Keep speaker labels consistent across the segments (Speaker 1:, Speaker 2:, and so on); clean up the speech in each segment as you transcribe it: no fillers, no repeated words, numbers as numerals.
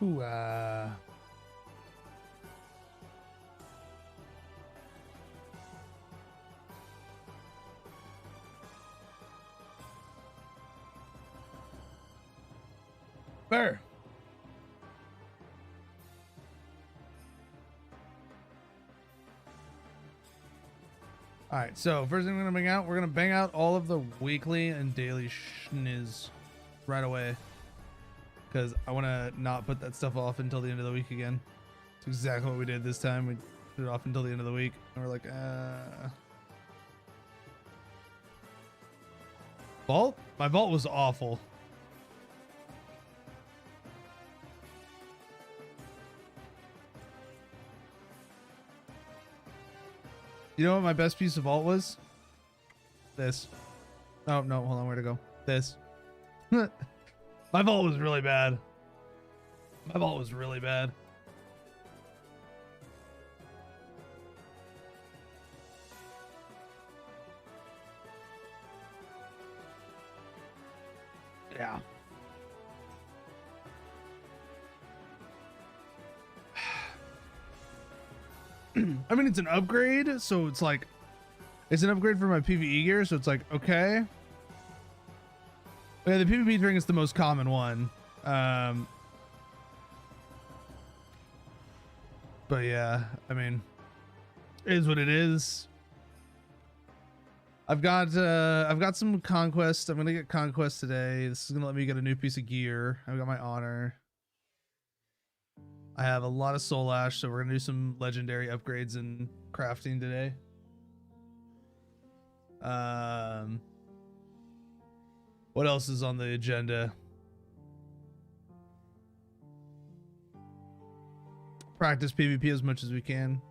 Speaker 1: Ooh, Fair. All right, so first thing we're gonna bang out, we're gonna bang out all of the weekly and daily shizz right away, because I want to not put that stuff off until the end of the week again. It's exactly what we did this time. We put it off until the end of the week, and we're like, vault? My vault was awful. You know what my best piece of vault was? This. Oh, no, hold on, where to go? This. My vault was really bad. My vault was really bad. Yeah. I mean, it's an upgrade, so it's like, it's an upgrade for my PvE gear, so it's like, okay. Yeah, the PvP ring is the most common one. But yeah, I mean, it is what it is. I've got some conquest. I'm gonna get conquest today. This is gonna let me get a new piece of gear. I've got my honor. I have a lot of soul ash, so we're gonna do some legendary upgrades and crafting today. What else is on the agenda? Practice PvP as much as we can.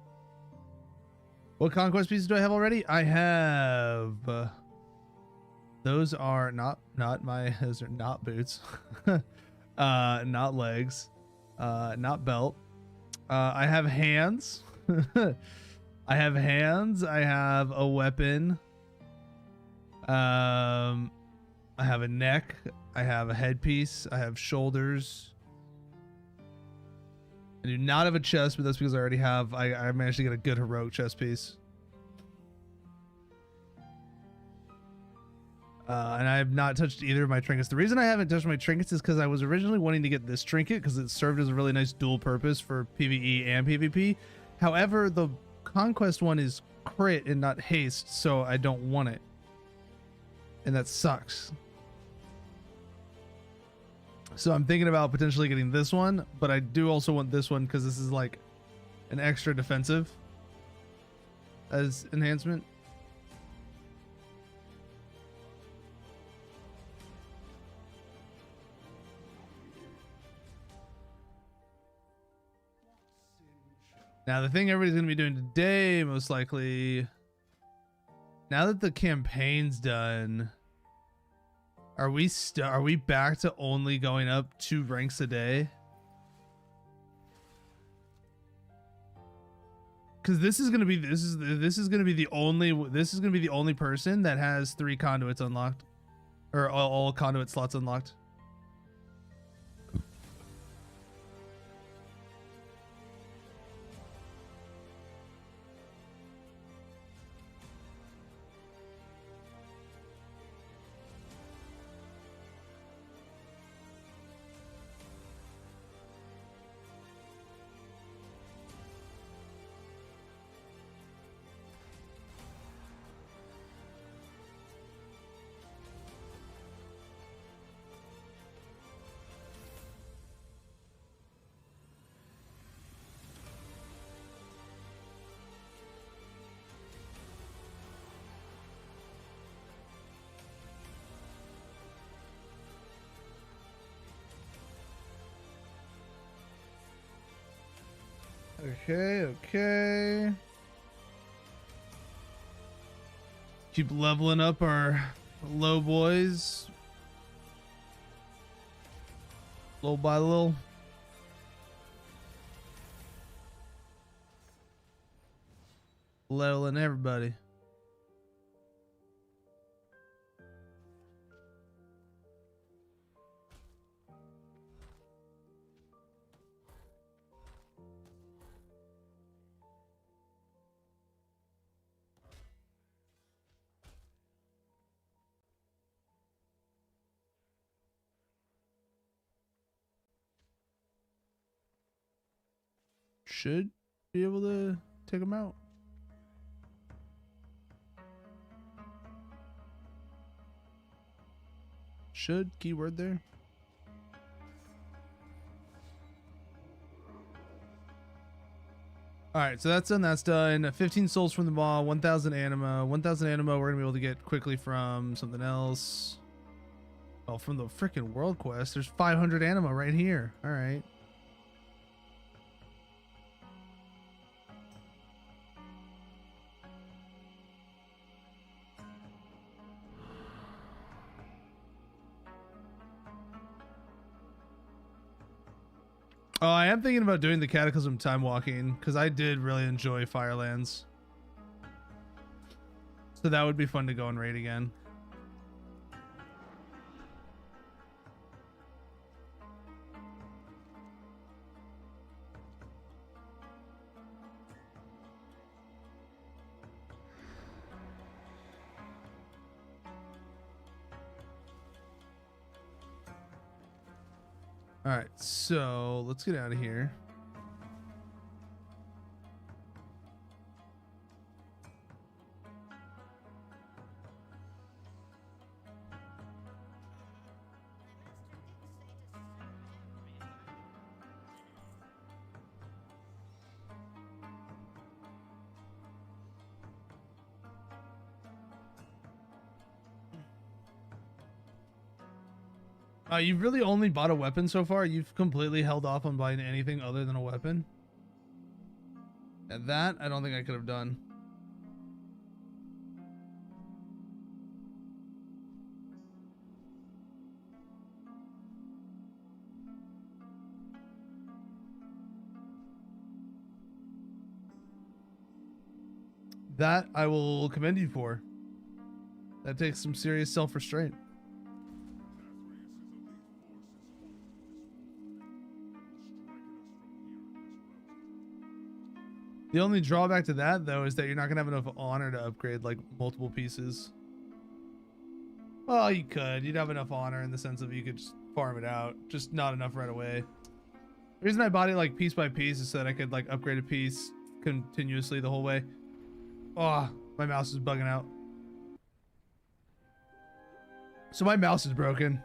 Speaker 1: What conquest pieces do I have already? I have those are not my those are not boots. Not legs. Not belt. I have hands. I have hands. I have a weapon. I have a neck. I have a headpiece. I have shoulders. I do not have a chest, but that's because I already have. I managed to get a good heroic chest piece. And I have not touched either of my trinkets. The reason I haven't touched my trinkets is because I was originally wanting to get this trinket because it served as a really nice dual purpose for PvE and PvP. However, the conquest one is crit and not haste, so I don't want it. And that sucks. So I'm thinking about potentially getting this one, but I do also want this one because this is like an extra defensive as enhancement. Now the thing everybody's gonna be doing today, most likely, now that the campaign's done, are we back to only going up 2 ranks a day? Because this is gonna be the only person that has 3 conduits unlocked, or all conduit slots unlocked. Okay. Keep leveling up our low boys. Little by little. Leveling everybody. should be able to take them out. Should, keyword there. Alright, so that's done, that's done. 15 souls from the ball, 1,000 anima. 1,000 anima we're gonna be able to get quickly from something else. Oh, from the freaking world quest. There's 500 anima right here. Alright. Oh, I am thinking about doing the Cataclysm time walking because I did really enjoy Firelands. So that would be fun to go and raid again. All right, so let's get out of here. You've really only bought a weapon so far? You've completely held off on buying anything other than a weapon? And that, I don't think I could have done. That I will commend you for. That takes some serious self-restraint. The only drawback to that, though, is that you're not going to have enough honor to upgrade, like, multiple pieces. Well, you could. You'd have enough honor in the sense of you could just farm it out. Just not enough right away. The reason I bought it, like, piece by piece is so that I could, like, upgrade a piece continuously the whole way. Oh, my mouse is bugging out. So my mouse is broken.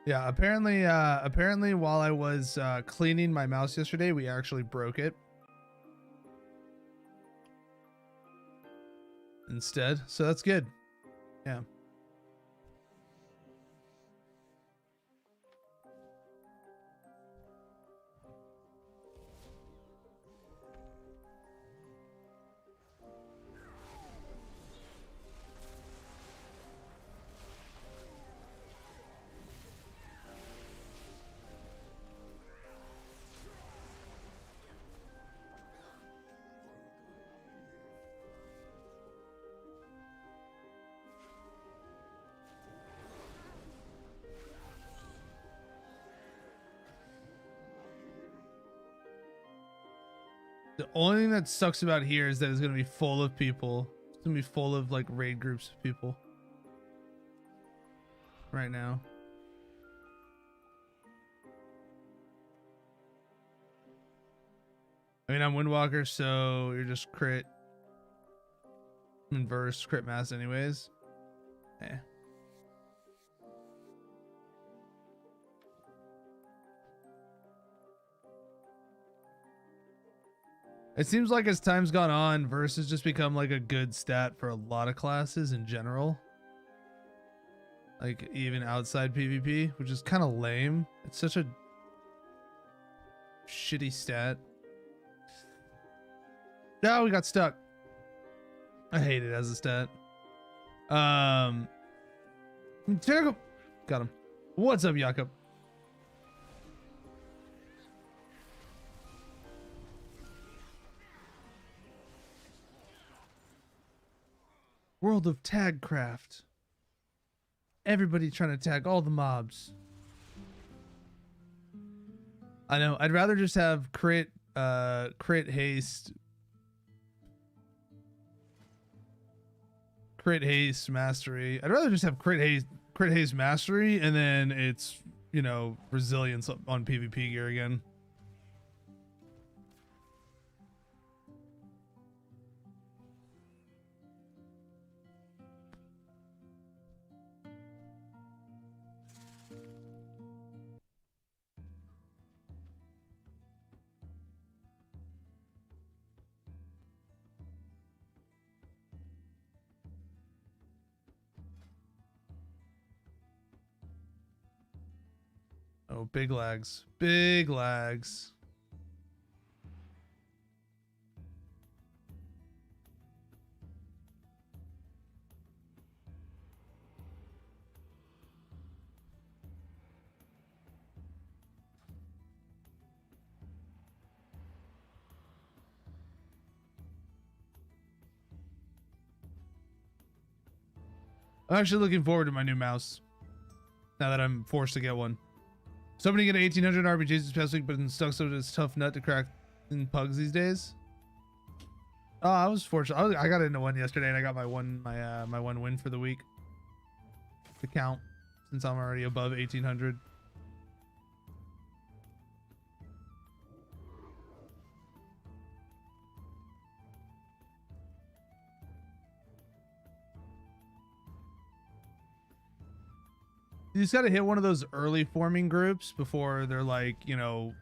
Speaker 1: Yeah, apparently while I was cleaning my mouse yesterday, we actually broke it instead. So that's good. Yeah. The only thing that sucks about here is that it's going to be full of people. It's going to be full of like raid groups of people right now. I mean, I'm Windwalker, so you're just crit inverse crit mass anyways. Eh. It seems like as time's gone on, verse has just become like a good stat for a lot of classes in general. Like even outside PvP, which is kind of lame. It's such a shitty stat. Oh, we got stuck. I hate it as a stat. Jacob. Got him. What's up, Jakob? World of Tagcraft. Everybody trying to tag all the mobs. I know. I'd rather just have crit haste Crit haste mastery. I'd rather just have crit haste mastery, and then it's, you know, resilience on PvP gear again. Oh, big lags. Big lags. I'm actually looking forward to my new mouse, now that I'm forced to get one. Somebody get 1800 RPGs this past week, but been stuck so it's tough nut to crack in pugs these days. Oh, I was fortunate. I got into one yesterday, and I got my one win for the week to count, since I'm already above 1800. You just got to hit one of those early forming groups before they're like, you know,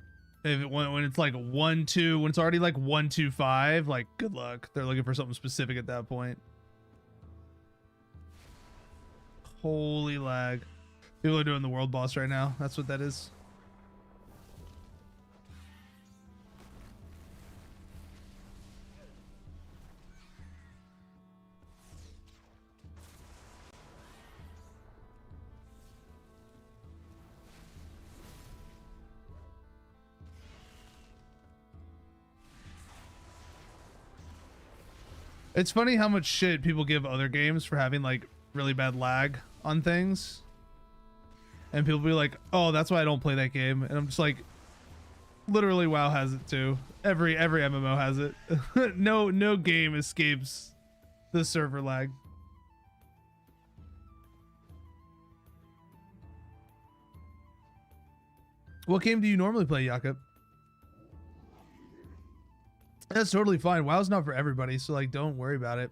Speaker 1: when it's like 1-2, when it's already like 1-2-5, like good luck. They're looking for something specific at that point. Holy lag. People are doing the world boss right now. That's what that is. It's funny how much shit people give other games for having like really bad lag on things. And people be like, oh, that's why I don't play that game. And I'm just like, literally WoW has it too. Every MMO has it. No game escapes the server lag. What game do you normally play, Jakob? That's totally fine. WoW's not for everybody, so like don't worry about it.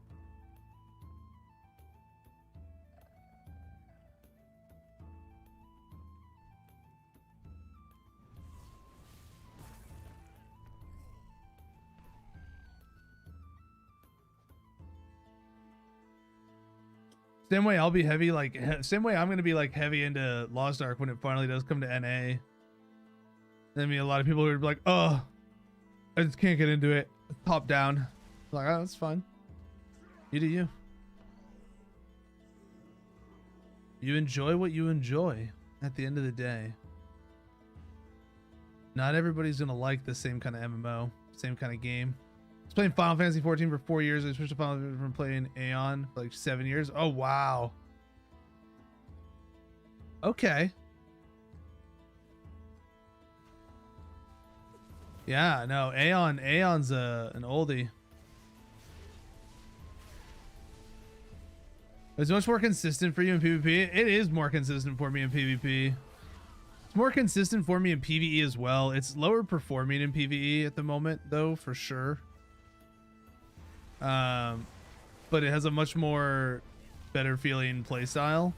Speaker 1: Same way I'll be heavy, like same way I'm gonna be like heavy into Lost Ark when it finally does come to NA. I mean, a lot of people are like, oh, I just can't get into it. Top down. Like, oh, that's fine. You do you. You enjoy what you enjoy at the end of the day. Not everybody's gonna like the same kind of MMO, same kind of game. I was playing Final Fantasy 14 for 4 years. I switched to Final Fantasy from playing Aeon for like 7 years. Oh, wow. Okay. Yeah, no, Aeon's an oldie. It's much more consistent for you in PvP. It is more consistent for me in PvP. It's more consistent for me in PvE as well. It's lower performing in PvE at the moment, though, for sure. But it has a much more better feeling playstyle.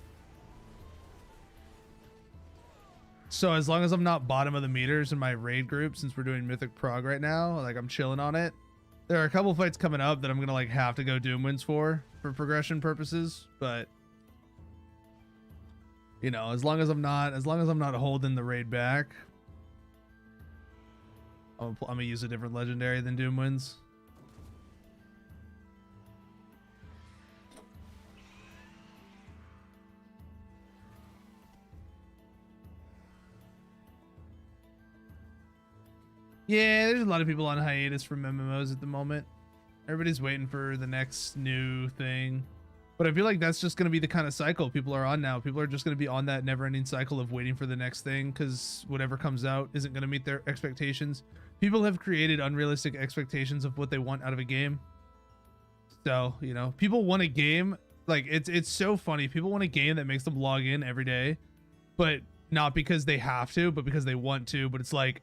Speaker 1: So as long as I'm not bottom of the meters in my raid group, since we're doing Mythic Prog right now, like I'm chilling on it. There are a couple fights coming up that I'm gonna like have to go Doom wins for progression purposes, but you know, as long as I'm not holding the raid back, I'm gonna use a different legendary than Doom wins. Yeah, there's a lot of people on hiatus from MMOs at the moment. Everybody's waiting for the next new thing. But I feel like that's just going to be the kind of cycle people are on now. People are just going to be on that never-ending cycle of waiting for the next thing because whatever comes out isn't going to meet their expectations. People have created unrealistic expectations of what they want out of a game. So, you know, people want a game Like it's so funny. People want a game that makes them log in every day, but not because they have to, but because they want to. But it's like,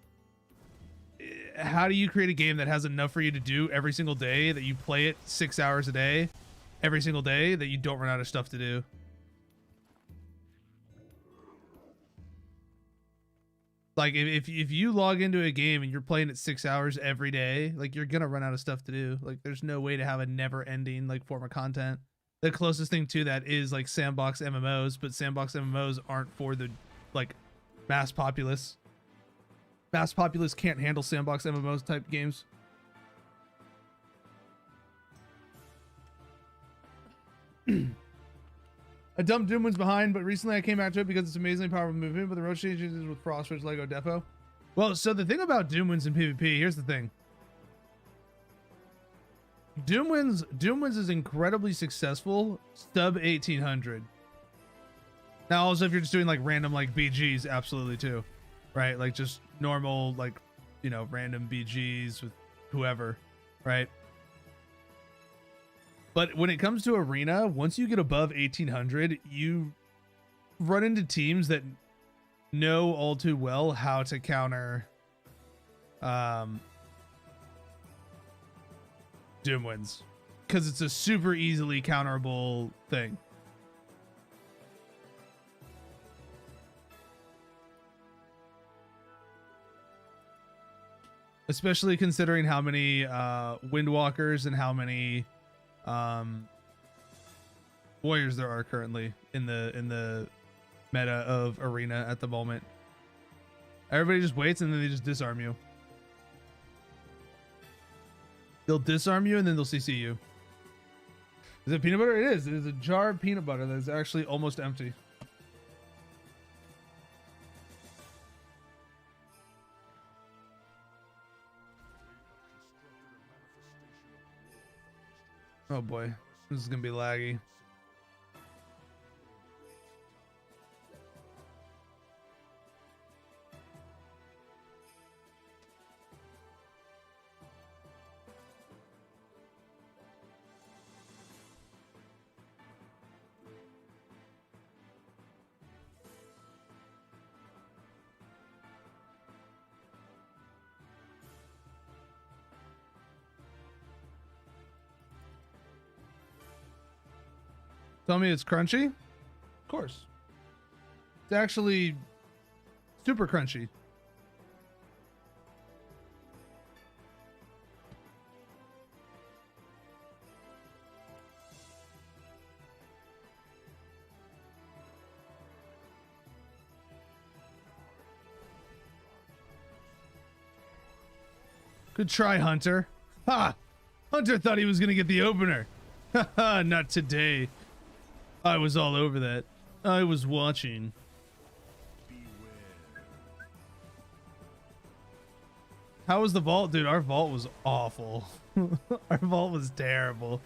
Speaker 1: how do you create a game that has enough for you to do every single day, that you play it 6 hours a day every single day, that you don't run out of stuff to do? Like if you log into a game and you're playing it 6 hours every day, like you're gonna run out of stuff to do. Like there's no way to have a never ending like form of content. The closest thing to that is like sandbox MMOs, but sandbox MMOs aren't for the like mass populace. Mass populace can't handle sandbox MMOs type games. I dumped Doom Winds behind, but recently I came back to it because it's amazingly powerful movement, but the road changes with Frostridge Lego Depot. Well, so the thing about Doom Winds in PvP, here's the thing. Doom Winds is incredibly successful sub 1800. Now also if you're just doing like random like BGs, absolutely too. Right? Like just normal like, you know, random BGs with whoever, right? But when it comes to arena, once you get above 1800, you run into teams that know all too well how to counter Doom Winds, because it's a super easily counterable thing. Especially considering how many Windwalkers and how many warriors there are currently in the meta of arena at the moment. Everybody just waits and then they just disarm you. They'll disarm you and then they'll CC you. Is it peanut butter? It is. It is a jar of peanut butter that is actually almost empty. Oh boy, this is gonna be laggy. Tell me it's crunchy? Of course. It's actually super crunchy. Good try, Hunter. Ha! Hunter thought he was gonna get the opener. Haha, not today. I was all over that. I was watching. How was the vault? Dude, our vault was awful. Our vault was terrible.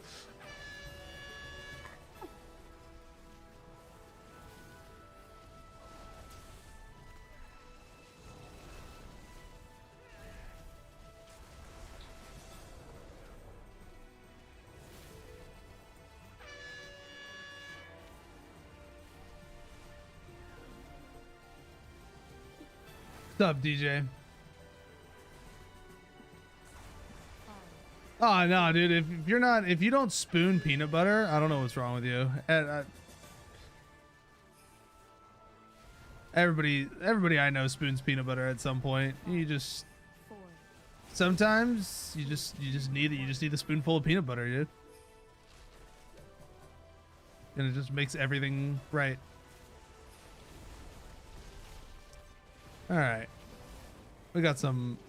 Speaker 1: What's up, DJ? Oh no, dude! If you don't spoon peanut butter, I don't know what's wrong with you. Everybody I know spoons peanut butter at some point. Sometimes you just need it. You just need a spoonful of peanut butter, dude, and it just makes everything right. All right, we got some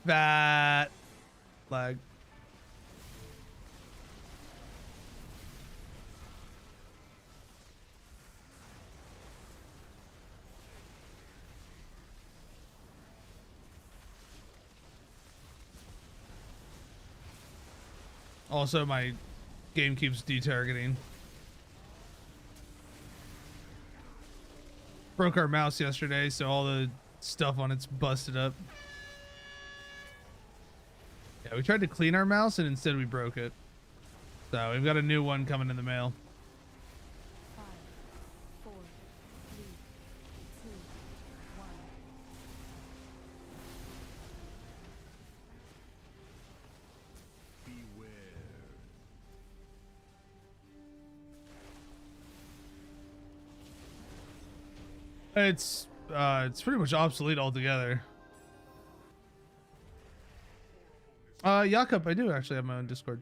Speaker 1: fat lag. Also, my game keeps detargeting. Broke our mouse yesterday, so all the stuff on it's busted up. Yeah, we tried to clean our mouse and instead we broke it. So we've got a new one coming in the mail. It's pretty much obsolete altogether. Jakob, I do actually have my own Discord.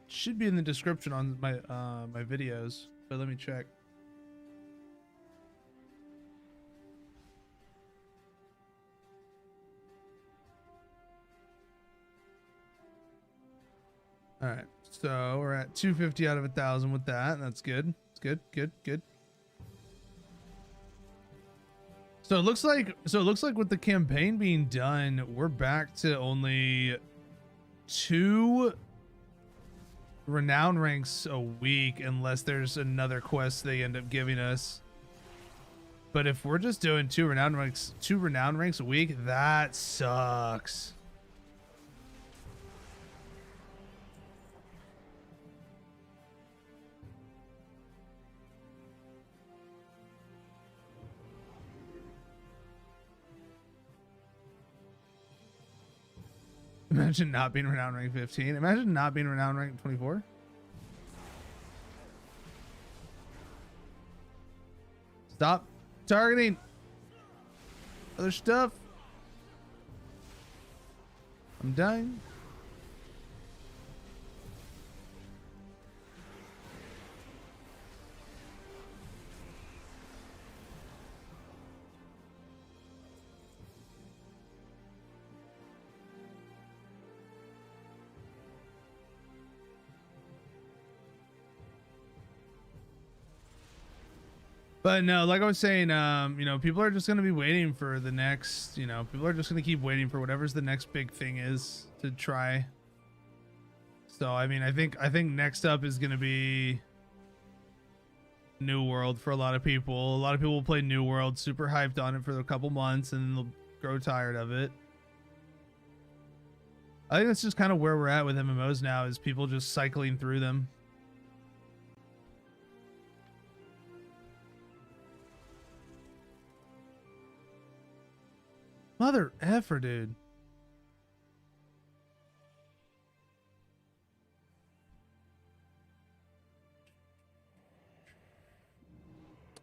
Speaker 1: Should be in the description on my my videos, but let me check. All right, so we're at 250 out of 1,000 with that. That's good. It's good, good, good. So it looks like with the campaign being done, we're back to only 2 Renown ranks a week, unless there's another quest they end up giving us. But if we're just doing 2 Renown ranks a week, that sucks. Imagine not being Renown rank 15. Imagine not being Renown rank 24. Stop targeting other stuff. I'm dying. But no, like I was saying, you know, people are just going to be waiting for the next, you know, people are just going to keep waiting for whatever's the next big thing is to try. So, I mean, I think next up is going to be New World for a lot of people. A lot of people will play New World, super hyped on it for a couple months, and then they'll grow tired of it. I think that's just kind of where we're at with MMOs now, is people just cycling through them. Mother effer, dude.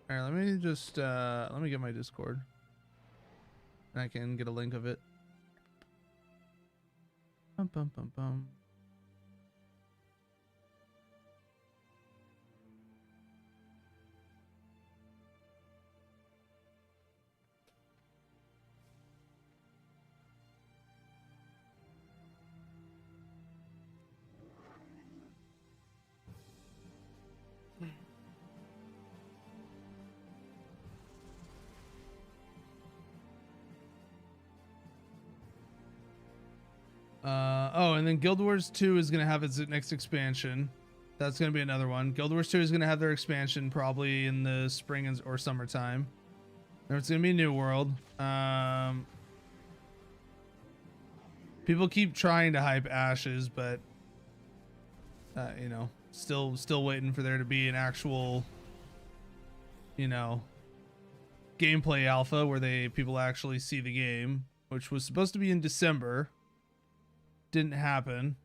Speaker 1: All right, let me just let me get my Discord, and I can get a link of it. Bum, bum, bum, bum. Oh, and then Guild Wars 2 is going to have its next expansion. That's going to be another one. Guild Wars 2 is going to have their expansion probably in the spring or summertime. Then it's going to be New World. People keep trying to hype Ashes, but you know, still waiting for there to be an actual, you know, gameplay alpha where people actually see the game, which was supposed to be in December. Didn't happen.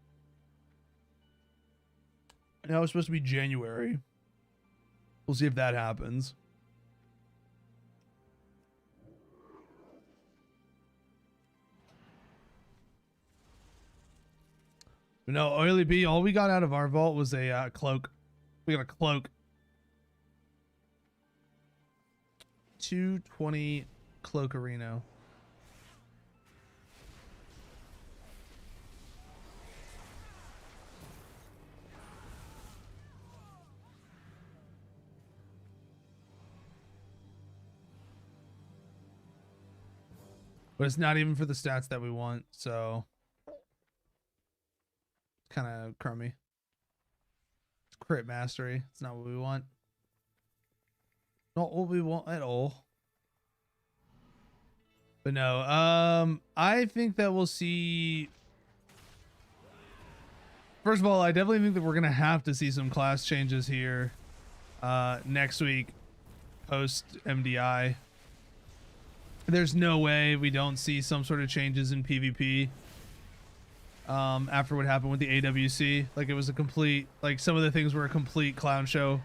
Speaker 1: Now it's supposed to be January. We'll see if that happens. But no, Oily B, all we got out of our vault was a cloak. We got a cloak. 220 cloak arena. But it's not even for the stats that we want, so it's kind of crummy. It's crit mastery. It's not what we want. Not what we want at all. But no, I think that we'll see. First of all, I definitely think that we're gonna have to see some class changes here next week, post MDI. There's no way we don't see some sort of changes in PvP after what happened with the AWC. Like, it was a complete, like, some of the things were a complete clown show.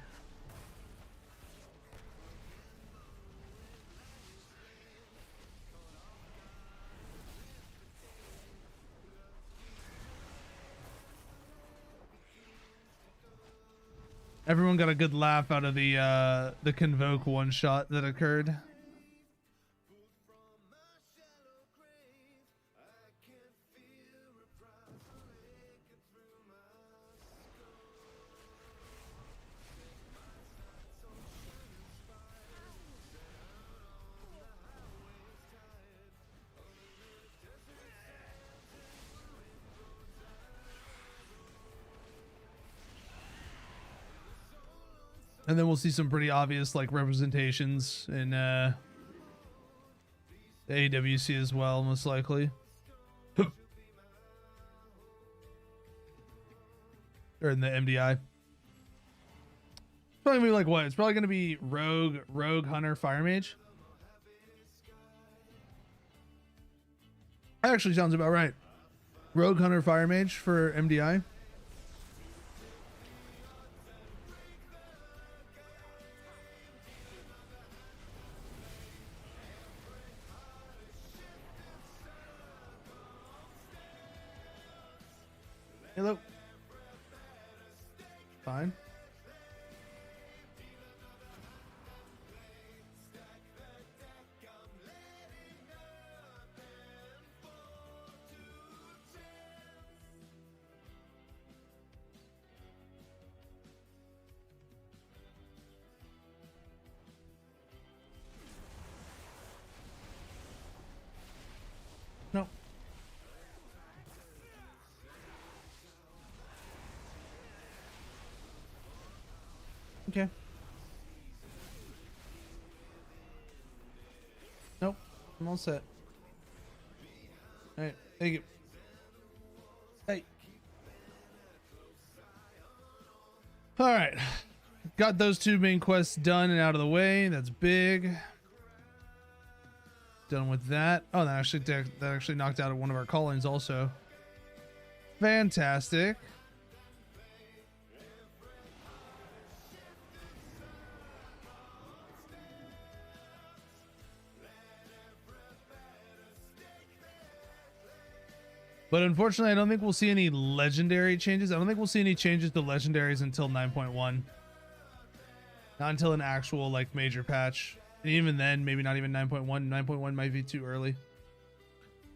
Speaker 1: Everyone got a good laugh out of the Convoke one shot that occurred. And then we'll see some pretty obvious like representations in the AWC as well, most likely. Or in the MDI. It's probably gonna be like what? It's probably gonna be Rogue, Hunter, Fire Mage. That actually sounds about right. Rogue, Hunter, Fire Mage for MDI. Hello. Fine. No. Okay. Nope. I'm all set. Alright, thank you. Hey. Alright. Got those two main quests done and out of the way. That's big. Done with that. Oh, that actually knocked out one of our call-ins also. Fantastic. But unfortunately, I don't think we'll see any legendary changes. I don't think we'll see any changes to legendaries until 9.1. Not until an actual like major patch. And even then, maybe not even 9.1. 9.1 might be too early.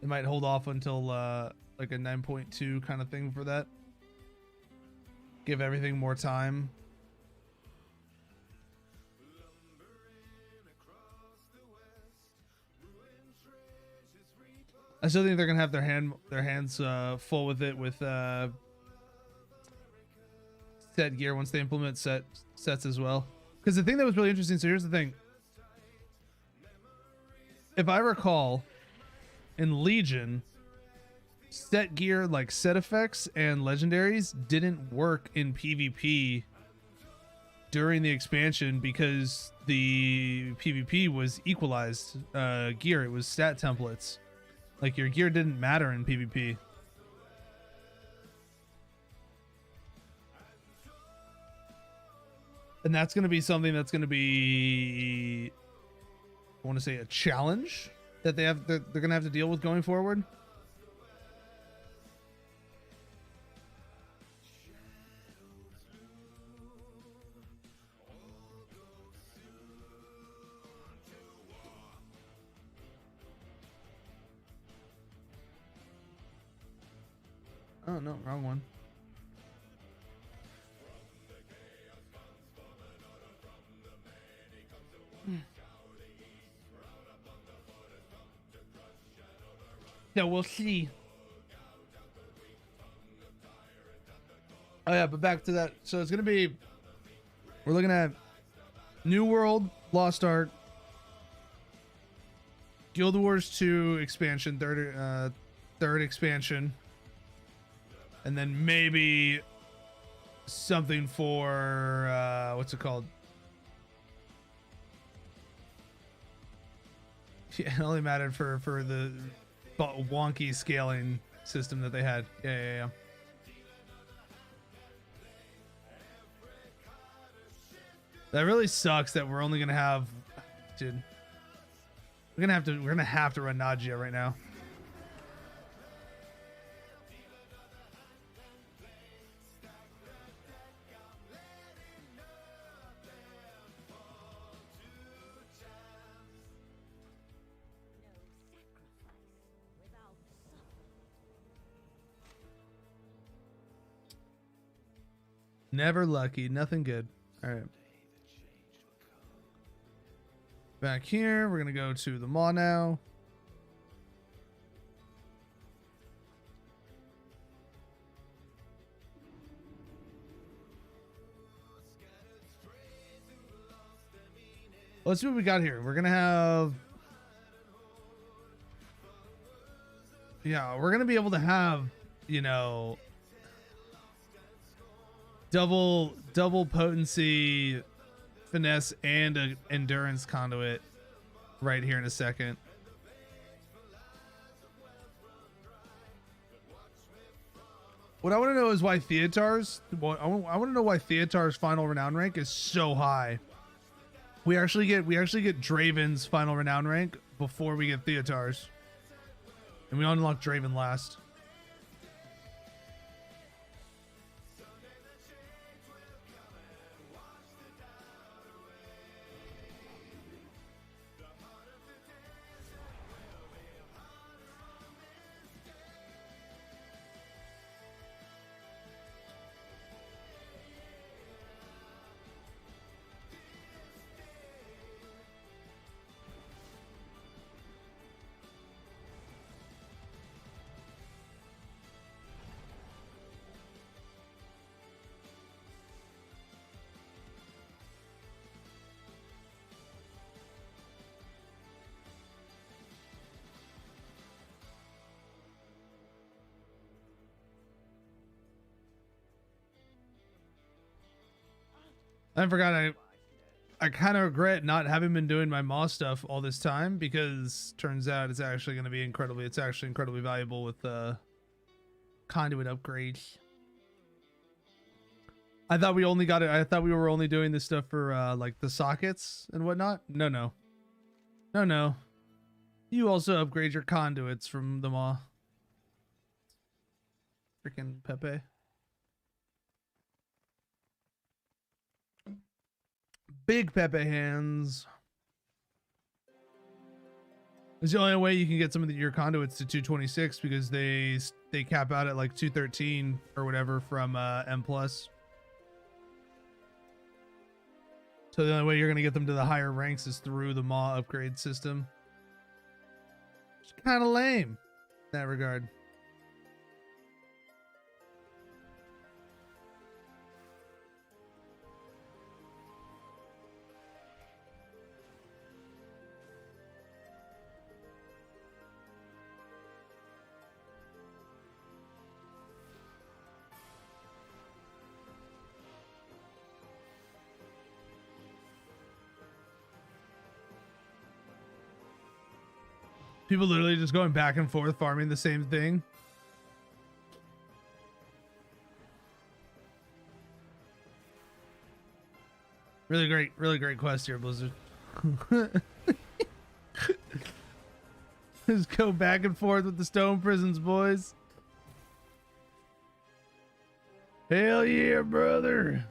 Speaker 1: They might hold off until like a 9.2 kind of thing for that. Give everything more time. I still think they're gonna have their hands full with it with set gear once they implement sets as well. Because the thing that was really interesting. So here's the thing. If I recall, in Legion, set gear like set effects and legendaries didn't work in PvP during the expansion because the PvP was equalized gear. It was stat templates. Like your gear didn't matter in PvP. And that's going to be something that's going to be, I want to say, a challenge that they're going to have to deal with going forward. Oh no, wrong one. Yeah, we'll see. Oh yeah, but back to that. So it's gonna be, we're looking at New World, Lost Ark, Guild Wars 2 expansion, third expansion. And then maybe something for, what's it called? Yeah, it only mattered for the wonky scaling system that they had. Yeah. That really sucks that we're only going to have, dude. We're going to have to run Nagia right now. Never lucky. Nothing good. All right. Back here, we're gonna go to the maw now. Let's see what we got here. We're gonna have, yeah, we're gonna be able to have, you know, double potency, finesse, and an endurance conduit right here in a second. What I want to know is why Theotar's, I want to know why Theotar's final renown rank is so high. We actually get Draven's final renown rank before we get Theotar's, and we unlock Draven last. I forgot I kind of regret not having been doing my Maw stuff all this time, because turns out it's actually going to be incredibly valuable with conduit upgrades. I thought we only got it. I thought we were only doing this stuff for like the sockets and whatnot. No. You also upgrade your conduits from the Maw. Freaking Pepe. Big Pepe hands. It's the only way you can get some of your conduits to 226, because they cap out at like 213 or whatever from M+. So the only way you're going to get them to the higher ranks is through the Maw upgrade system. It's kind of lame in that regard. People literally just going back and forth farming the same thing. Really great quest here, Blizzard. Just go back and forth with the stone prisons, boys. Hell yeah, brother.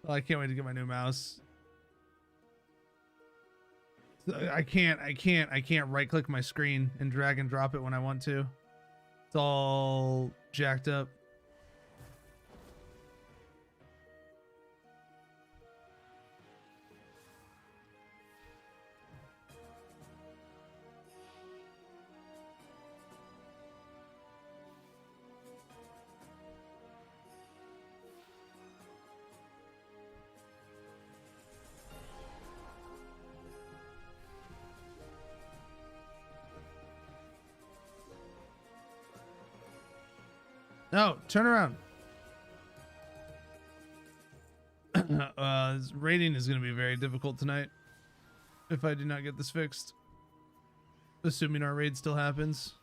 Speaker 1: Oh, I can't wait to get my new mouse. I can't right click my screen and drag and drop it when I want to. It's all jacked up. No, turn around. Raiding is going to be very difficult tonight if I do not get this fixed. Assuming our raid still happens.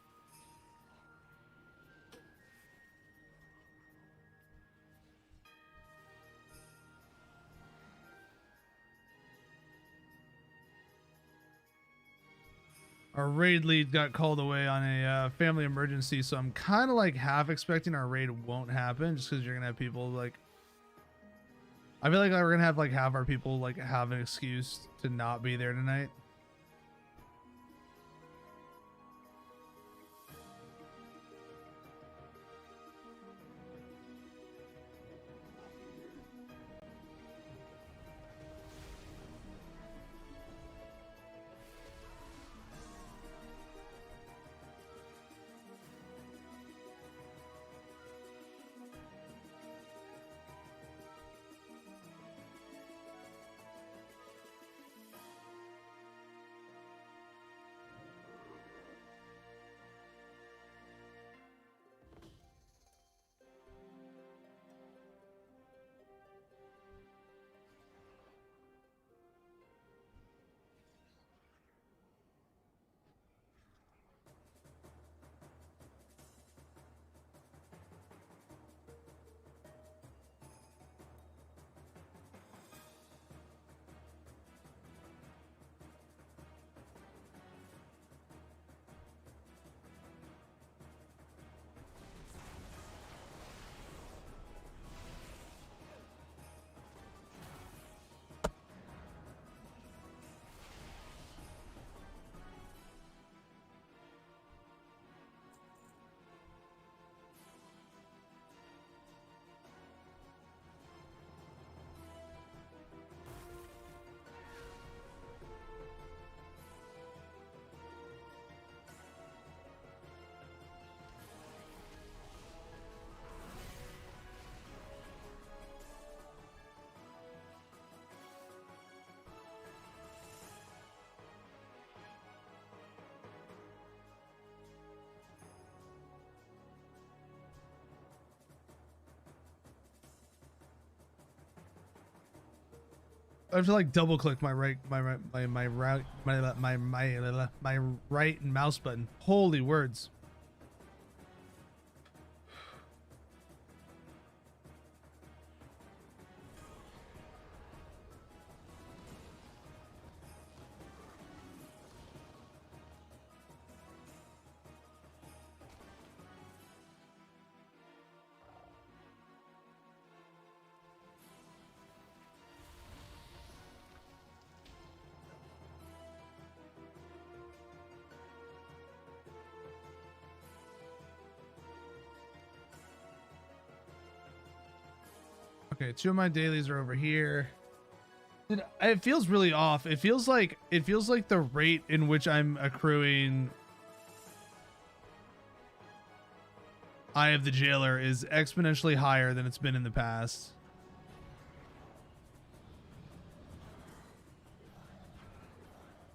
Speaker 1: Our raid lead got called away on a family emergency, so I'm kind of like half expecting our raid won't happen, just because you're gonna have people like I feel like we're gonna have like half our people like have an excuse to not be there tonight. I have to like double click my right mouse button. Holy words. Okay, 2 of my dailies are over here. Dude, it feels really off. It feels like the rate in which I'm accruing Eye of the Jailer is exponentially higher than it's been in the past.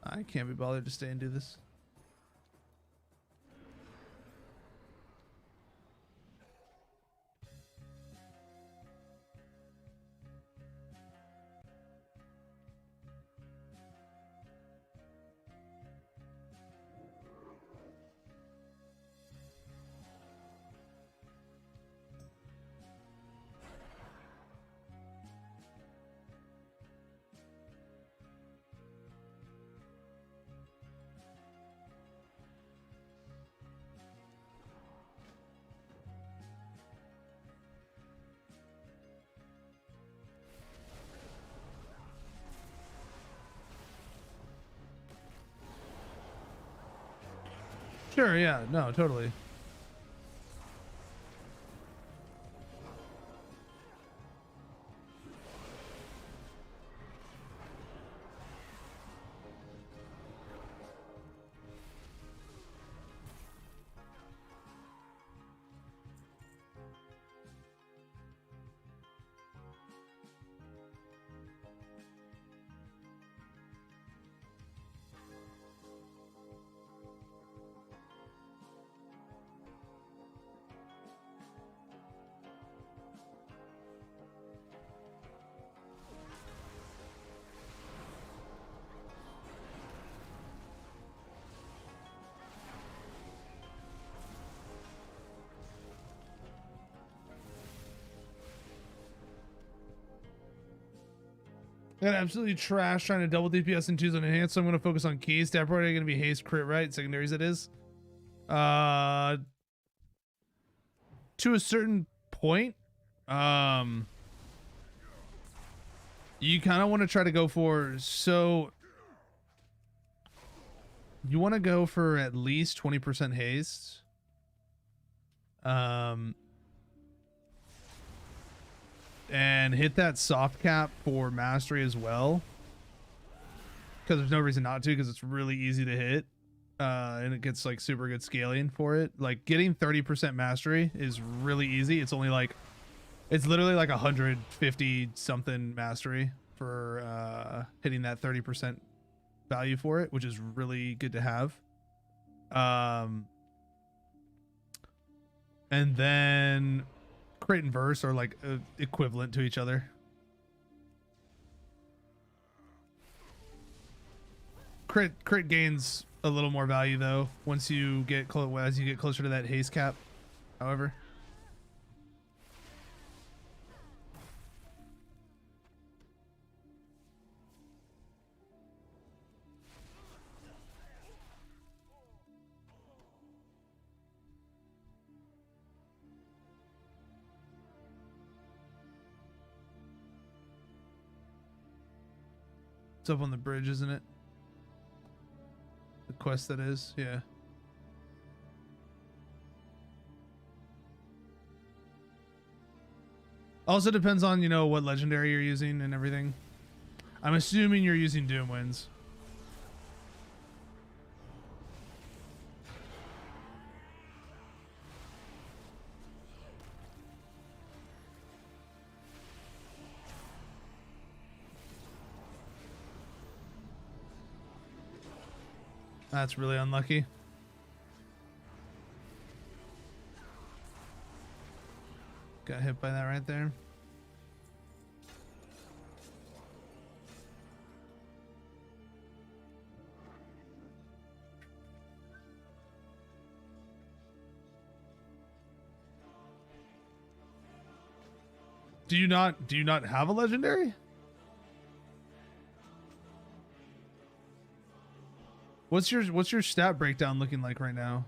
Speaker 1: I can't be bothered to stay and do this. Sure, yeah, no, totally. Got absolutely trash trying to double DPS and twos on enhance, so I'm gonna focus on keys. Stab priority gonna be haste, crit, right? Secondaries it is. To a certain point. You kind of want to try to go for, so you want to go for at least 20% haste. And hit that soft cap for mastery as well, because there's no reason not to, because it's really easy to hit, and it gets like super good scaling for it. Like getting 30% mastery is really easy. It's only like, it's literally like 150 something mastery for hitting that 30% value for it, which is really good to have. And then crit and verse are like equivalent to each other. Crit gains a little more value though once you get as you get closer to that haste cap. However, it's up on the bridge, isn't it? The quest that is, yeah. Also depends on, you know, what legendary you're using and everything. I'm assuming you're using Doom Winds. That's really unlucky. Got hit by that right there. Do you not have a legendary? What's your stat breakdown looking like right now?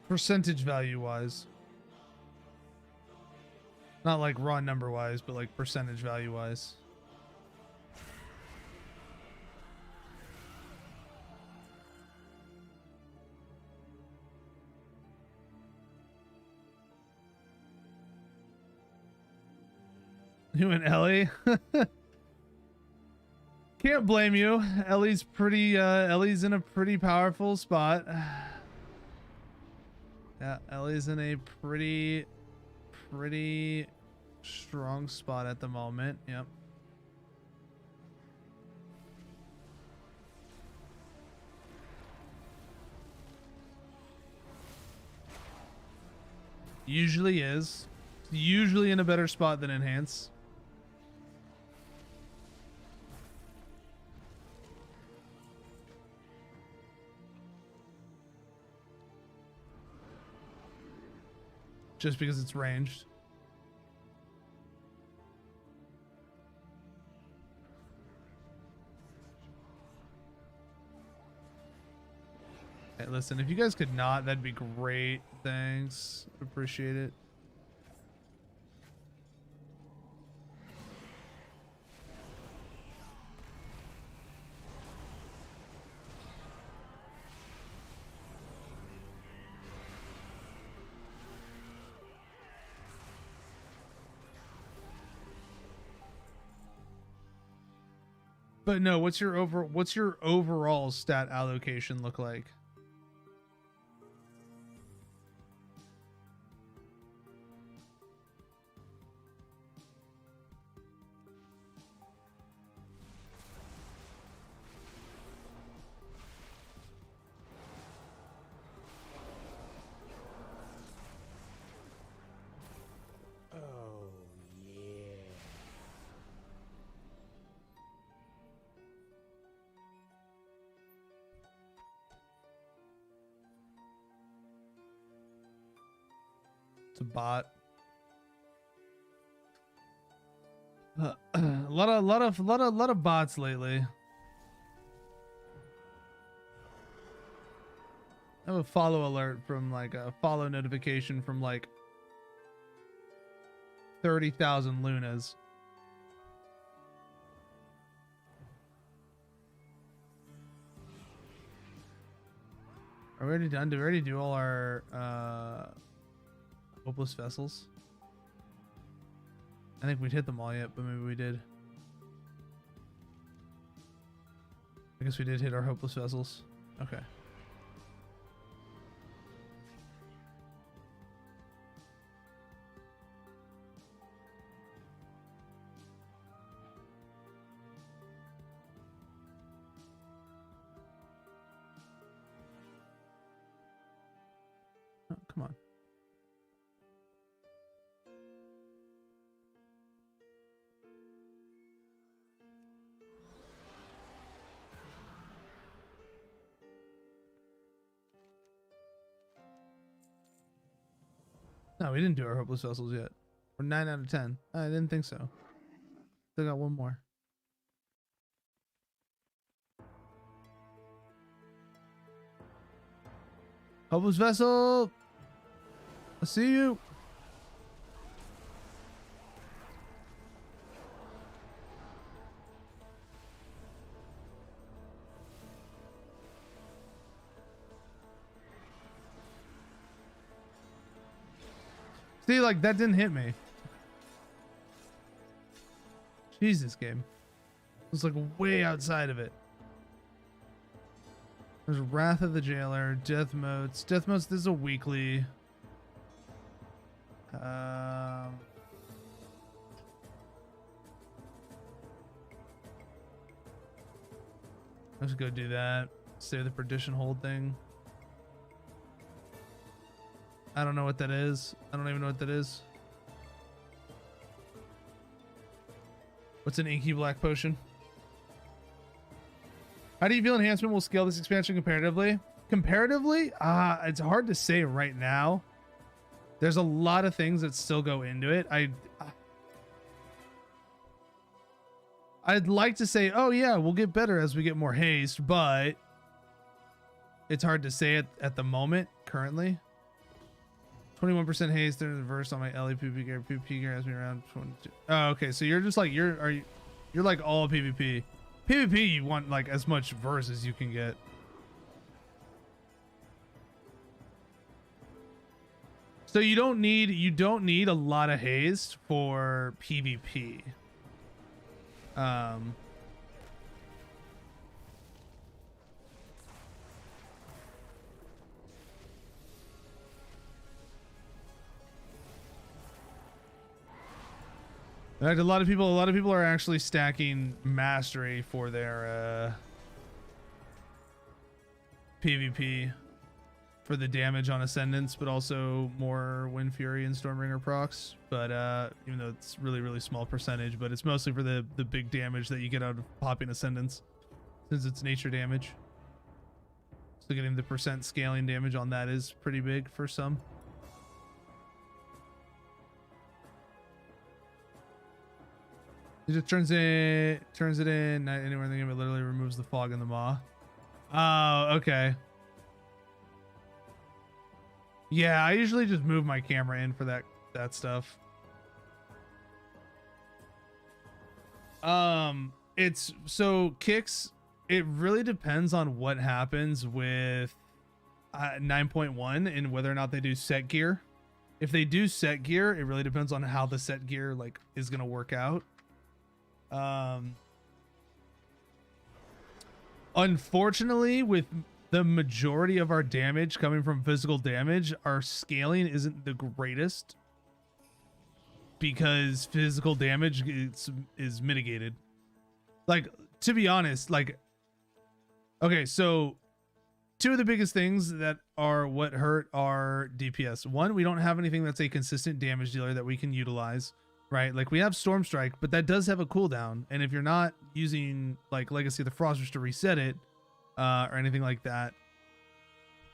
Speaker 1: Percentage value wise. Not like raw number wise, but like percentage value wise. You and Ellie? Can't blame you. Ellie's in a pretty powerful spot. Yeah, Ellie's in a pretty strong spot at the moment. Yep. Usually is. Usually in a better spot than Enhance. Just because it's ranged. Hey, listen, if you guys could not, that'd be great. Thanks. Appreciate it. But no, what's your overall stat allocation look like? It's a bot. A lot of bots lately. I have a follow alert from like a follow notification from like 30,000 Lunas. Are we already done? Did we already do all our hopeless vessels? I think we'd hit them all yet, but maybe we did. I guess we did hit our hopeless vessels. Okay. Oh, come on. No, we didn't do our hopeless vessels yet. We're 9 out of 10. I didn't think so. Still got one more. Hopeless vessel! I see you! See, like, that didn't hit me. Jesus, game. It was like way outside of it. There's Wrath of the Jailer, Death Motes. Death Motes, this is a weekly. Let's go do that. Save the Perdition Hold thing. I don't know what that is. I don't even know what that is. What's an inky black potion? How do you feel enhancement will scale this expansion comparatively? Comparatively? It's hard to say right now. There's a lot of things that still go into it. I'd like to say, oh yeah, we'll get better as we get more haste, but it's hard to say it at the moment currently. 21% haste in reverse on my LEPP gear. PvP gear has me around 22. Oh, okay. So you're just like you're like all PvP. PvP you want like as much verse as you can get. So you don't need a lot of haste for PvP. In fact, a lot of people are actually stacking mastery for their PvP for the damage on Ascendants, but also more Wind Fury and Stormbringer procs. But even though it's really small percentage, but it's mostly for the big damage that you get out of popping Ascendants, since it's nature damage. So getting the percent scaling damage on that is pretty big for some. It just turns it in, not anywhere in the game. It literally removes the fog and the maw. Oh, okay. Yeah, I usually just move my camera in for that stuff. It's so kicks. It really depends on what happens with 9.1 and whether or not they do set gear. If they do set gear, it really depends on how the set gear like is gonna work out. Unfortunately, with the majority of our damage coming from physical damage, our scaling isn't the greatest because physical damage is mitigated. Like, to be honest, like, okay, so two of the biggest things that are what hurt our DPS. One, we don't have anything that's a consistent damage dealer that we can utilize. Right, like we have Storm Strike, but that does have a cooldown, and if you're not using like Legacy of the Frosters to reset it or anything like that,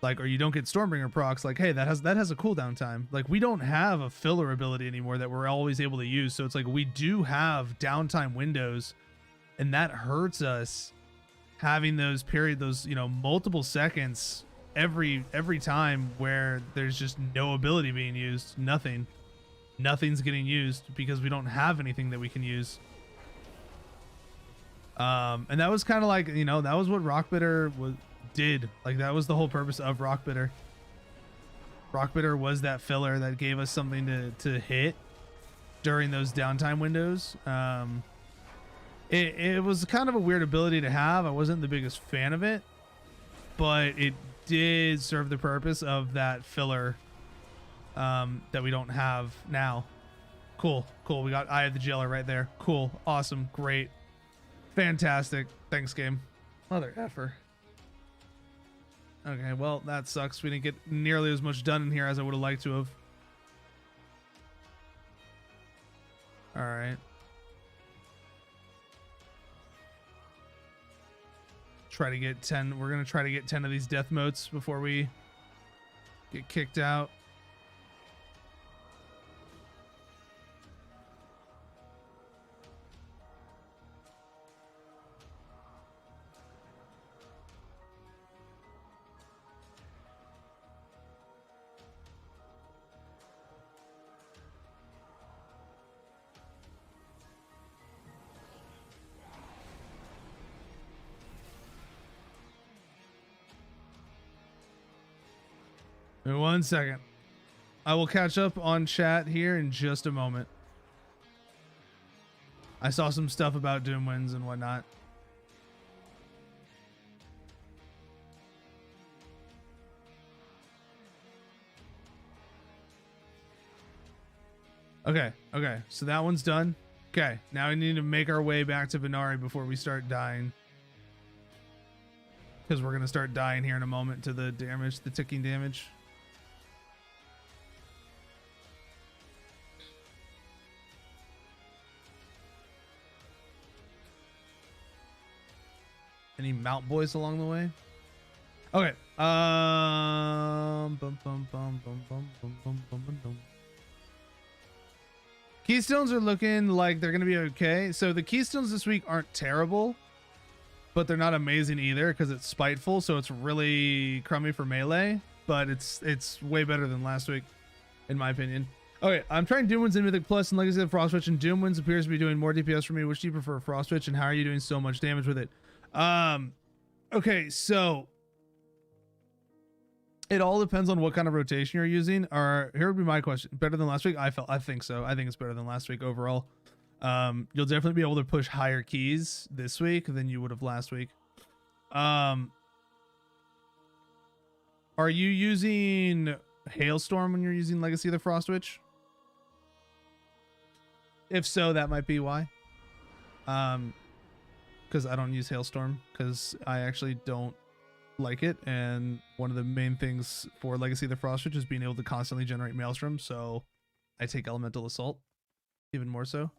Speaker 1: Like, or you don't get Stormbringer procs, like, hey, that has a cooldown time. Like, we don't have a filler ability anymore that we're always able to use. So it's like we do have downtime windows, and that hurts us having those you know, multiple seconds every time where there's just no ability being used. Nothing's getting used because we don't have anything that we can use. And that was kind of like, you know, that was what Rockbitter did. Like, that was the whole purpose of Rockbitter. Rockbitter was that filler that gave us something to hit during those downtime windows. It was kind of a weird ability to have. I wasn't the biggest fan of it, but it did serve the purpose of that filler that we don't have now. Cool. We got Eye of the Jailer right there. Cool. Awesome. Great. Fantastic. Thanks, game. Mother effer. Okay, well, that sucks. We didn't get nearly as much done in here as I would have liked to have. All right. Try to get 10. We're going to try to get 10 of these death motes before we get kicked out. Wait 1 second. I will catch up on chat here in just a moment. I saw some stuff about Doom wins and whatnot. Okay, so that one's done. Okay, now we need to make our way back to Venari before we start dying. Because we're going to start dying here in a moment to the damage, the ticking damage. Any Mount Boys along the way? Okay. Keystones are looking like they're going to be okay. So the Keystones this week aren't terrible, but they're not amazing either because it's spiteful. So it's really crummy for melee, but it's way better than last week, in my opinion. Okay, I'm trying Doom Winds in Mythic Plus and Legacy of Frostwitch, and Doom Winds appears to be doing more DPS for me. Which do you prefer, Frostwitch, and how are you doing so much damage with it? Okay, so it all depends on what kind of rotation you're using. Or here would be my question: better than last week? I think so. I think it's better than last week overall. You'll definitely be able to push higher keys this week than you would have last week. Are you using Hailstorm when you're using Legacy of the Frostwitch? If so, that might be why. Because I don't use Hailstorm because I actually don't like it, and one of the main things for Legacy of the Frostwitch is being able to constantly generate Maelstrom, so I take Elemental Assault even more so.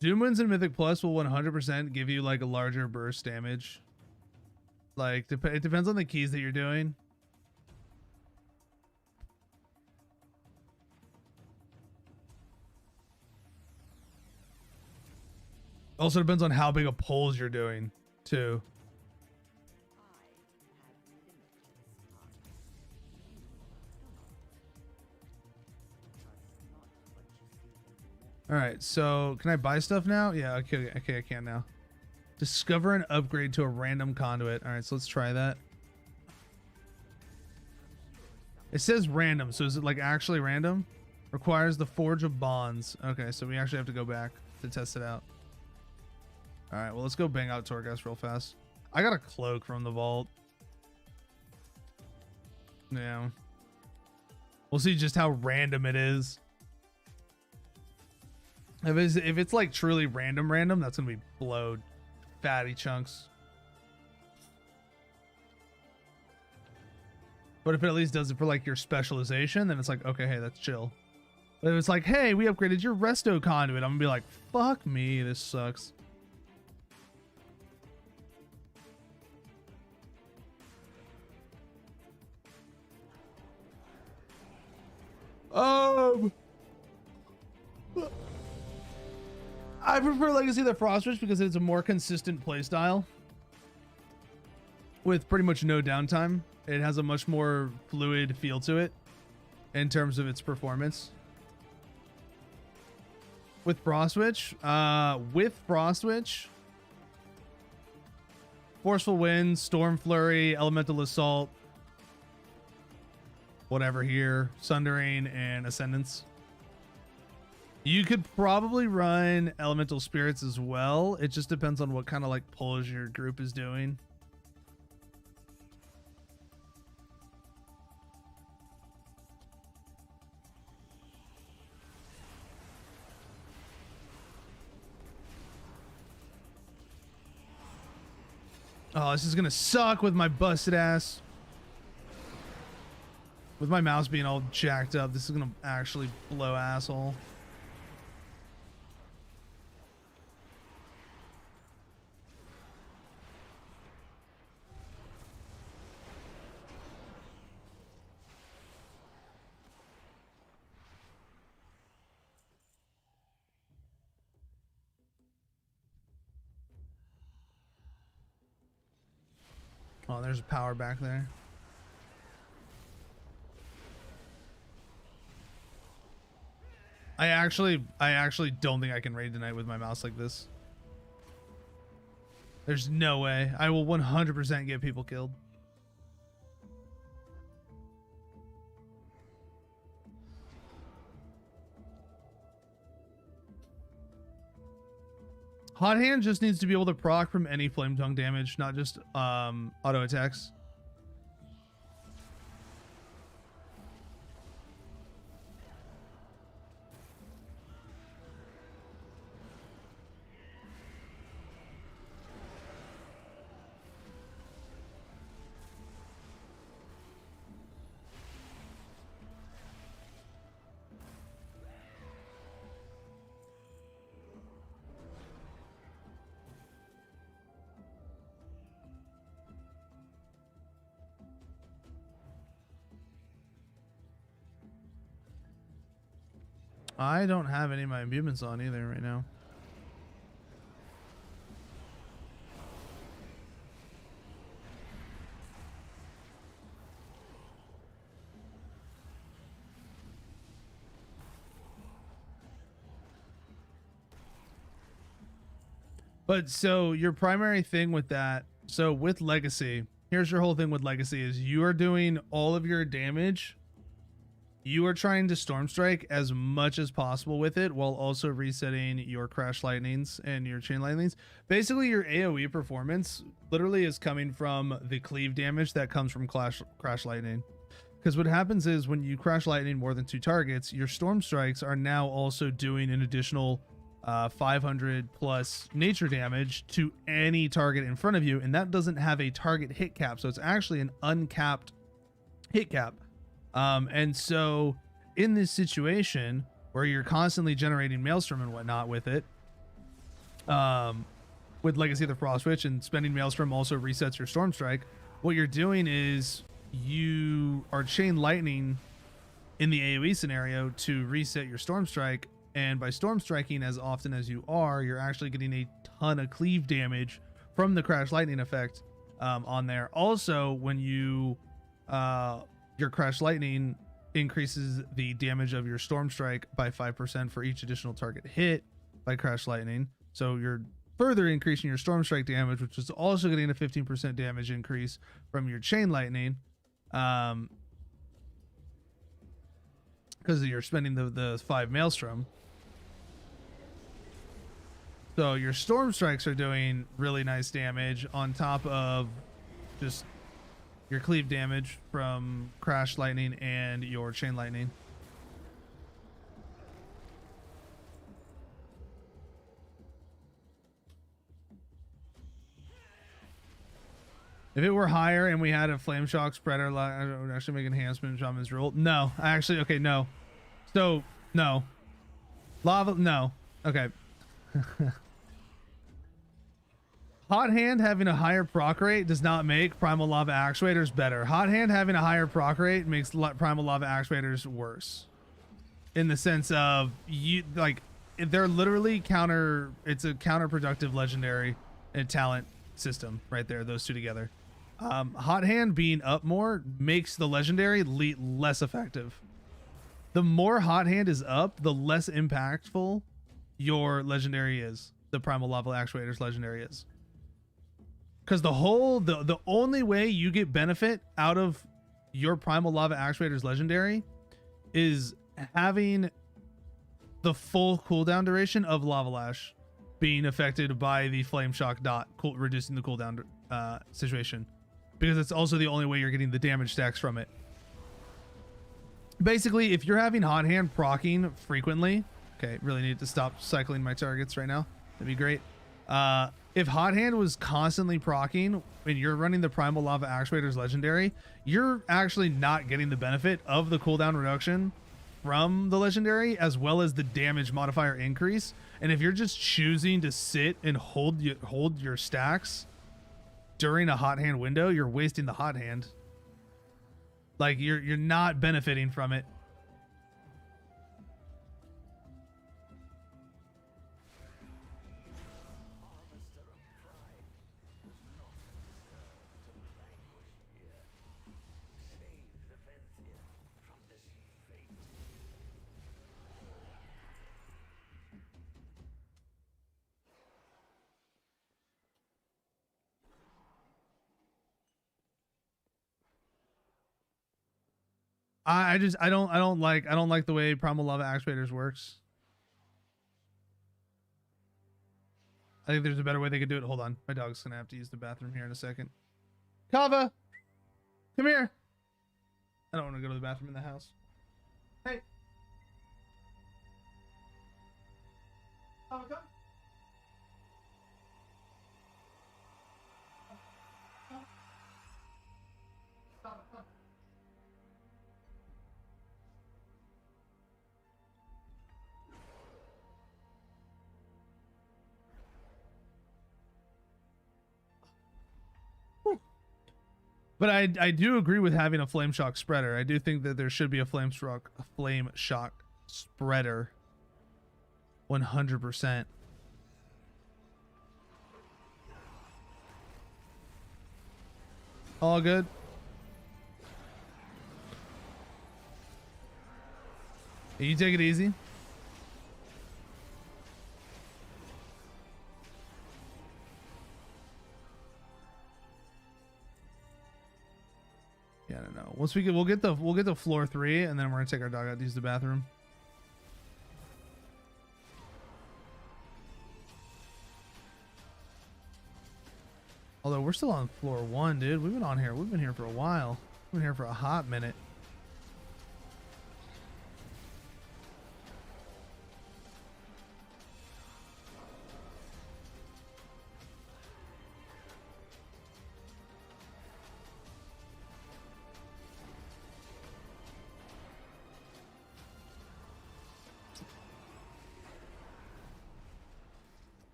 Speaker 1: Doom Winds and Mythic Plus will 100% give you like a larger burst damage. Like, it depends on the keys that you're doing. Also depends on how big a pulls you're doing, too. All right, so can I buy stuff now? Yeah, okay, I can now. Discover an upgrade to a random conduit. All right, so let's try that. It says random, so is it like actually random? Requires the Forge of Bonds. Okay, so we actually have to go back to test it out. All right, well, let's go bang out Torghast real fast. I got a cloak from the vault. Yeah. We'll see just how random it is. If it's like truly random, that's gonna be blowed. Fatty chunks. But if it at least does it for like your specialization, then it's like, okay, hey, that's chill. But if it's like, hey, we upgraded your resto conduit, I'm gonna be like, fuck me, this sucks. I prefer Legacy of the Frostwitch because it's a more consistent playstyle with pretty much no downtime. It has a much more fluid feel to it in terms of its performance. With Frostwitch, Forceful Wind, Storm Flurry, Elemental Assault, whatever here, Sundering, and Ascendance. You could probably run Elemental Spirits as well. It just depends on what kind of like pulls your group is doing. Oh, this is gonna suck with my busted ass. With my mouse being all jacked up, this is gonna actually blow asshole. Oh, there's a power back there. I actually don't think I can raid tonight with my mouse like this. There's no way. I will 100% get people killed. Hot Hand just needs to be able to proc from any Flame Tongue damage, not just auto attacks. I don't have any of my imbuements on either right now. But so your primary thing with that, so with Legacy, here's your whole thing with Legacy is you are doing all of your damage. You are trying to Storm Strike as much as possible with it while also resetting your Crash Lightnings and your Chain Lightnings. Basically, your AoE performance literally is coming from the cleave damage that comes from Crash Lightning. Because what happens is when you Crash Lightning more than 2 targets, your Storm Strikes are now also doing an additional 500 plus nature damage to any target in front of you. And that doesn't have a target hit cap. So it's actually an uncapped hit cap. And so in this situation where you're constantly generating Maelstrom and whatnot with it, with Legacy of the Frostwitch, and spending Maelstrom also resets your Storm Strike, what you're doing is you are Chain Lightning in the AoE scenario to reset your Storm Strike. And by Storm Striking as often as you are, you're actually getting a ton of cleave damage from the Crash Lightning effect on there. Also, when you your Crash Lightning increases the damage of your Storm Strike by 5% for each additional target hit by Crash Lightning. So you're further increasing your Storm Strike damage, which is also getting a 15% damage increase from your Chain Lightning. Because you're spending the 5 Maelstrom. So your Storm Strikes are doing really nice damage on top of just your cleave damage from Crash Lightning and your Chain Lightning. If it were higher and we had a flame shock spreader, like I would actually make enhancement shaman's rule. No, I actually, okay, no. So no, lava, no. Okay. Hot hand having a higher proc rate does not make primal lava actuators better. Hot hand having a higher proc rate makes primal lava actuators worse. In the sense of you like they're literally it's a counterproductive legendary and talent system right there, those two together. Hot hand being up more makes the legendary less effective. The more hot hand is up, the less impactful your legendary is. The primal lava actuators legendary is. Because the only way you get benefit out of your primal lava actuators legendary is having the full cooldown duration of lava lash being affected by the flame shock dot, reducing the cooldown situation, because it's also the only way you're getting the damage stacks from it. Basically, if you're having hot hand proccing frequently, okay, really need to stop cycling my targets right now. That'd be great. If hot hand was constantly proccing and you're running the primal lava actuators legendary, you're actually not getting the benefit of the cooldown reduction from the legendary as well as the damage modifier increase. And if you're just choosing to sit and hold your stacks during a hot hand window, you're wasting the hot hand. Like you're not benefiting from it. I don't like the way primal lava actuators works. I think there's a better way they could do it. Hold on, my dog's gonna have to use the bathroom here in a second. Kava, come here. I don't want to go to the bathroom in the house. Hey. Kava, come. But I do agree with having a flame shock spreader. I do think that there should be a flame shock spreader. 100%. All good. You take it easy. Yeah, I don't know. Once we'll get the floor 3, and then we're gonna take our dog out to use the bathroom. Although we're still on floor 1, dude. We've been here for a while. We've been here for a hot minute.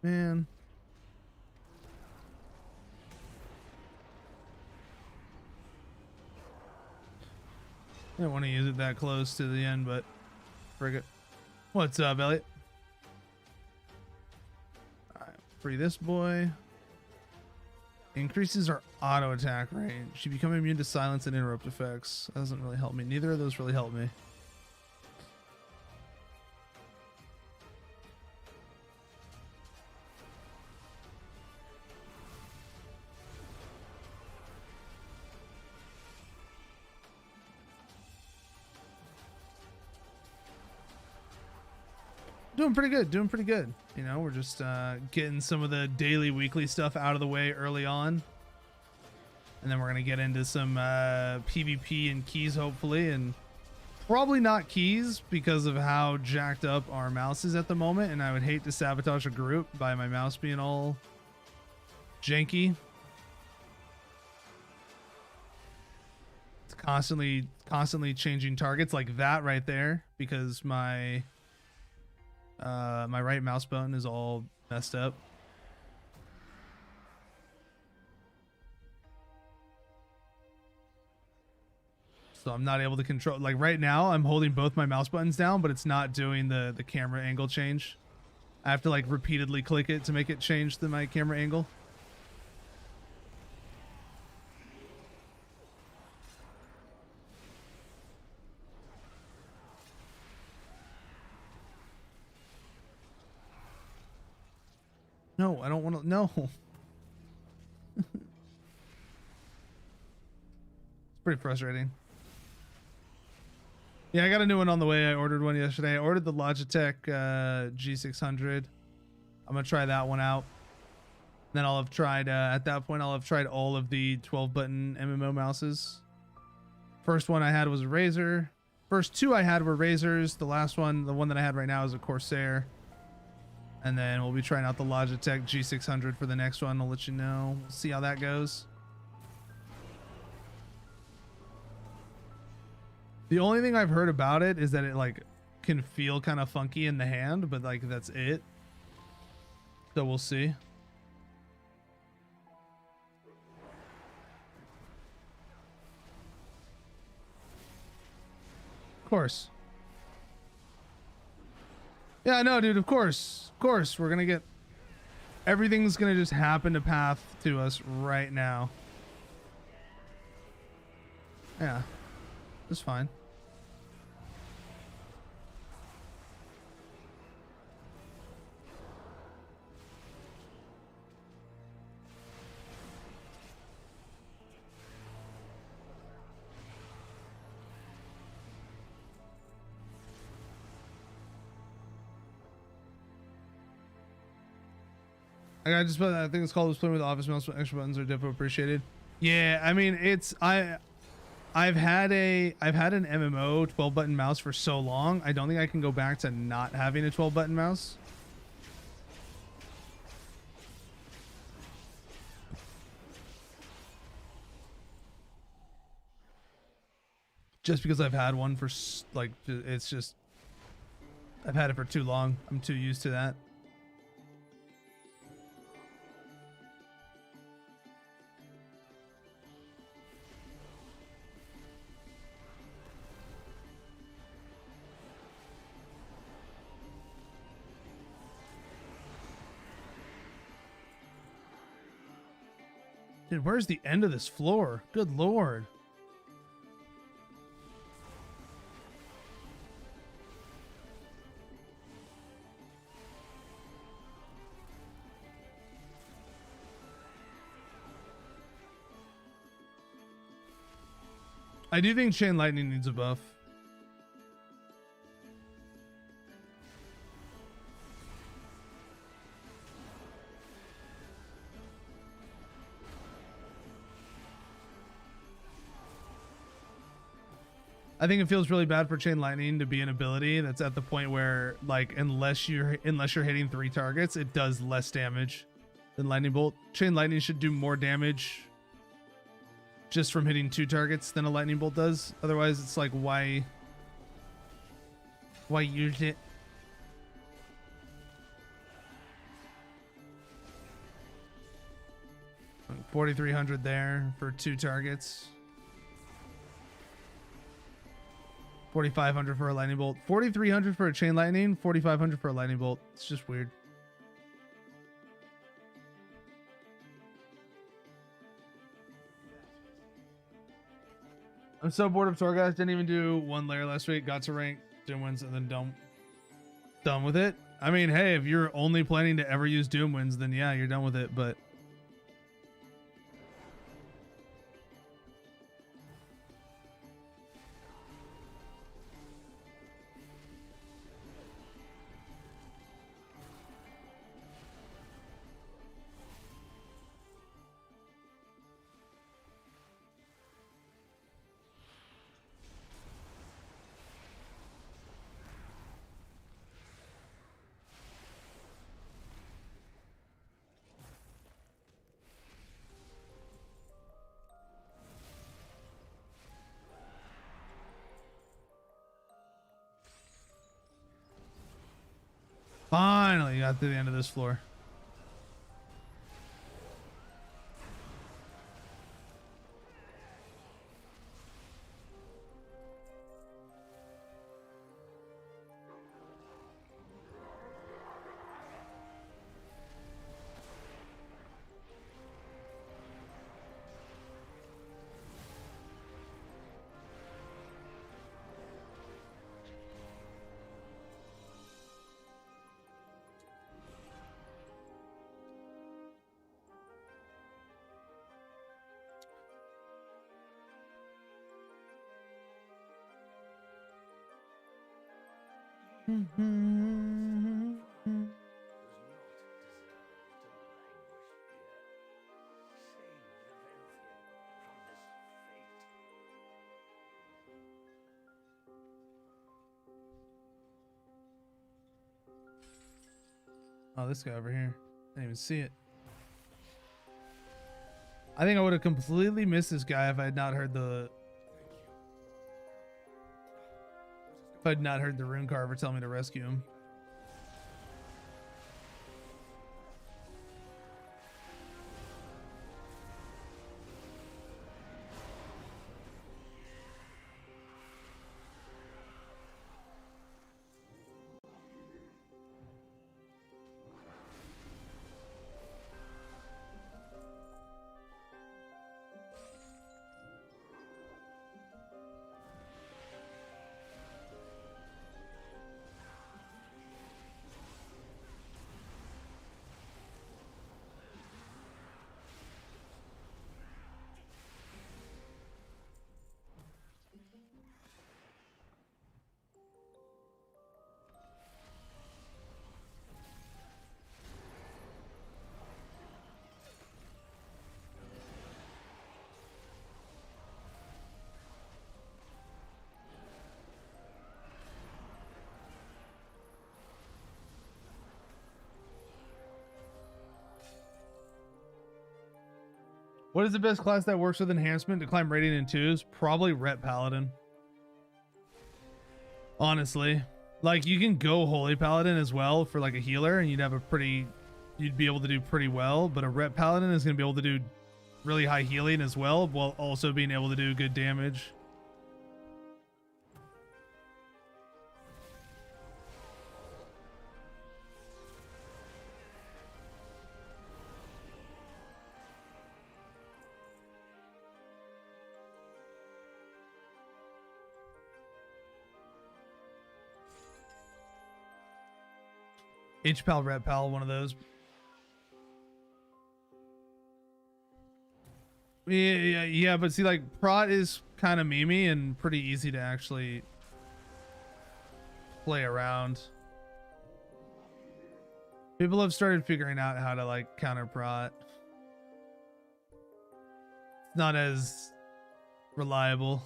Speaker 1: Man. I don't want to use it that close to the end, but frig it. What's up, Elliot? Alright, free this boy. Increases our auto attack range. You become immune to silence and interrupt effects. That doesn't really help me. Neither of those really help me. Doing pretty good. You know, we're just getting some of the daily, weekly stuff out of the way early on. And then we're going to get into some PvP and keys, hopefully. And probably not keys because of how jacked up our mouse is at the moment. And I would hate to sabotage a group by my mouse being all janky. constantly changing targets like that right there, because my my right mouse button is all messed up. So I'm not able to control, like right now I'm holding both my mouse buttons down, but it's not doing the camera angle change. I have to like repeatedly click it to make it change my camera angle. No, I don't want to, no. It's pretty frustrating. Yeah, I got a new one on the way. I ordered one yesterday. I ordered the Logitech G600. I'm going to try that one out. Then I'll have tried, at that point, I'll have tried all of the 12-button MMO mouses. First one I had was a Razer. First two I had were Razers. The last one, the one that I had right now, is a Corsair. And then we'll be trying out the Logitech G600 for the next one. I'll let you know. We'll see how that goes. The only thing I've heard about it is that it like can feel kind of funky in the hand, but like that's it. So we'll see. Of course. Yeah, I know, dude. Of course. Of course. We're going to get... Everything's going to just happen to path to us right now. Yeah. It's fine. I think it's called playing with office mouse. Extra buttons are definitely appreciated. Yeah, I mean I've had an MMO 12-button mouse for so long. I don't think I can go back to not having a 12-button mouse. Just because I've had one for like, it's just, I've had it for too long. I'm too used to that. Dude, where's the end of this floor? Good lord. I do think Chain Lightning needs a buff. I think it feels really bad for Chain Lightning to be an ability that's at the point where, like, unless you're hitting 3 targets, it does less damage than Lightning Bolt. Chain Lightning should do more damage just from hitting 2 targets than a Lightning Bolt does. Otherwise, it's like, why use it? $4,300 there for 2 targets. 4,500 for a lightning bolt. 4,300 for a chain lightning. 4,500 for a lightning bolt. It's just weird. I'm so bored of Torghast. Didn't even do 1 layer last week. Got to rank, Doom wins, and then done with it. I mean, hey, if you're only planning to ever use Doom wins, then yeah, you're done with it. But Finally got to the end of this floor. Oh, this guy over here. Didn't even see it. I think I would have completely missed this guy if I had not heard the rune carver tell me to rescue him. What is the best class that works with enhancement to climb Radiant in 2s? Probably Ret Paladin. Honestly. Like, you can go Holy Paladin as well for like a healer, and you'd be able to do pretty well, but a Ret Paladin is going to be able to do really high healing as well, while also being able to do good damage. H-Pal, Ret Pal, one of those. Yeah, but see, like, Prot is kind of memey and pretty easy to actually play around. People have started figuring out how to, like, counter Prot. It's not as reliable.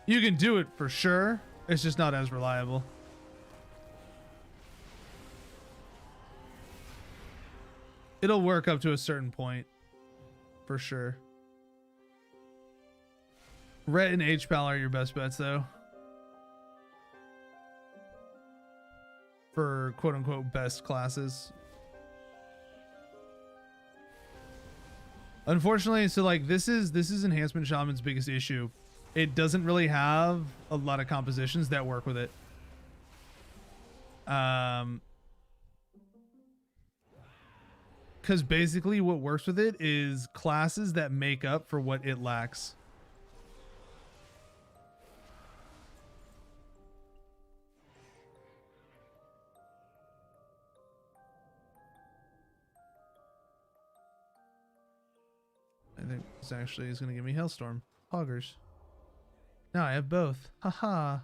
Speaker 1: You can do it for sure. It's just not as reliable. It'll work up to a certain point, for sure. Ret and H-Pal are your best bets, though. For quote-unquote best classes. Unfortunately, so like this is Enhancement Shaman's biggest issue. It doesn't really have a lot of compositions that work with it. Because basically what works with it is classes that make up for what it lacks. I think this actually is going to give me Hellstorm. Hoggers. Now I have both. Haha.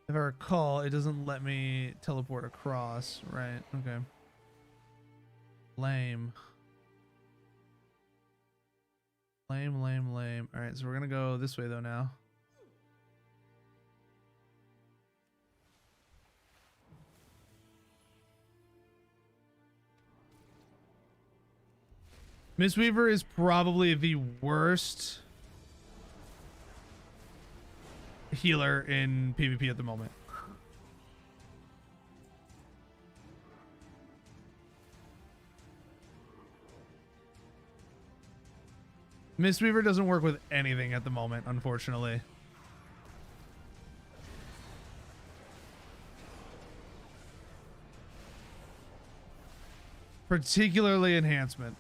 Speaker 1: If I recall, it doesn't let me teleport across. Right, okay. Lame. Lame. All right, so we're gonna go this way though now. Mistweaver is probably the worst healer in PvP at the moment. Mistweaver doesn't work with anything at the moment, unfortunately. Particularly enhancement.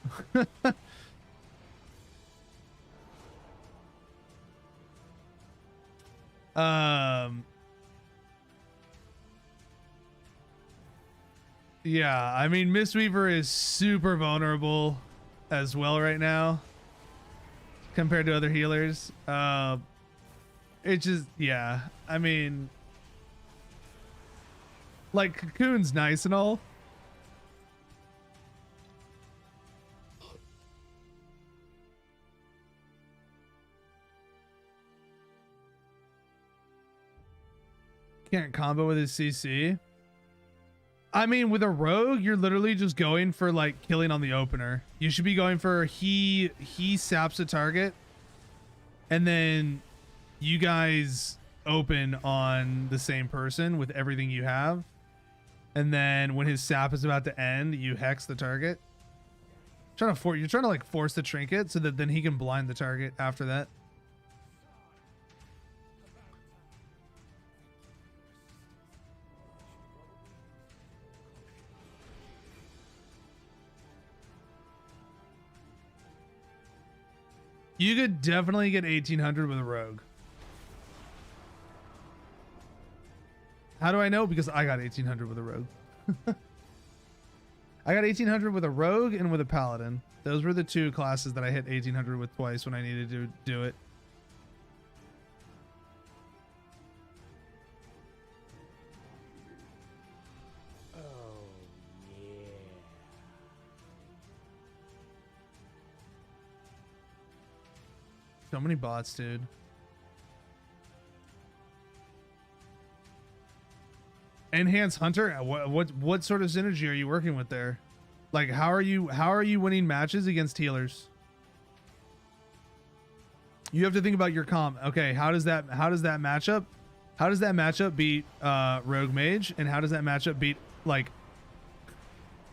Speaker 1: Yeah, I mean, Mistweaver is super vulnerable as well right now compared to other healers. It just, yeah, I mean, like, Cocoon's nice and all. Can't combo with his CC. I mean, with a rogue, you're literally just going for like killing on the opener. You should be going for he saps a target, and then you guys open on the same person with everything you have, and then when his sap is about to end, you hex the target. You're trying to like force the trinket so that then he can blind the target after that. You could definitely get 1800 with a rogue. How do I know? Because I got 1800 with a rogue. I got 1800 with a rogue and with a paladin. Those were the two classes that I hit 1800 with twice when I needed to do it. So many bots, dude. Enhance Hunter. What sort of synergy are you working with there? Like, how are you winning matches against healers? You have to think about your comp. Okay, how does that matchup? How does that matchup beat Rogue Mage, and how does that matchup beat like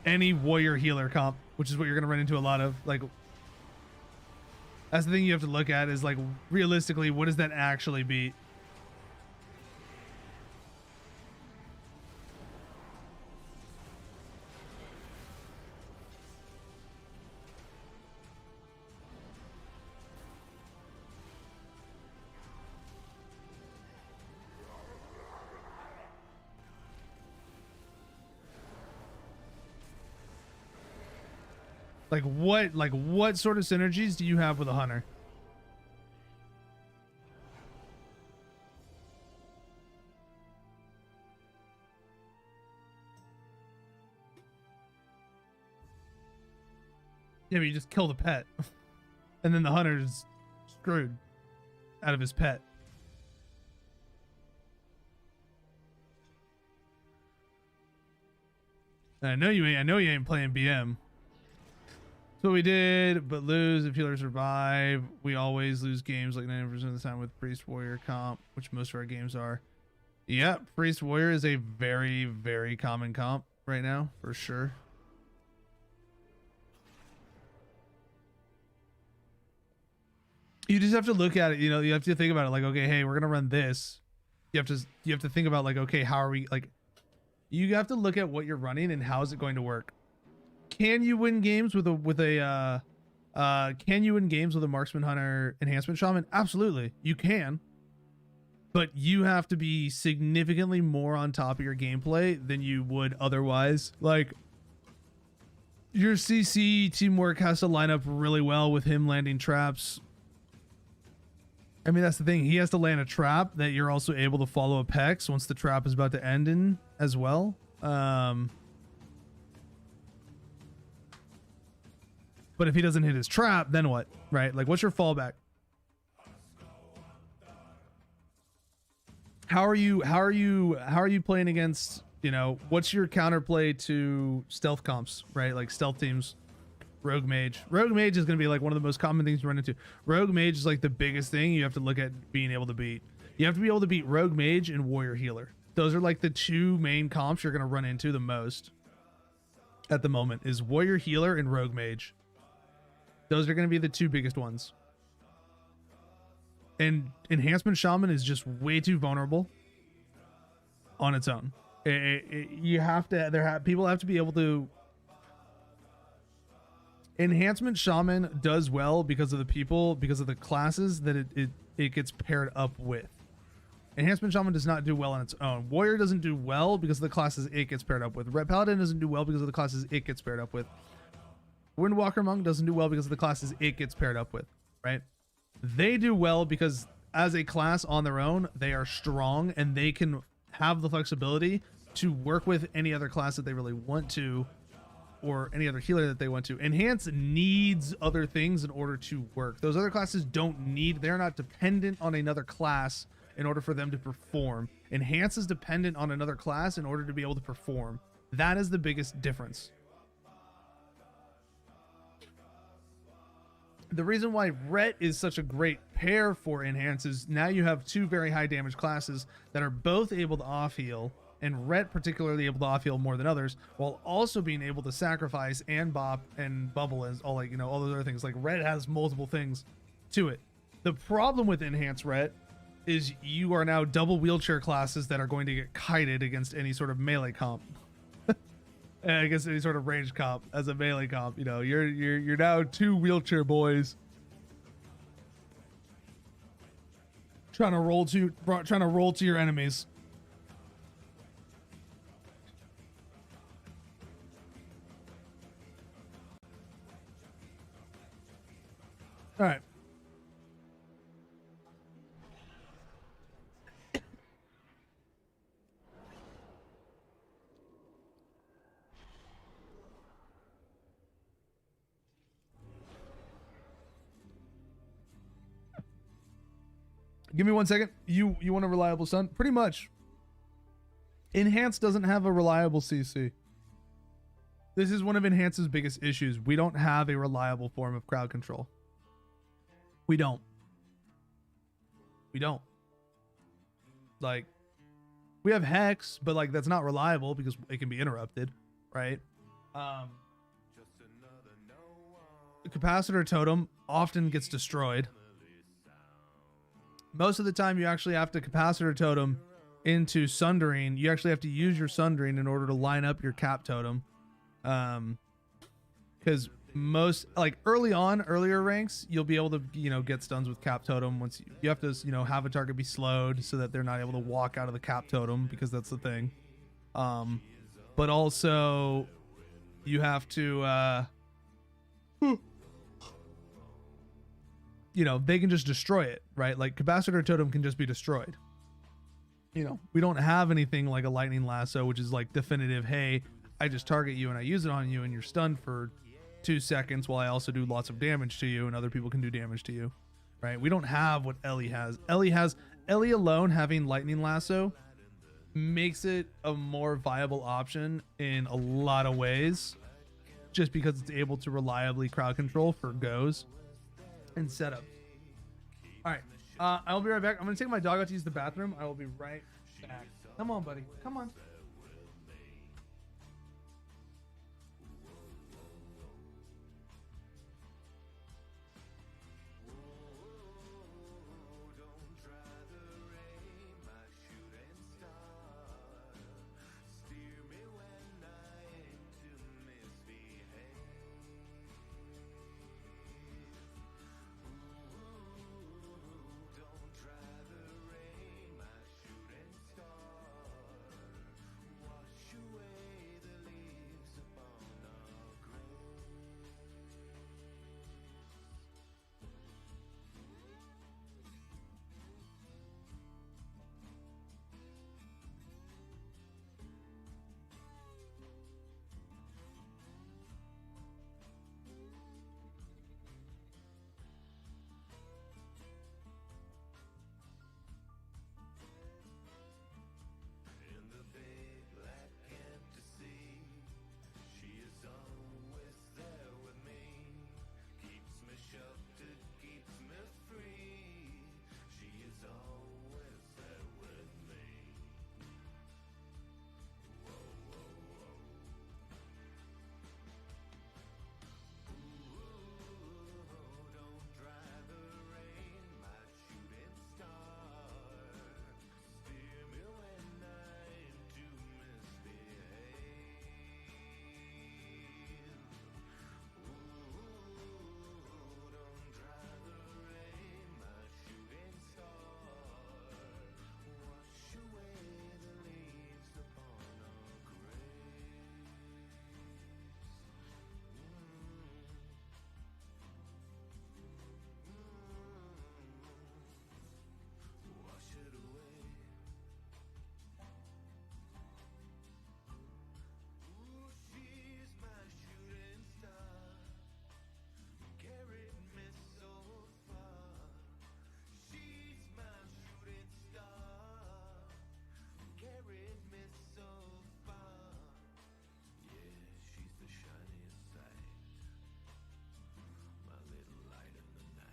Speaker 1: any warrior healer comp, which is what you're gonna run into a lot of. Like, that's the thing you have to look at, is like, realistically, what does that actually beat? Like what sort of synergies do you have with a hunter? Yeah, but you just kill the pet. And then the hunter's screwed out of his pet. And I know you ain't playing BM. So we did, but lose if healers survive. We always lose games like 90% of the time with Priest Warrior comp, which most of our games are. Yep, Priest Warrior is a very, very common comp right now, for sure. You just have to look at it, you know, you have to think about it like, okay, hey, we're gonna run this. You have to think about like, okay, how are we, like, you have to look at what you're running and how is it going to work. Can you win games with a marksman hunter enhancement shaman? Absolutely, you can. But you have to be significantly more on top of your gameplay than you would otherwise. Like, your CC teamwork has to line up really well with him landing traps. I mean, that's the thing. He has to land a trap that you're also able to follow a Pex once the trap is about to end in as well. But if he doesn't hit his trap, then what? Right? Like, what's your fallback? How are you playing against, you know, what's your counterplay to stealth comps, right? Like stealth teams. Rogue Mage. Rogue Mage is going to be like one of the most common things you run into. Rogue Mage is like the biggest thing you have to look at being able to beat. You have to be able to beat Rogue Mage and Warrior Healer. Those are like the two main comps you're going to run into the most at the moment, is Warrior Healer and Rogue Mage. Those are going to be the two biggest ones. And Enhancement Shaman is just way too vulnerable on its own. You have to, people have to be able to. Enhancement Shaman does well because of the people, because of the classes that it gets paired up with. Enhancement Shaman does not do well on its own. Warrior doesn't do well because of the classes it gets paired up with. Red Paladin doesn't do well because of the classes it gets paired up with. Windwalker Monk doesn't do well because of the classes it gets paired up with, right? They do well because as a class on their own, they are strong and they can have the flexibility to work with any other class that they really want to, or any other healer that they want to. Enhance needs other things in order to work. Those other classes don't need, they're not dependent on another class in order for them to perform. Enhance is dependent on another class in order to be able to perform. That is the biggest difference. The reason why Ret is such a great pair for Enhance is now you have two very high damage classes that are both able to off heal, and Ret particularly able to off heal more than others, while also being able to sacrifice and bop and bubble and all, like, you know, all those other things. Like Ret has multiple things to it. The problem with Enhance Ret is you are now double wheelchair classes that are going to get kited against any sort of melee comp. Against any sort of range comp as a melee comp. You know, you're now two wheelchair boys trying to roll to your enemies. All right. Give me 1 second. You want a reliable stun? Pretty much. Enhance doesn't have a reliable CC. This is one of Enhance's biggest issues. We don't have a reliable form of crowd control. We don't. Like, we have Hex, but like that's not reliable because it can be interrupted, right? The capacitor totem often gets destroyed. Most of the time you actually have to capacitor totem into sundering. You actually have to use your sundering in order to line up your cap totem. Because most, like earlier ranks, you'll be able to, you know, get stuns with cap totem. Once you have to, you know, have a target be slowed so that they're not able to walk out of the cap totem, because that's the thing. But also you have to, you know, they can just destroy it, right? Like capacitor totem can just be destroyed. You know, we don't have anything like a lightning lasso, which is like definitive. Hey, I just target you and I use it on you and you're stunned for 2 seconds while I also do lots of damage to you and other people can do damage to you, right? We don't have what Ellie has. Ellie alone having lightning lasso makes it a more viable option in a lot of ways, just because it's able to reliably crowd control for goes and setup. All right, I'll be right back. I'm gonna take my dog out to use the bathroom. I will be right back. Come on, buddy. Come on.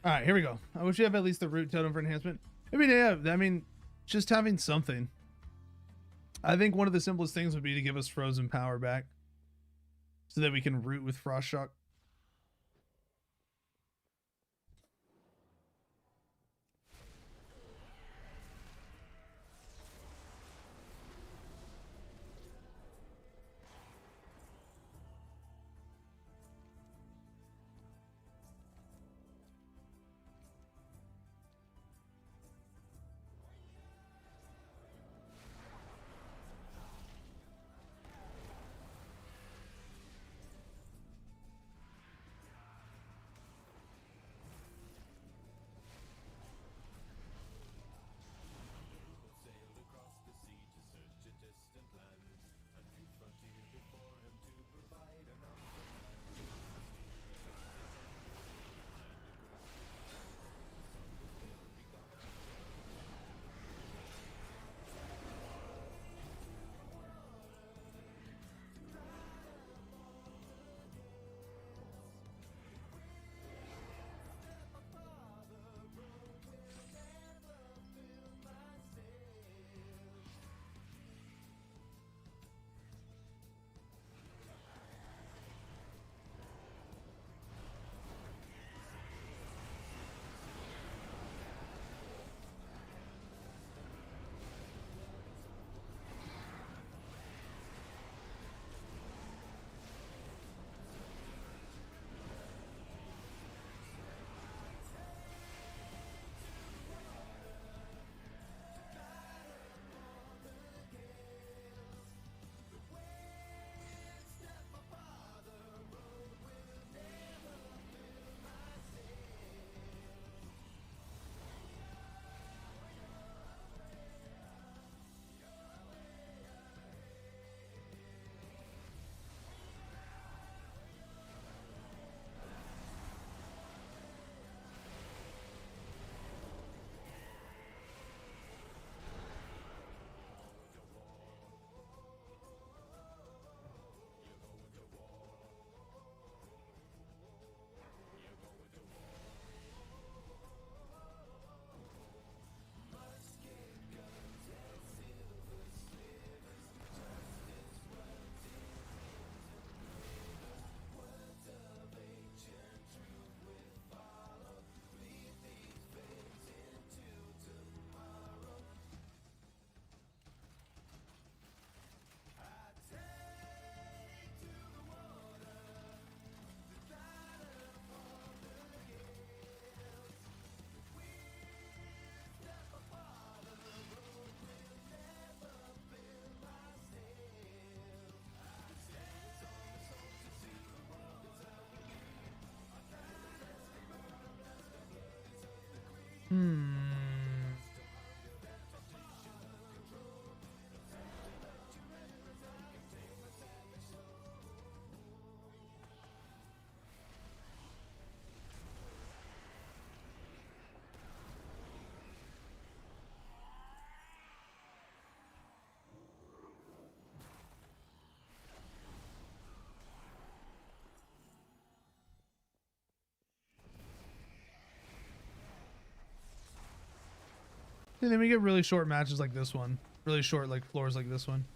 Speaker 1: All right, here we go. I wish you have at least the root totem for enhancement. I mean, yeah, I mean, just having something. I think one of the simplest things would be to give us frozen power back so that we can root with Frost Shock. And then we get really short matches like this one. Really short, like floors like this one.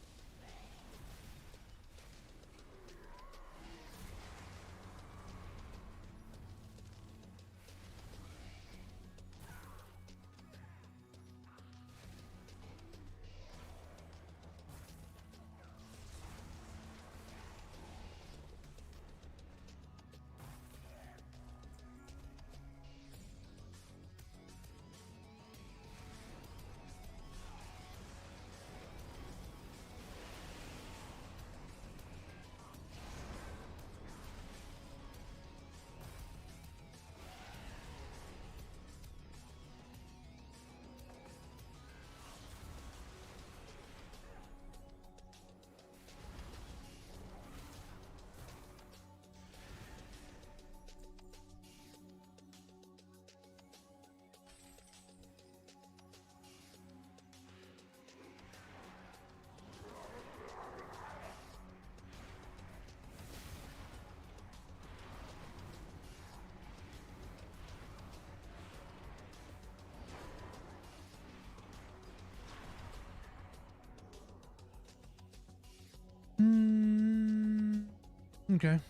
Speaker 1: Okay.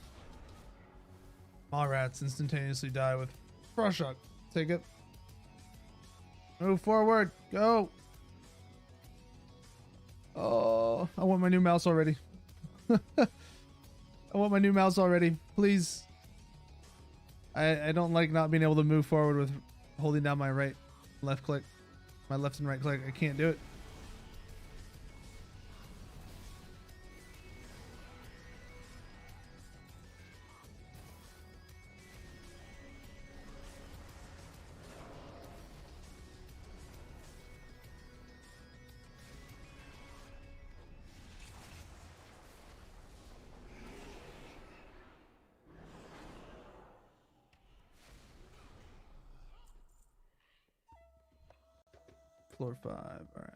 Speaker 1: All rats instantaneously die with frost shock. Take it. Move forward. Go. Oh, I want my new mouse already. I want my new mouse already. Please. I don't like not being able to move forward with holding down my right, left click. My left and right click. I can't do it. Floor 5. All right.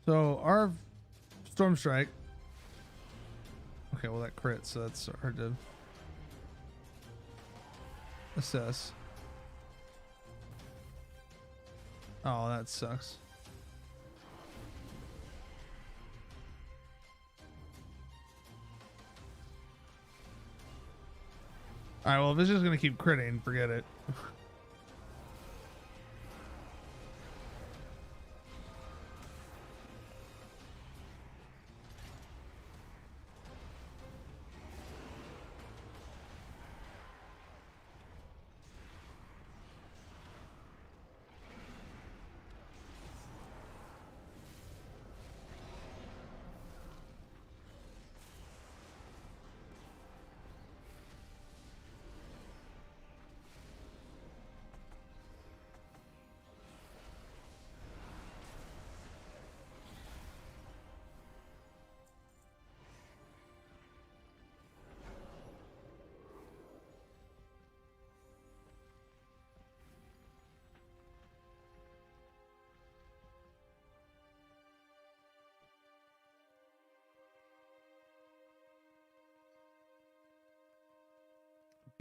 Speaker 1: So our Storm Strike. Okay, well that crit, so that's hard to assess. Oh, that sucks. Alright, well if it's just gonna keep critting, forget it.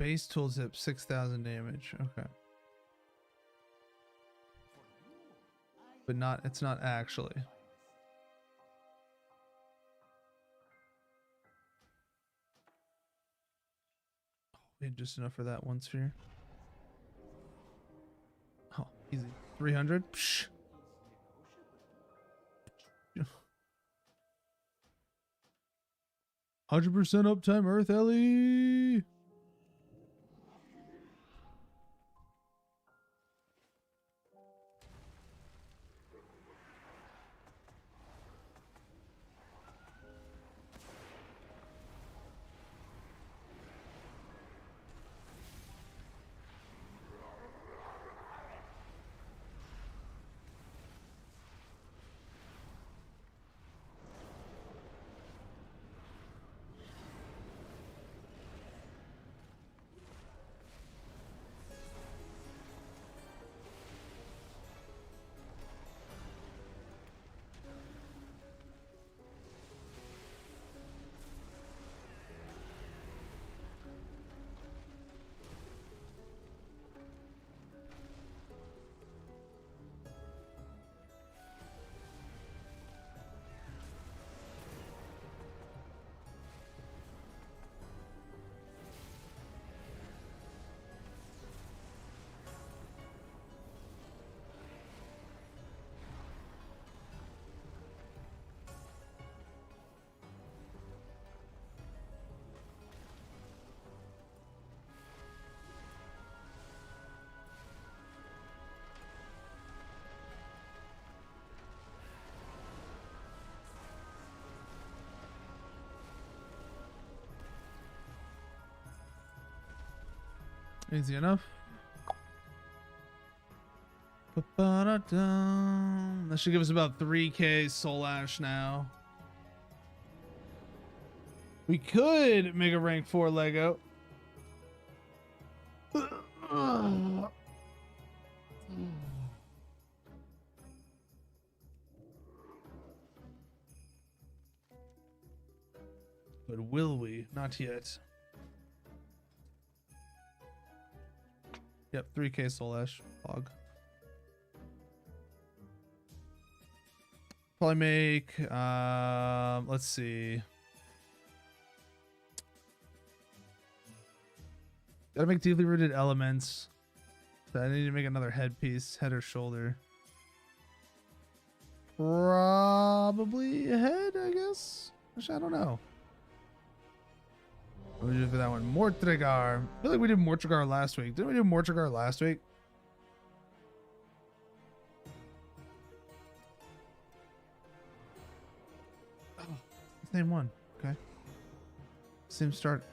Speaker 1: Base tooltip, 6,000 damage. Okay. But not, it's not actually. Oh, we had just enough for that one sphere. Oh, easy. 300. Psh. 100% uptime, Earth Ellie. Easy enough. That should give us about 3k soul ash now. We could make a rank 4 Lego. But will we? Not yet. Yep, 3k soul ash log. Probably make let's see. Gotta make deeply rooted elements. So I need to make another headpiece, head or shoulder. Probably a head, I guess. Actually, I don't know. What did we do for that one? Mortrigar. I feel like we did Mortrigar last week. Didn't we do Mortrigar last week? Oh, same one. Okay. Same start.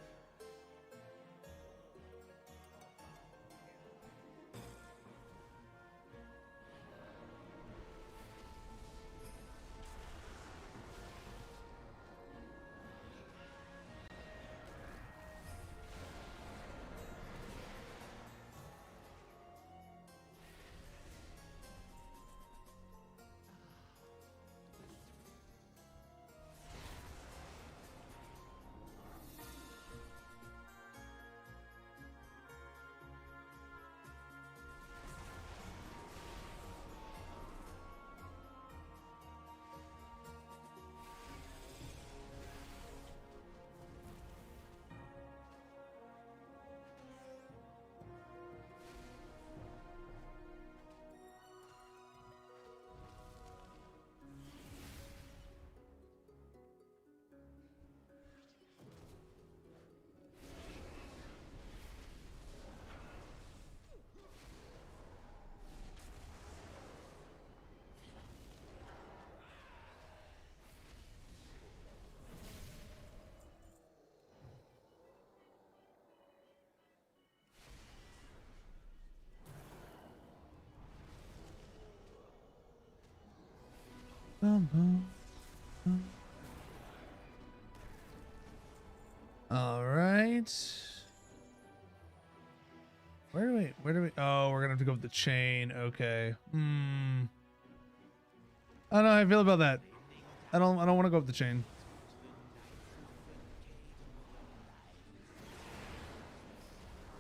Speaker 1: All right. Where do we? Oh, we're gonna have to go with the chain. Okay. I don't know how I feel about that. I don't want to go with the chain.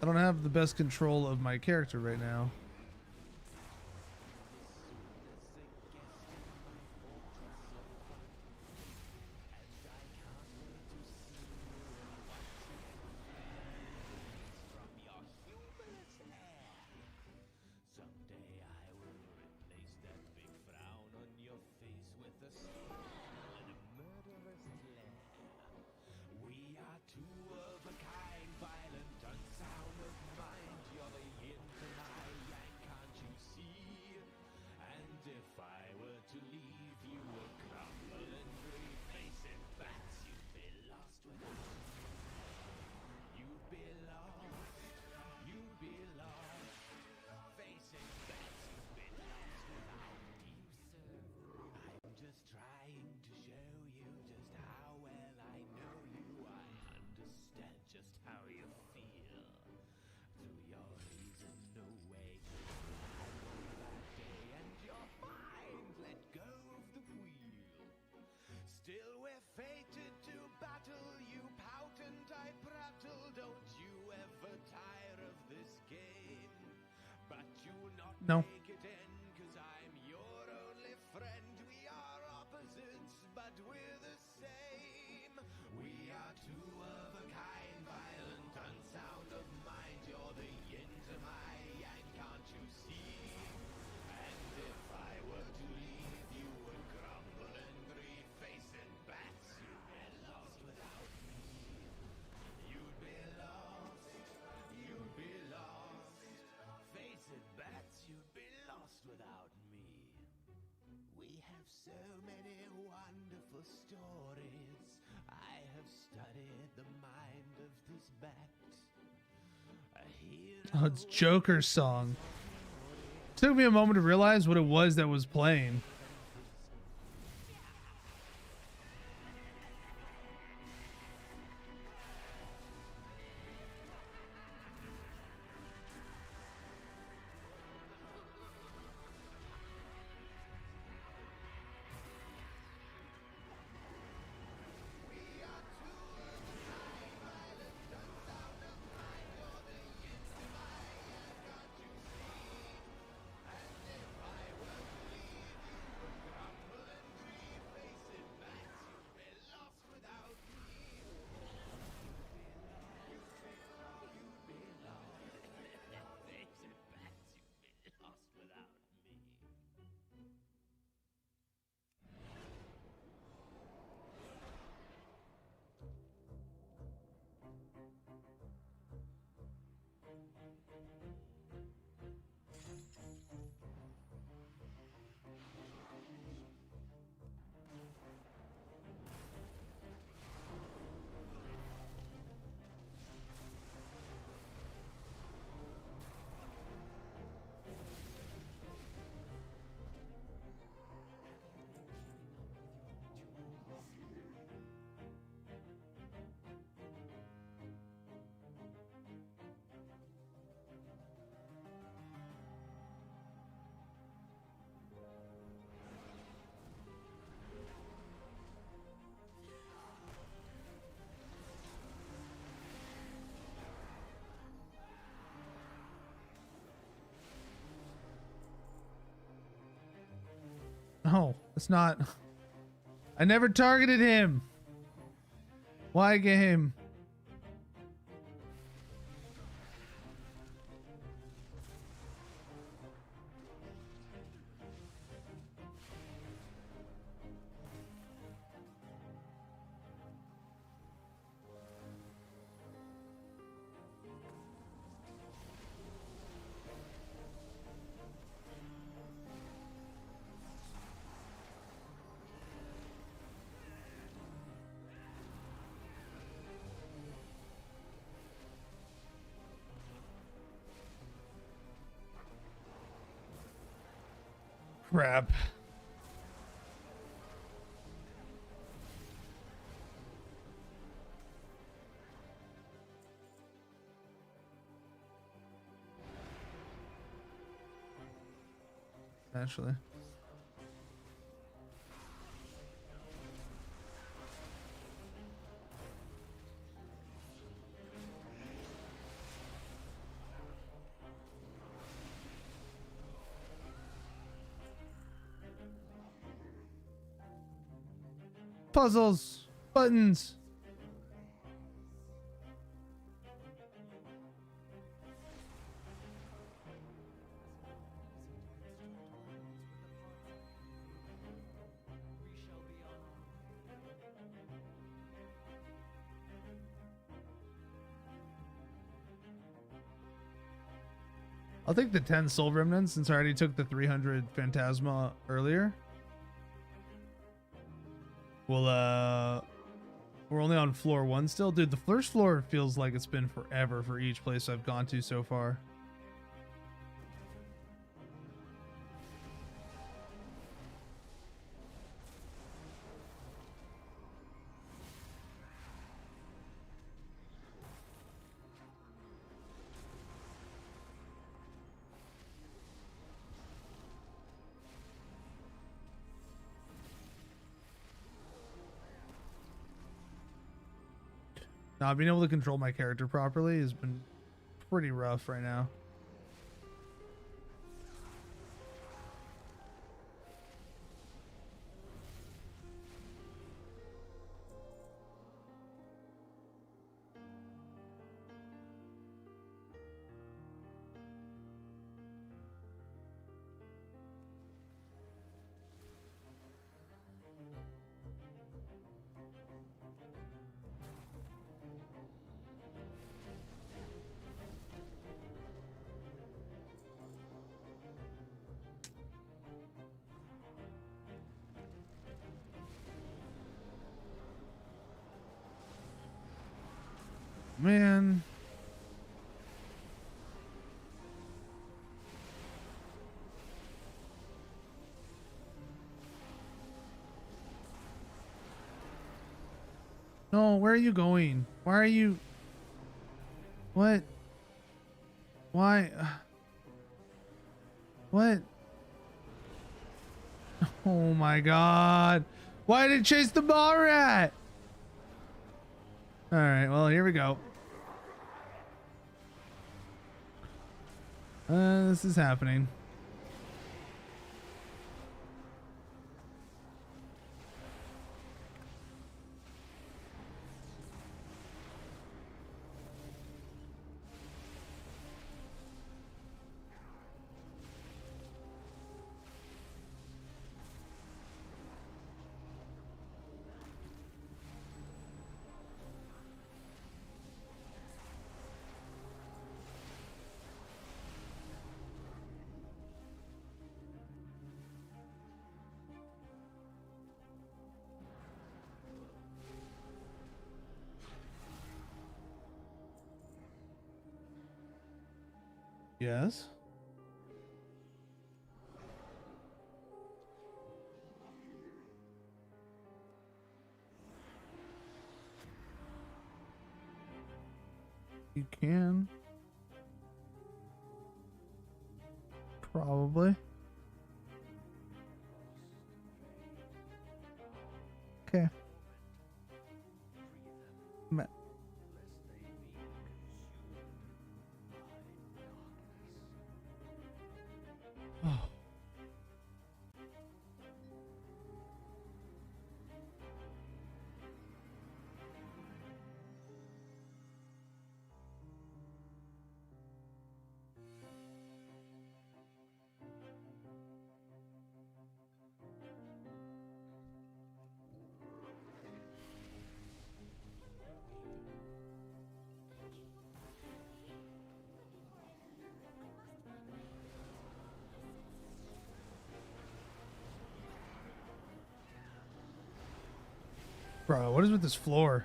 Speaker 1: I don't have the best control of my character right now. No. Oh, it's Joker's song. It took me a moment to realize what it was that was playing. No, it's not. I never targeted him. Why game? Crap. Actually. Puzzles. Buttons. I'll take the 10 soul remnants since I already took the 300 phantasma earlier. Well, we're only on floor 1 still. Dude, the first floor feels like it's been forever for each place I've gone to so far. Not being able to control my character properly has been pretty rough right now. Man. No, where are you going? Why are you... What? Why? What? Oh my god. Why did it chase the ball rat? Alright, well, here we go. This is happening. Yes. You can. Probably. Okay. Oh. Bro, what is with this floor?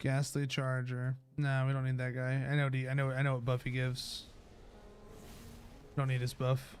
Speaker 1: Ghastly Charger. Nah, we don't need that guy. I know what buff he gives. Don't need his buff.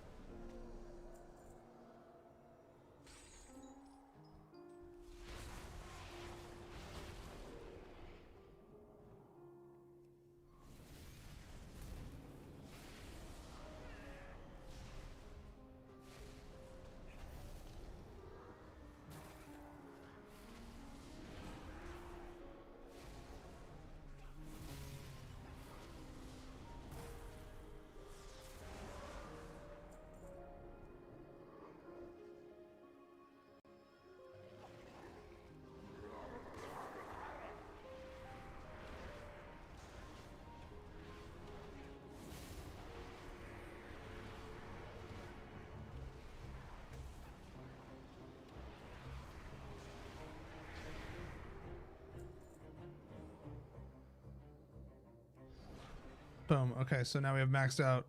Speaker 1: Boom. Okay, so now we have maxed out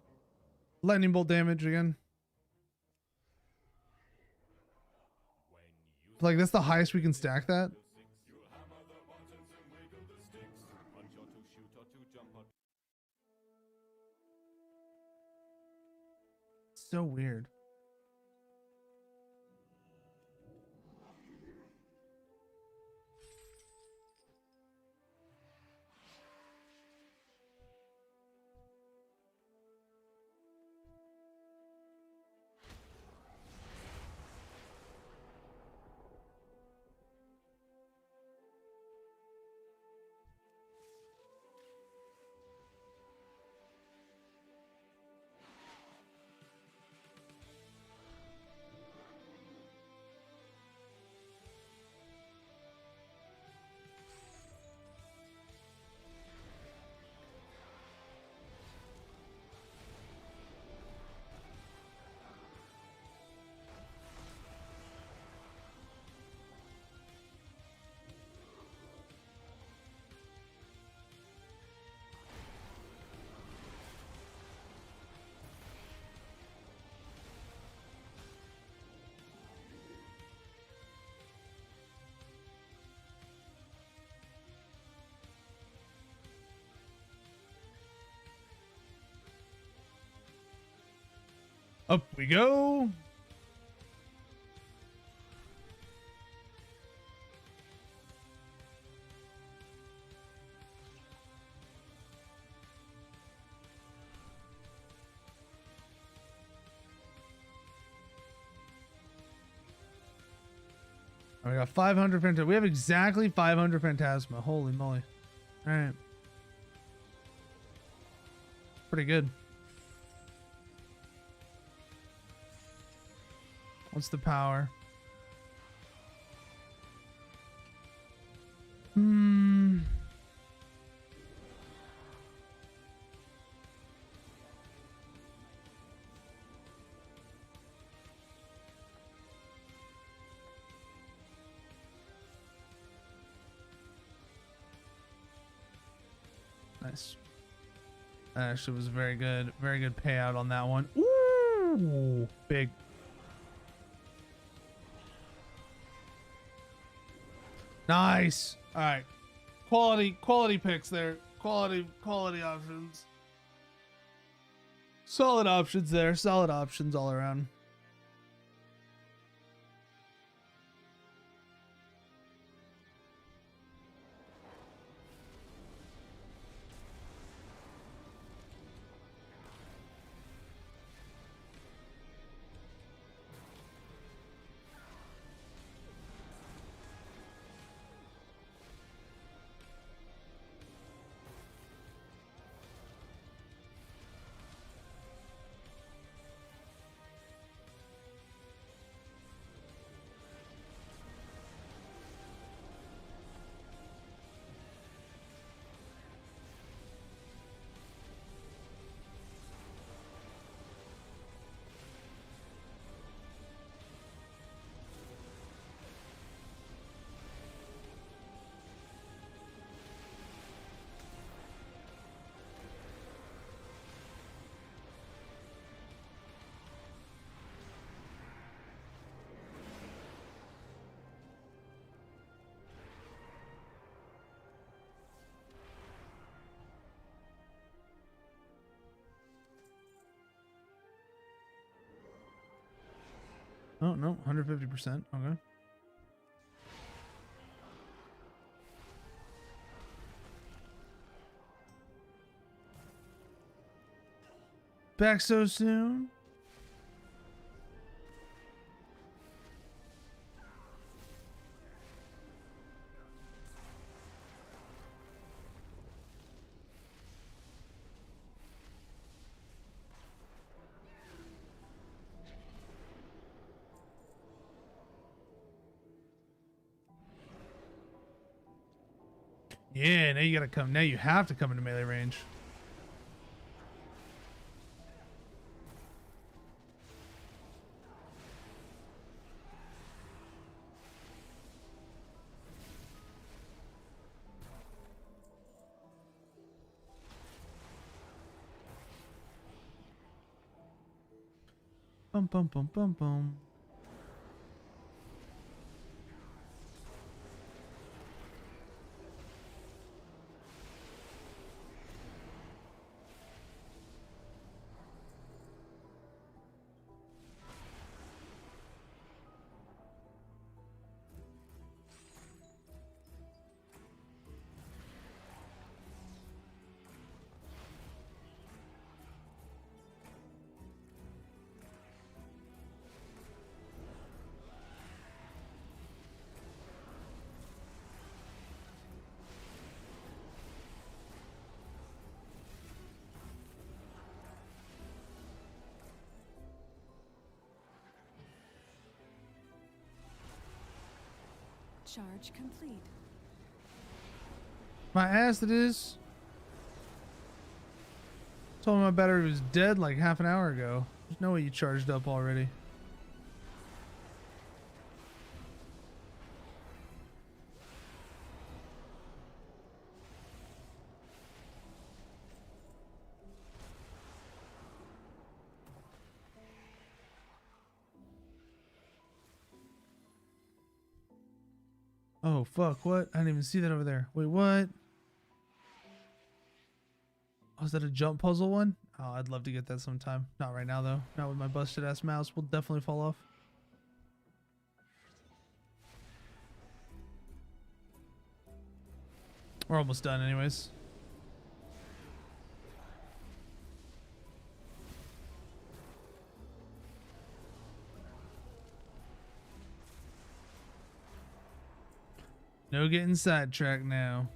Speaker 1: lightning bolt damage again. Like, that's the highest we can stack that. So weird. Up we go. Oh, we got 500 Phantasma. We have exactly 500 Phantasma. Holy moly. All right. Pretty good. What's the power? Nice. That actually was very good. Very good payout on that one. Ooh, big. Nice. All right. Quality picks there. Quality options. Solid options there. Solid options all around. Oh, no, 150%. Okay. Back so soon? Yeah, now you gotta come. Now you have to come into melee range. Bum bum bum bum bum.
Speaker 2: Charge complete.
Speaker 1: My ass it is. Told me my battery was dead like half an hour ago. There's no way you charged up already. Oh fuck, what? I didn't even see that over there. Wait, what? Oh, is that a jump puzzle one? Oh, I'd love to get that sometime. Not right now though. Not with my busted ass mouse. Will definitely fall off. We're almost done anyways. No getting sidetracked now.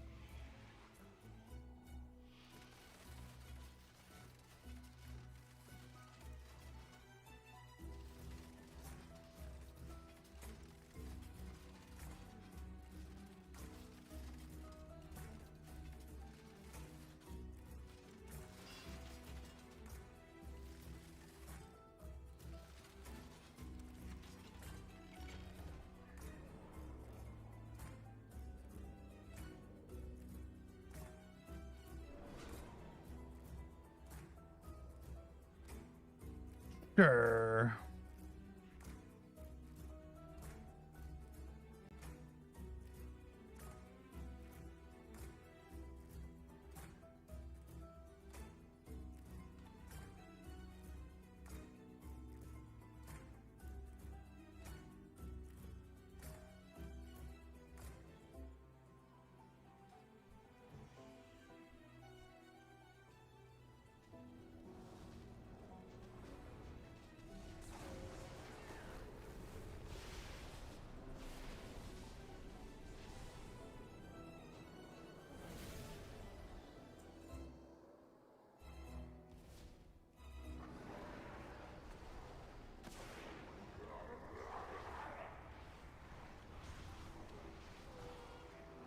Speaker 1: Sure.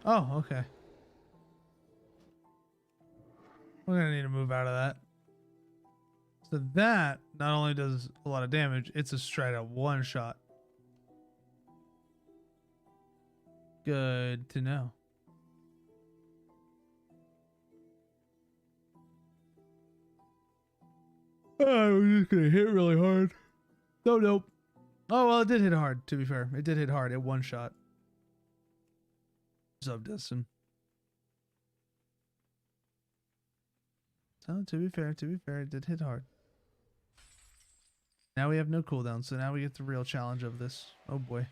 Speaker 1: Oh, okay. We're gonna need to move out of that. So that not only does a lot of damage, it's a straight up one shot. Good to know. Oh, we're just gonna hit really hard. No, nope. Oh, well, it did hit hard, to be fair. It did hit hard at one shot. What's up, Dustin? So, to be fair, it did hit hard. Now we have no cooldown, so now we get the real challenge of this. Oh boy.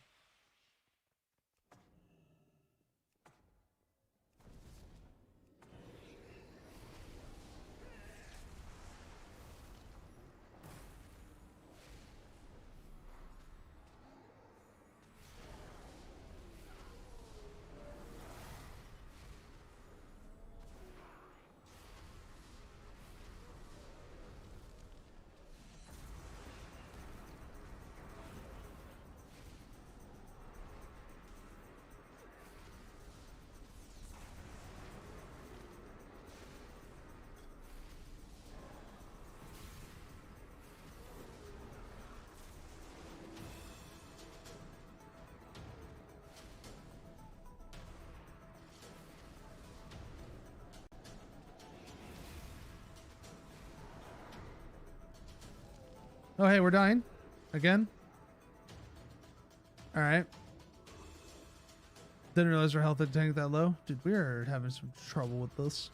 Speaker 1: Oh, hey, we're dying. Again? Alright. Didn't realize our health had tanked that low. Dude, we are having some trouble with this.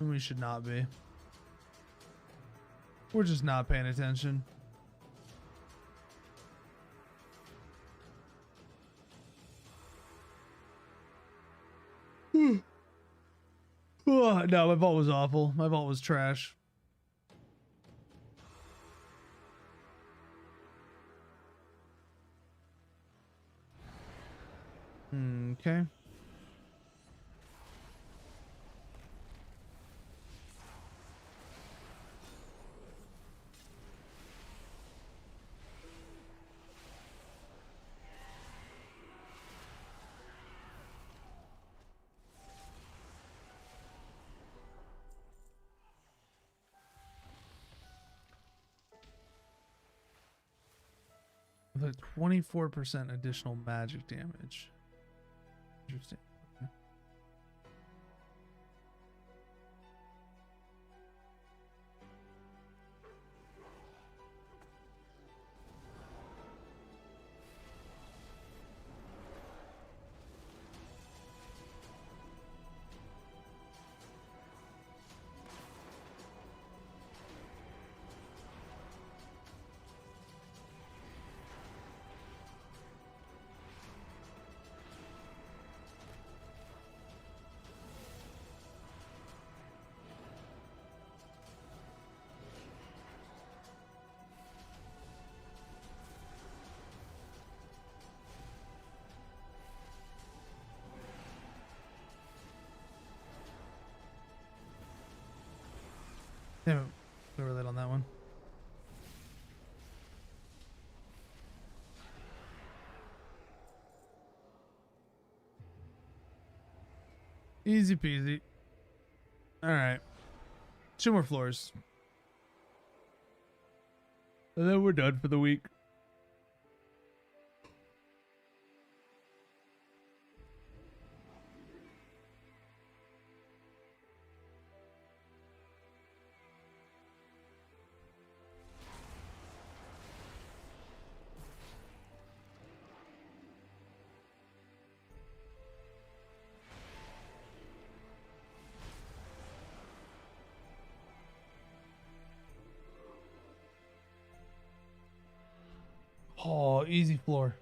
Speaker 1: And we should not be. We're just not paying attention. Oh, no, my vault was awful. My vault was trash. Okay. With a 24% additional magic damage. Interesting. Okay. Yeah, we were late on that one. Easy peasy. All right. 2 more floors. And then we're done for the week. Oh, easy floor.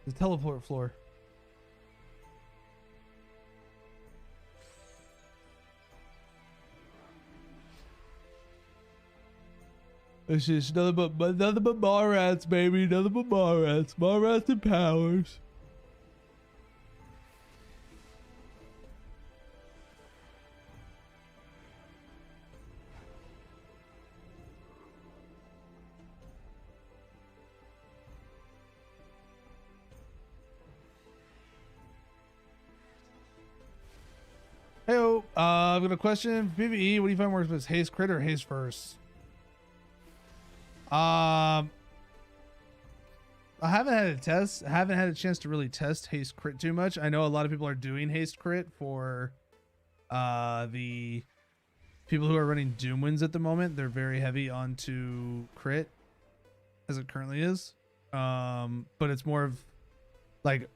Speaker 1: The teleport floor. It's just nothing but bar rats, baby. Nothing but bar rats. Bar rats and powers. Heyo, I've got a question. PvE, what do you find works best? Haste crit or haste first? I haven't had a test. I haven't had a chance to really test haste crit too much. I know a lot of people are doing haste crit for the people who are running Doomwinds at the moment. They're very heavy onto crit as it currently is. But it's more of like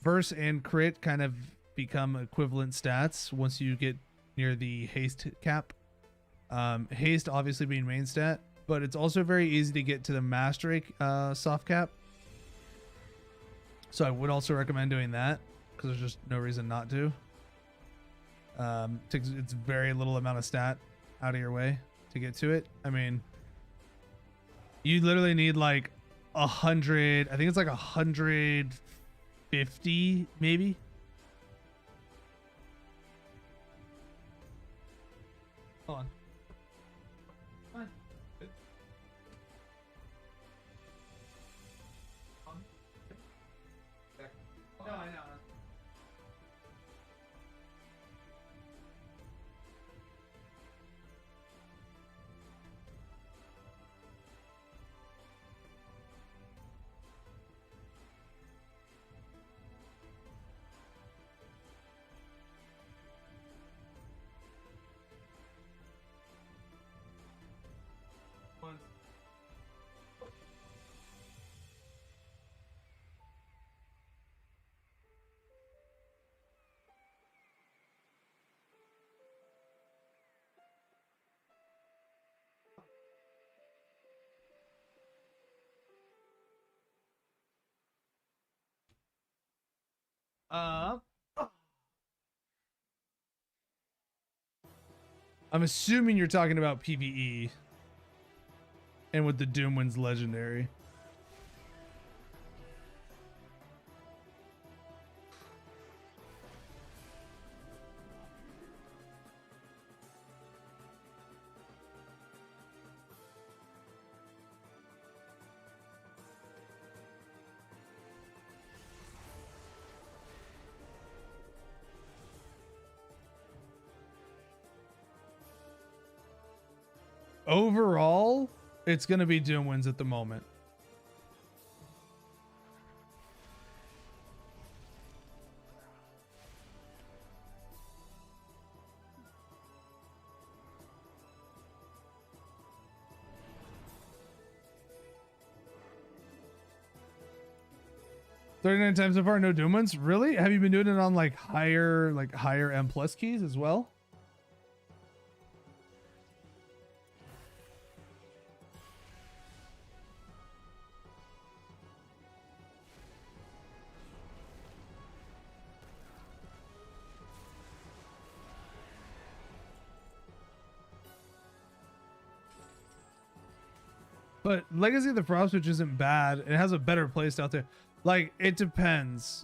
Speaker 1: verse and crit kind of become equivalent stats once you get near the haste cap. Haste obviously being main stat, but it's also very easy to get to the mastery soft cap. So I would also recommend doing that because there's just no reason not to. It's very little amount of stat out of your way to get to it. I mean, you literally need like 100. I think it's like 150 maybe. Hold on. Fine. Good. No, I know. I'm assuming you're talking about PvE and with the Doomwind's legendary. Overall, it's going to be Doomwinds at the moment. $39 times so far, no Doomwinds? Really? Have you been doing it on like higher M plus keys as well? But Legacy of the Frost Witch isn't bad. It has a better place out there. Like, it depends.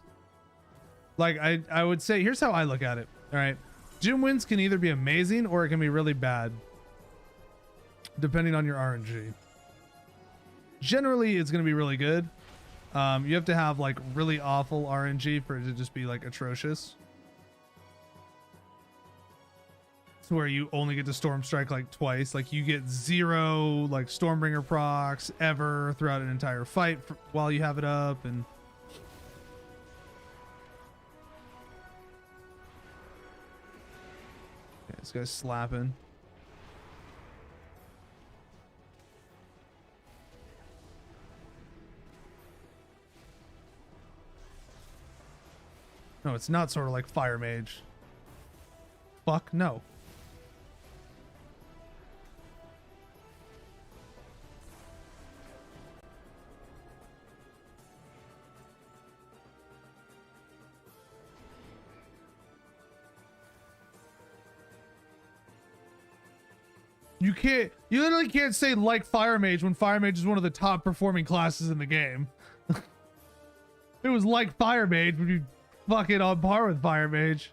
Speaker 1: Like, I would say, here's how I look at it. All right. Doomwinds can either be amazing or it can be really bad, depending on your RNG. Generally, it's going to be really good. You have to have, like, really awful RNG for it to just be, like, atrocious. Where you only get to Storm Strike like twice. Like you get 0 like Stormbringer procs ever throughout an entire fight while you have it up. And okay, this guy's slapping. No, it's not sort of like Fire Mage. Fuck no. You literally can't say like Fire Mage when Fire Mage is one of the top performing classes in the game. If it was like Fire Mage, would you fucking on par with Fire Mage?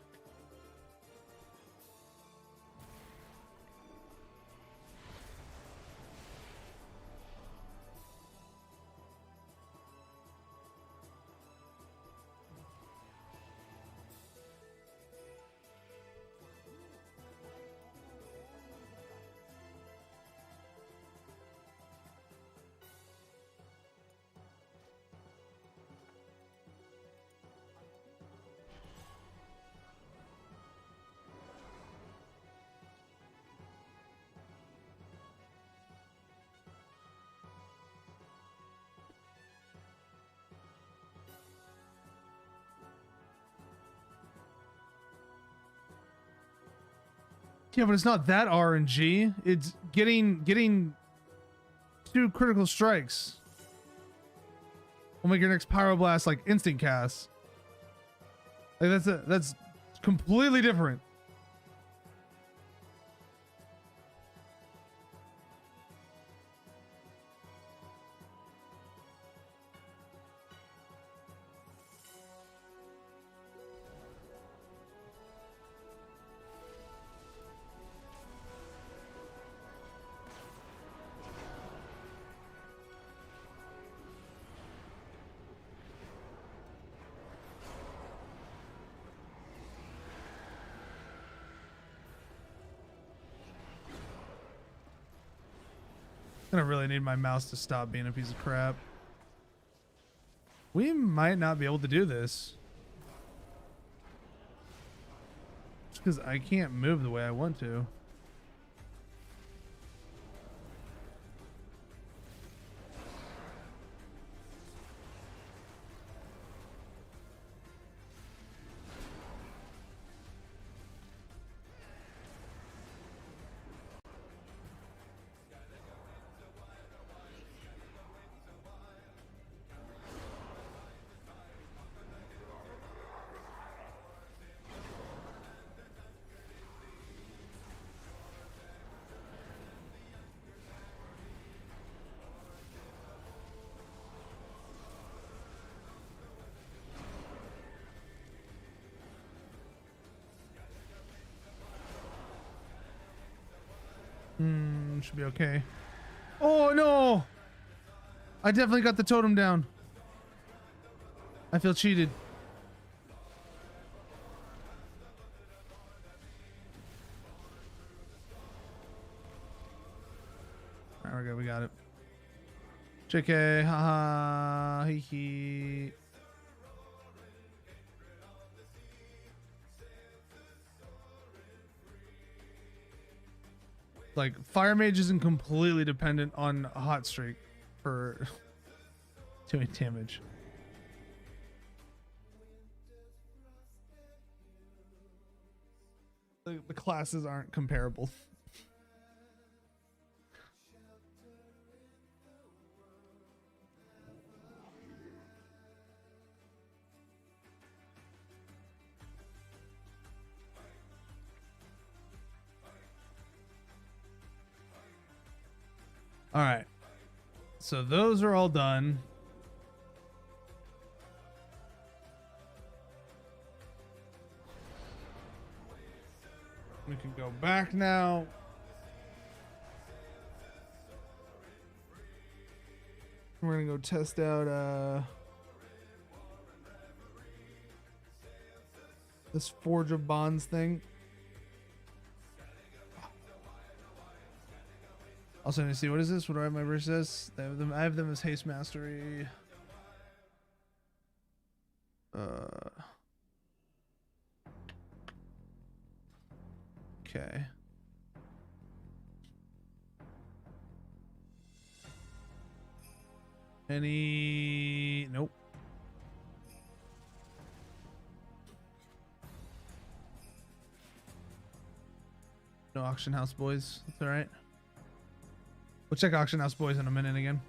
Speaker 1: Yeah, but it's not that RNG. It's getting 2 critical strikes. Will make your next pyroblast like instant cast. Like that's completely different. I really need my mouse to stop being a piece of crap. We might not be able to do this. Just because I can't move the way I want to. Should be okay. Oh no! I definitely got the totem down. I feel cheated. Alright, we're good. We got it. JK, haha, hee hee. Like, Fire Mage isn't completely dependent on a hot streak for doing damage. The classes aren't comparable. All right, so those are all done. We can go back now. We're gonna go test out this Forge of Bonds thing. Also, let me see, what is this? What do I have my resist? I have them as haste mastery. Okay. Any? Nope. No auction house boys. That's all right. We'll check auction house boys in a minute again.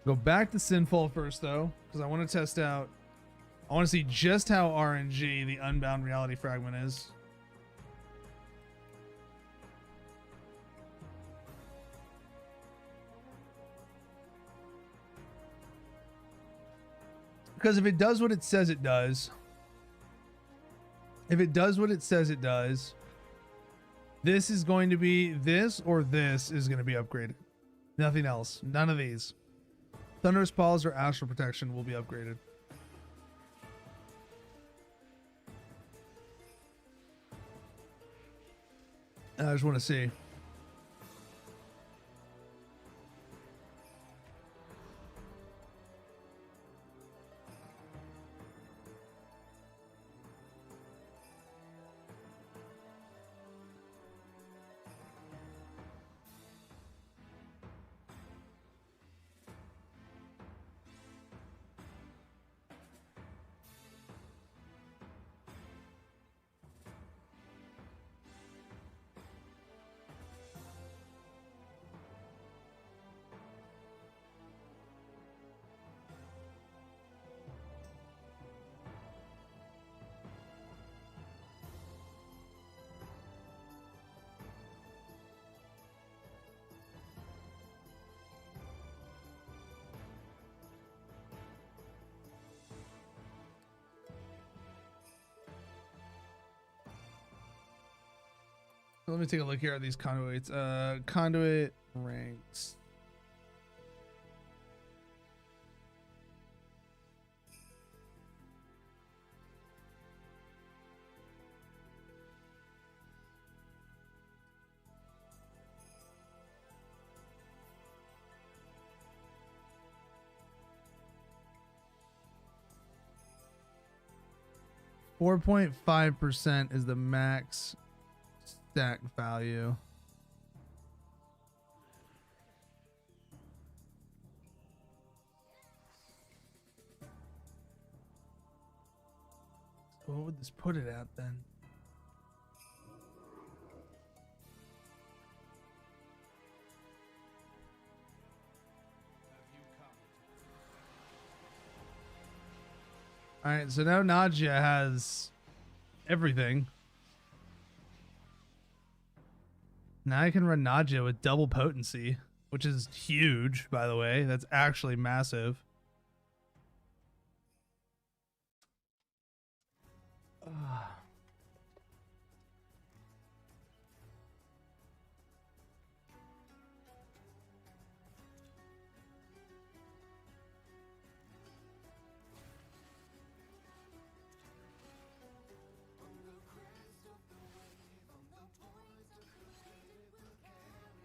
Speaker 1: Go back to Sinful first though, because I want to test out. I want to see just how RNG the Unbound Reality Fragment is. Because if it does what it says it does, this is going to be this, or this is going to be upgraded. Nothing else. None of these. Thunderous Paws or Astral Protection will be upgraded. I just want to see. Let me take a look here at these conduits. Conduit ranks. .5% is the max stack value. So what would this put it at then? All right, so now Nadia has everything. Now I can run Nadia with double potency, which is huge, by the way. That's actually massive.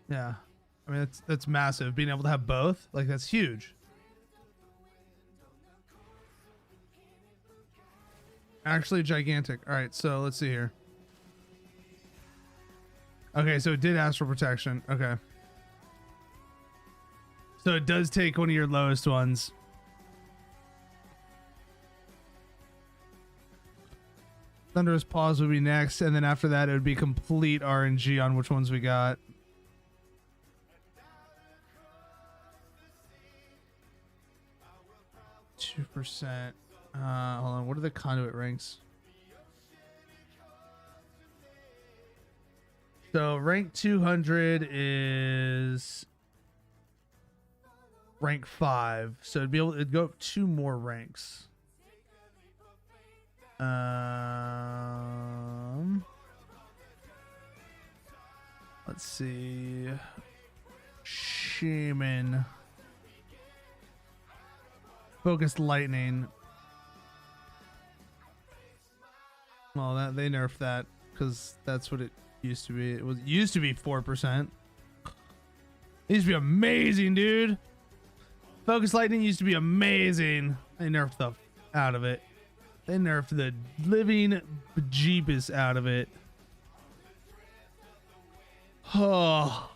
Speaker 1: Yeah, I mean that's massive. Being able to have both, like, that's huge. Actually gigantic. All right, so let's see here. Okay, so it did astral protection. Okay, so it does take one of your lowest ones. Thunderous Paws would be next, and then after that it would be complete RNG on which ones we got. %. Hold on. What are the conduit ranks? So rank 200 is rank 5. So it'd go up 2 more ranks. Let's see. Shaman. Focused lightning. Well, that they nerfed that because that's what it used to be. It used to be 4%. It used to be amazing, dude. Focused lightning used to be amazing. They nerfed the out of it. They nerfed the living bejeebus out of it. Oh.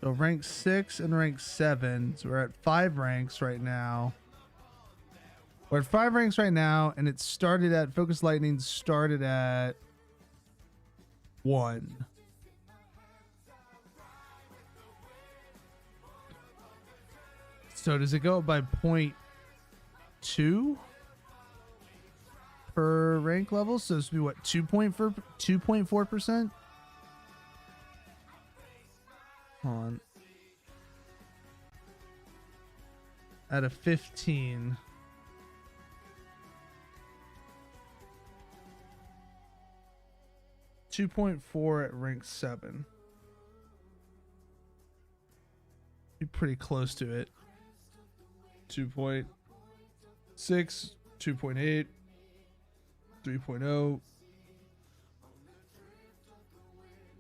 Speaker 1: So rank 6 and rank 7. So we're at 5 ranks right now. We're at 5 ranks right now, and it started at Focus Lightning started at 1. So does it go up by 0.2 per rank level? So this would be what, 2.4%? Hold on. Out of 15. .4 at rank 7. Be pretty close to it. 2.6, 2.8, 3.0.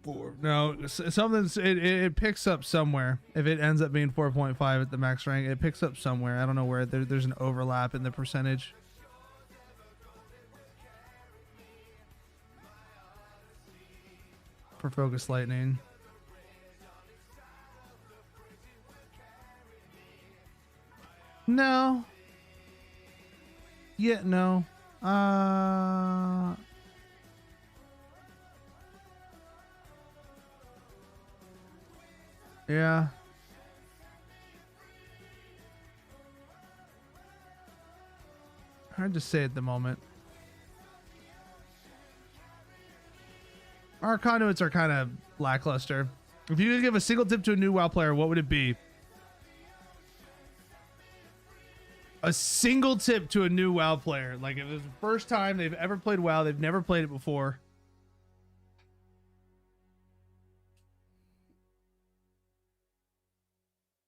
Speaker 1: 4. No, something's it picks up somewhere. If it ends up being 4.5 at the max rank, it picks up somewhere. I don't know where. There's an overlap in the percentage. For Focus Lightning. No. Yeah, no. Yeah. Hard to say at the moment. Our conduits are kind of lackluster. If you could give a single tip to a new WoW player, what would it be? A single tip to a new WoW player. Like if it's the first time they've ever played WoW, they've never played it before.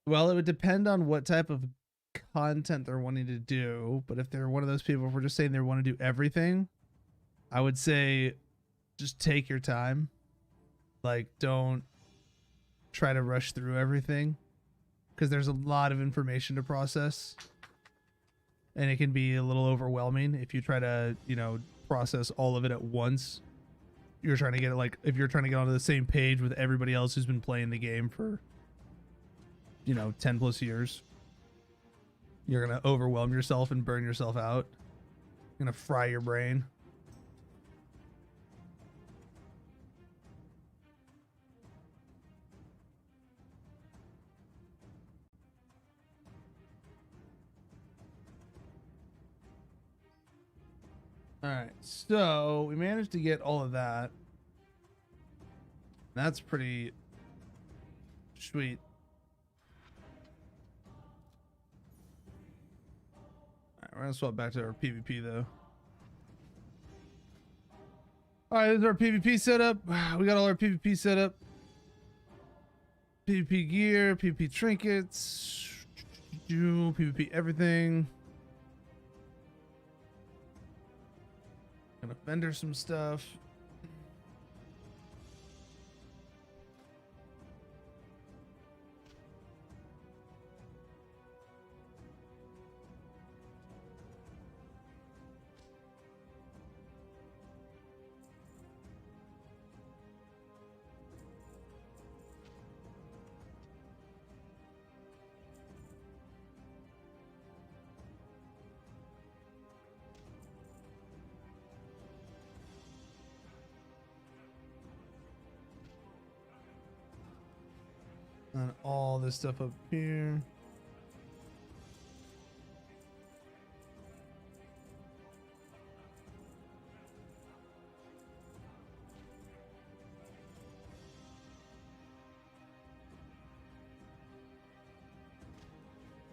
Speaker 1: Well, it would depend on what type of content they're wanting to do. But if they're one of those people, if we're just saying they want to do everything, I would say just take your time. Like, don't try to rush through everything because there's a lot of information to process. And it can be a little overwhelming if you try to, you know, process all of it at once. You're trying to get it, like, if you're trying to get onto the same page with everybody else who's been playing the game for, you know, 10 plus years, you're going to overwhelm yourself and burn yourself out. You're going to fry your brain. All right, so we managed to get all of that. That's pretty sweet. All right, we're gonna swap back to our PvP though. All right, this is our PvP setup. We got all our PvP set up. PvP gear, PvP trinkets, PvP everything. Gonna vendor some stuff. And all this stuff up here.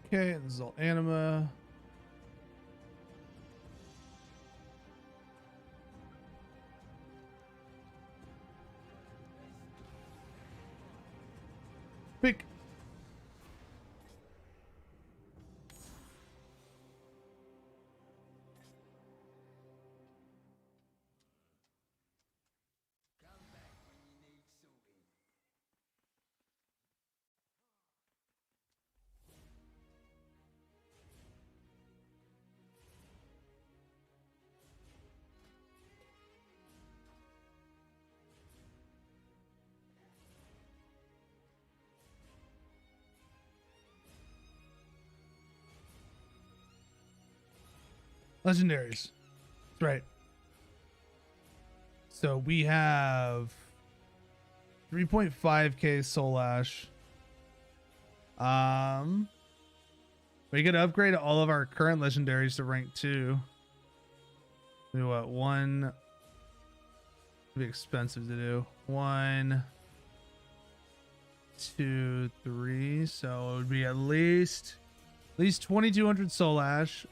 Speaker 1: Okay, this is all anima. Pick. Legendaries. That's right. So we have 3.5k soul ash. We could upgrade all of our current legendaries to rank 2. We what, one would be expensive to do. 1, 2, 3. So it would be at least 2200 soul ash.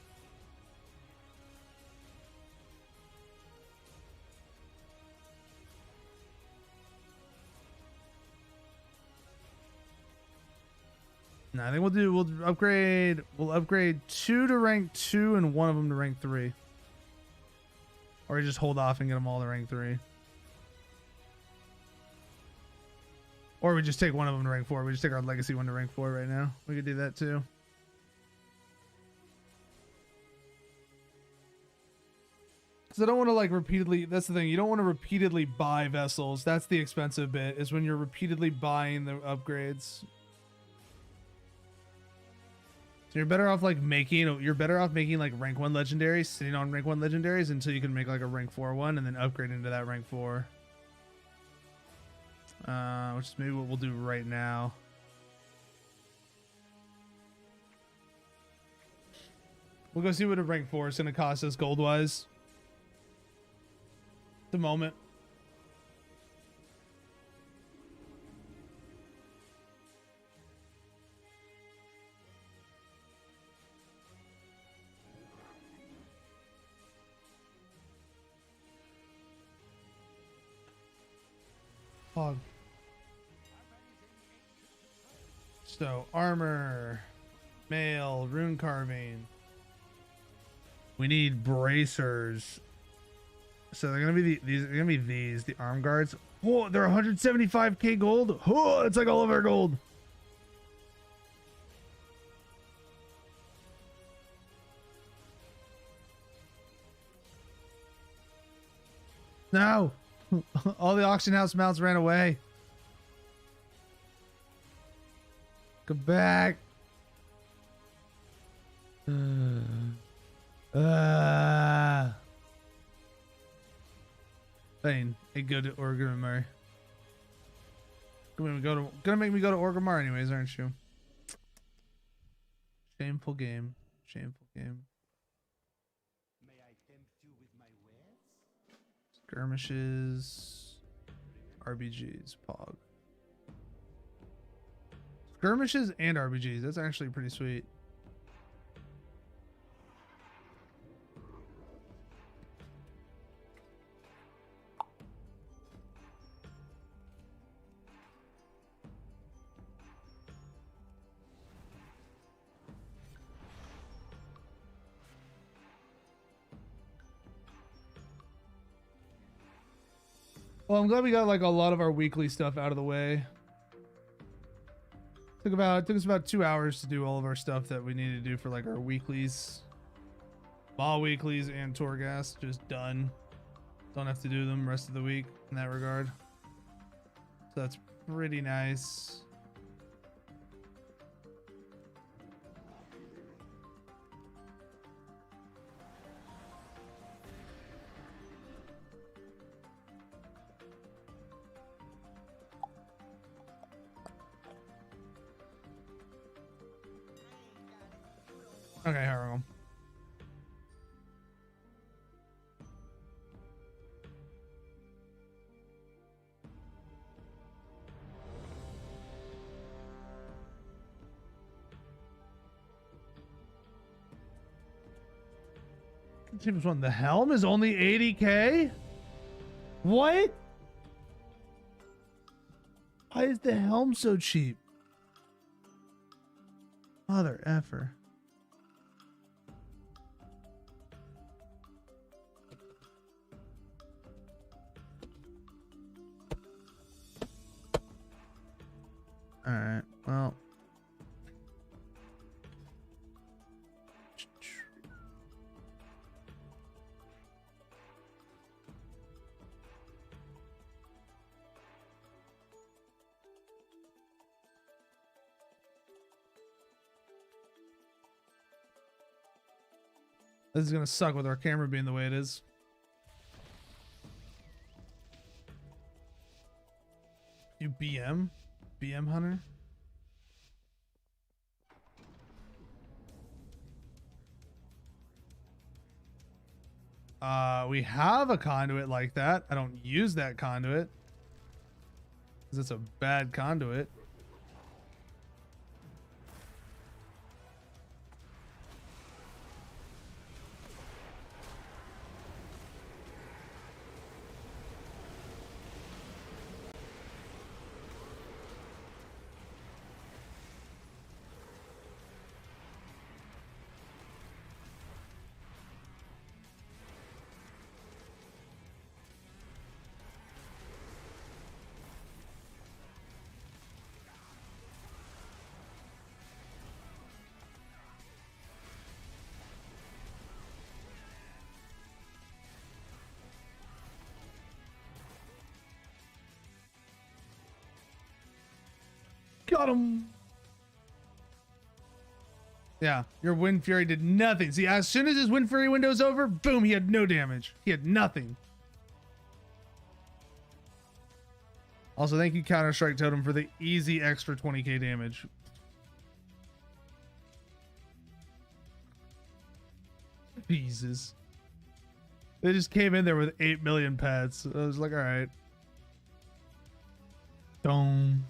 Speaker 1: No, I think we'll upgrade 2 to rank 2 and one of them to rank 3. Or we just hold off and get them all to rank 3. Or we just take one of them to rank 4. We just take our legacy one to rank 4 right now. We could do that too. Because I don't want to like repeatedly, that's the thing, you don't want to repeatedly buy vessels. That's the expensive bit, is when you're repeatedly buying the upgrades. So you're better off like making like rank 1 legendaries, sitting on rank 1 legendaries until you can make like a rank 4 one and then upgrade into that rank 4. Which is maybe what we'll do right now. We'll go see what a rank 4 is going to cost us gold wise. At the moment. Pog. So armor, mail, rune carving. We need bracers. So they're gonna be the arm guards. Oh, they're 175k gold. Oh, it's like all of our gold. No, all the auction house mounts ran away. Go back. Thane, hey, go to Orgrimmar. Gonna make me go to Orgrimmar anyways, aren't you? Shameful game. Shameful game.
Speaker 2: May I tempt you with my wares?
Speaker 1: Skirmishes. RBGs. Pog. Skirmishes and RBGs. That's actually pretty sweet. Well, I'm glad we got like a lot of our weekly stuff out of the way. Took us about 2 hours to do all of our stuff that we needed to do for like our weeklies. Ball weeklies and Torghast just done. Don't have to do them rest of the week in that regard. So that's pretty nice. Okay, here we go. Continuous one. The helm is only 80k? What? Why is the helm so cheap? Mother effer. All right, well. This is gonna suck with our camera being the way it is. You BM Hunter? We have a conduit like that. I don't use that conduit because it's a bad conduit. Got him. Yeah, your Wind Fury did nothing. See, as soon as his Wind Fury window's over, boom, he had no damage. He had nothing. Also, thank you, Counter-Strike Totem, for the easy extra 20k damage. Jesus. They just came in there with 8 million pets. I was like, all right. Dome.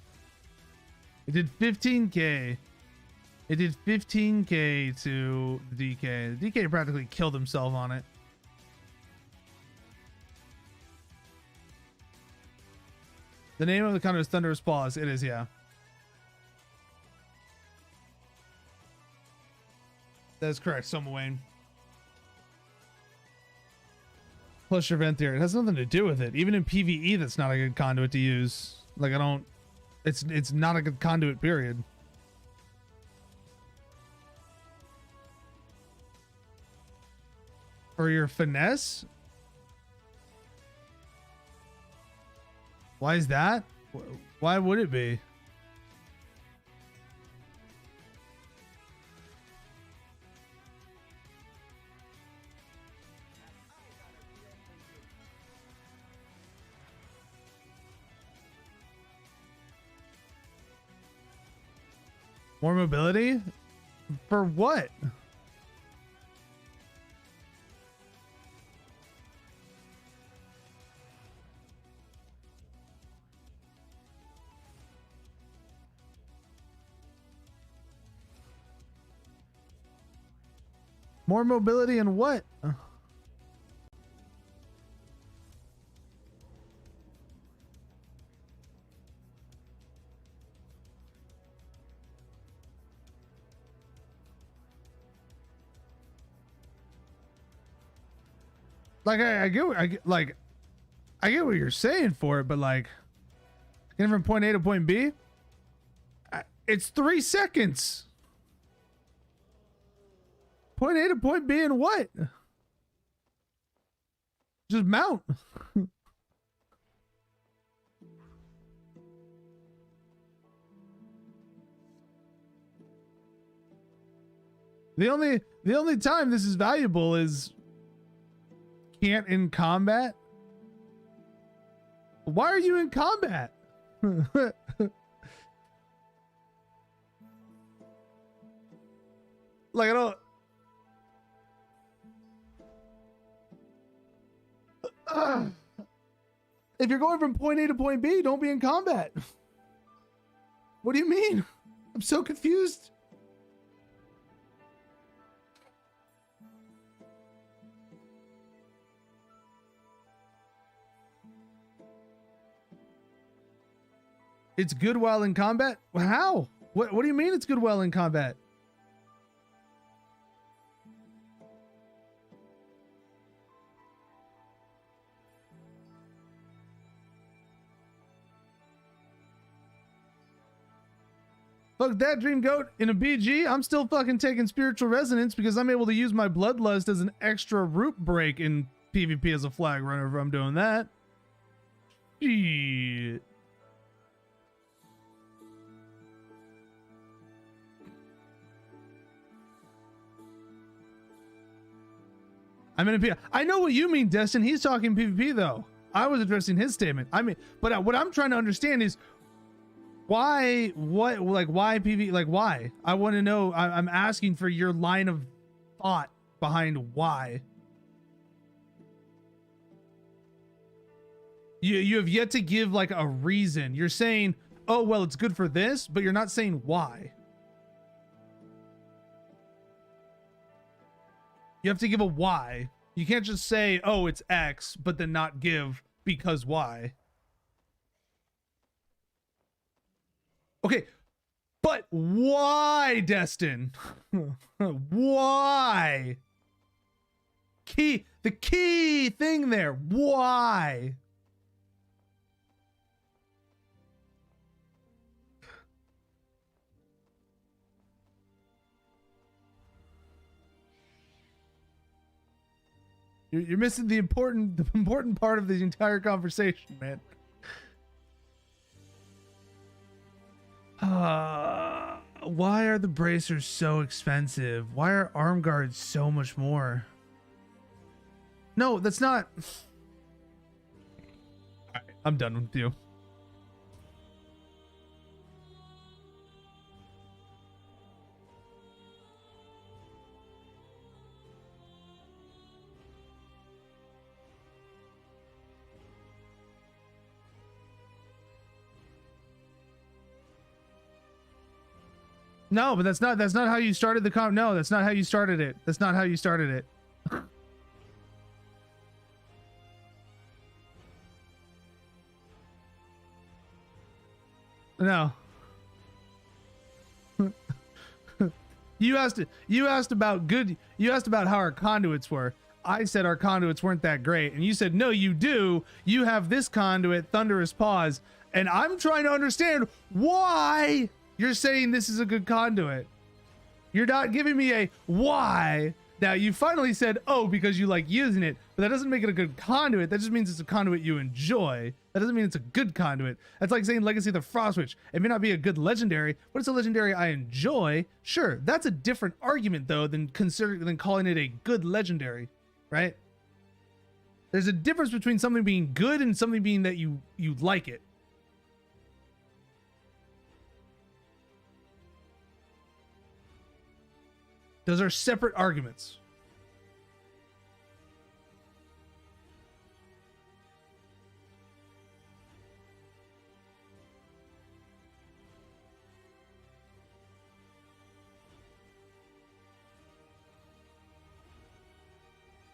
Speaker 1: It did 15k. It did 15k to the DK. The DK practically killed himself on it. The name of the conduit is Thunderous Paws. It is, yeah. That's correct, Soma Wayne. Plus your vent theory. It has nothing to do with it. Even in PvE, that's not a good conduit to use. Like, I don't... It's not a good conduit, period. For your finesse? Why is that? Why would it be? More mobility? For what? More mobility and what? Like I get what you're saying for it, but like getting from point A to point B, it's 3 seconds. Point A to point B and what? Just mount. The only time this is valuable is can't in combat. Why are you in combat? Like I don't. If you're going from point A to point B, don't be in combat. What do you mean? I'm so confused. It's good while in combat? How? What do you mean it's good while in combat? Fuck that, Dream Goat. In a BG, I'm still fucking taking Spiritual Resonance because I'm able to use my Bloodlust as an extra root break in PvP as a flag runner if I'm doing that. Shit. I'm in a P. I know what you mean, Destin. He's talking PvP though. I was addressing his statement. I mean, but what I'm trying to understand is why, why PvP, like why? I want to know, I'm asking for your line of thought behind why. You have yet to give like a reason. You're saying, oh, well, it's good for this, but you're not saying why. You have to give a why. You can't just say, oh, it's X, but then not give because why. Okay, but why, Destin? Why? The key thing there. Why? You're missing the important part of the entire conversation, man. Why are the bracers so expensive? Why are arm guards so much more? No, that's not. All right, I'm done with you. No, but that's not how you started the no, that's not how you started it. That's not how you started it. No. You asked about how our conduits were. I said our conduits weren't that great, and you said no, you do. You have this conduit, Thunderous Paws, and I'm trying to understand why you're saying this is a good conduit. You're not giving me a why. Now you finally said, oh, because you like using it, but that doesn't make it a good conduit. That just means it's a conduit you enjoy. That doesn't mean it's a good conduit. That's like saying Legacy of the Frostwitch. It may not be a good legendary, but it's a legendary I enjoy. Sure, that's a different argument though than calling it a good legendary, right? There's a difference between something being good and something being that you like it. Those are separate arguments.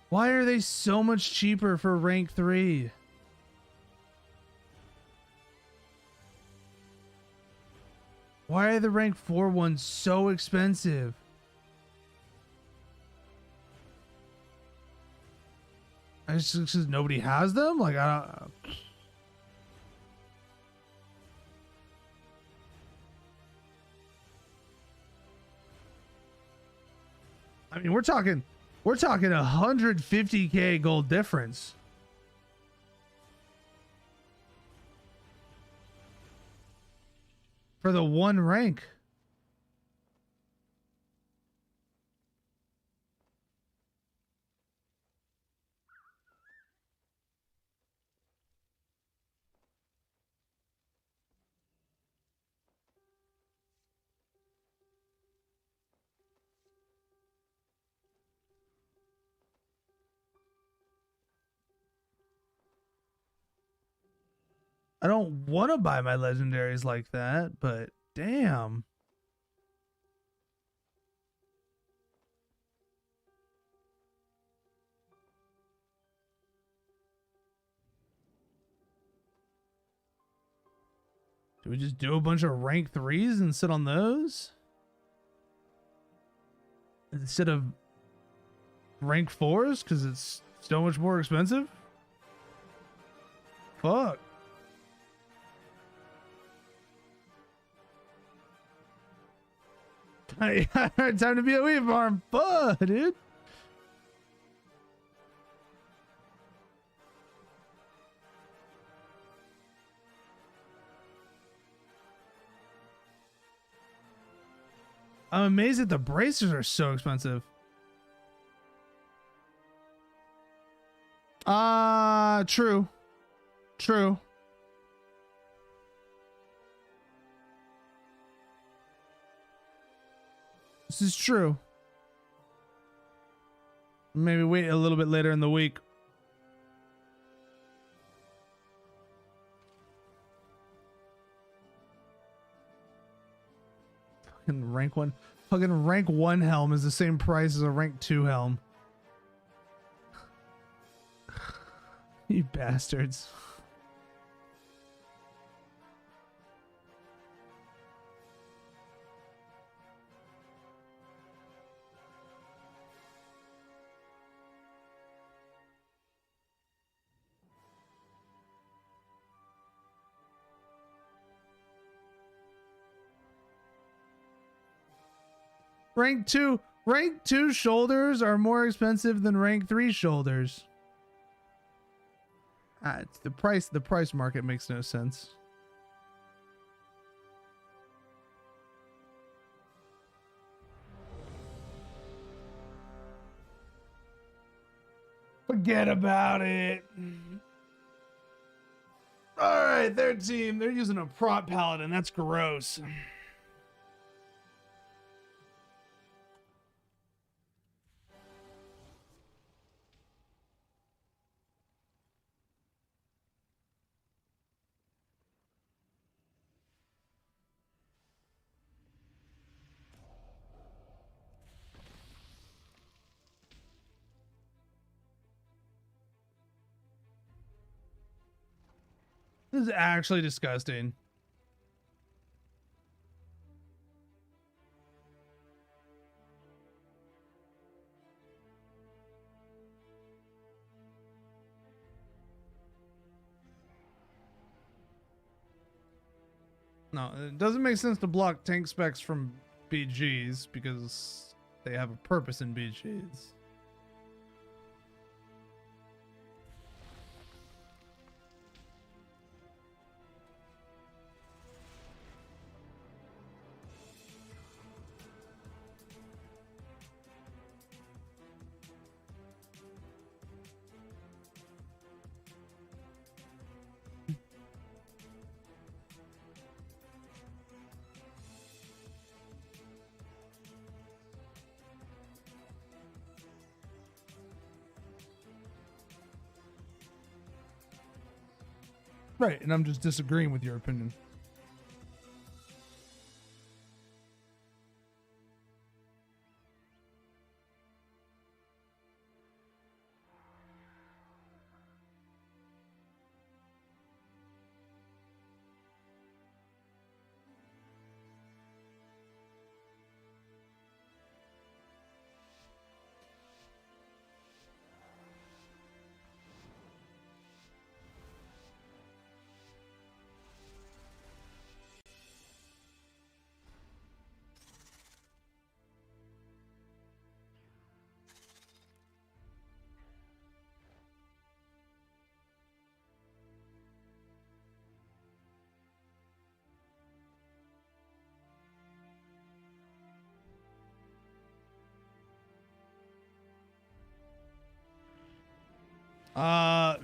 Speaker 1: Why are they so much cheaper for rank 3? Why are the rank 4 ones so expensive? It's just because nobody has them? Like, I don't... I mean, we're talking 150k gold difference. For the one rank. I don't want to buy my legendaries like that, but damn. Do we just do a bunch of rank 3s and sit on those? Instead of rank 4s? Because it's so much more expensive? Fuck. Time to be a wheat farm. Fuck, dude. I'm amazed that the bracers are so expensive. True. True. This is true. Maybe wait a little bit later in the week. Fucking rank 1. Fucking rank 1 helm is the same price as a rank 2 helm. You bastards. Rank 2 shoulders are more expensive than rank 3 shoulders. It's the price market makes no sense. Forget about it. All right, their team, they're using a prop paladin. That's gross. This is actually disgusting. No, it doesn't make sense to block tank specs from BGs because they have a purpose in BGs. Right, and I'm just disagreeing with your opinion.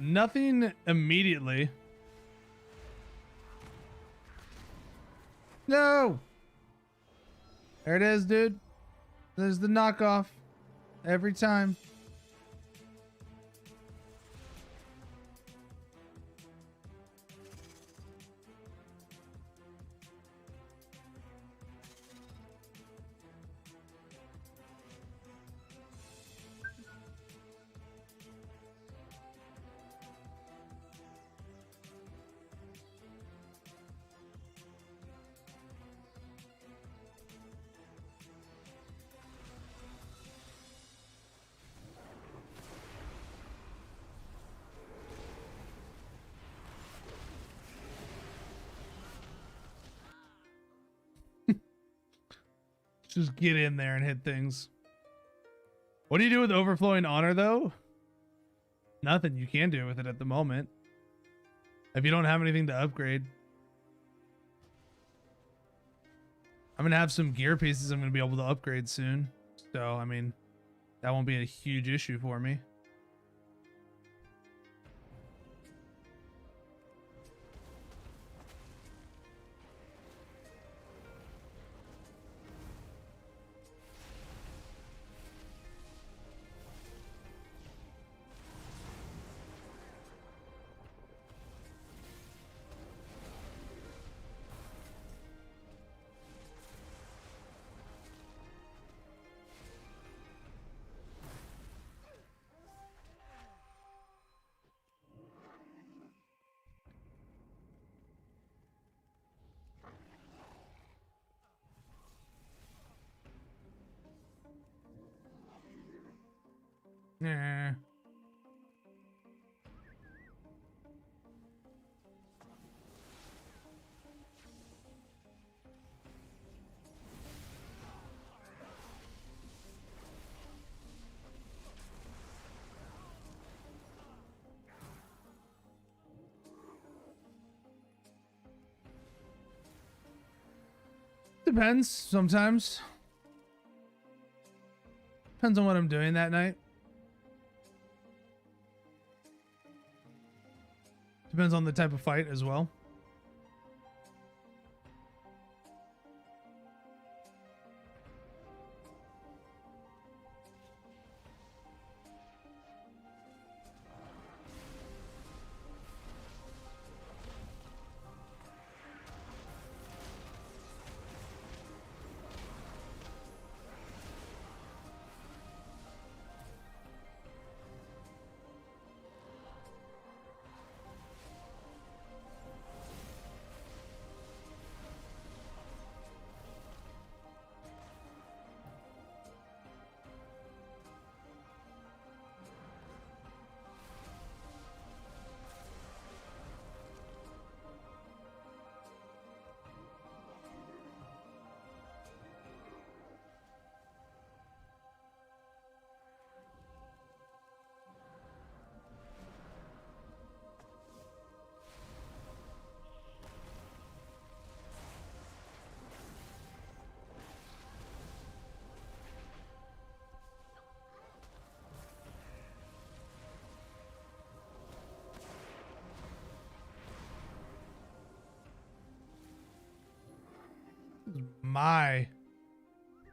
Speaker 1: Nothing immediately. No! There it is, dude. There's the knockoff. Every time. Just get in there and hit things. What do you do with overflowing honor, though? Nothing you can do with it at the moment. If you don't have anything to upgrade. I'm going to have some gear pieces I'm going to be able to upgrade soon. So, I mean, that won't be a huge issue for me. Nah. Depends sometimes. Depends on what I'm doing that night. Depends on the type of fight as well.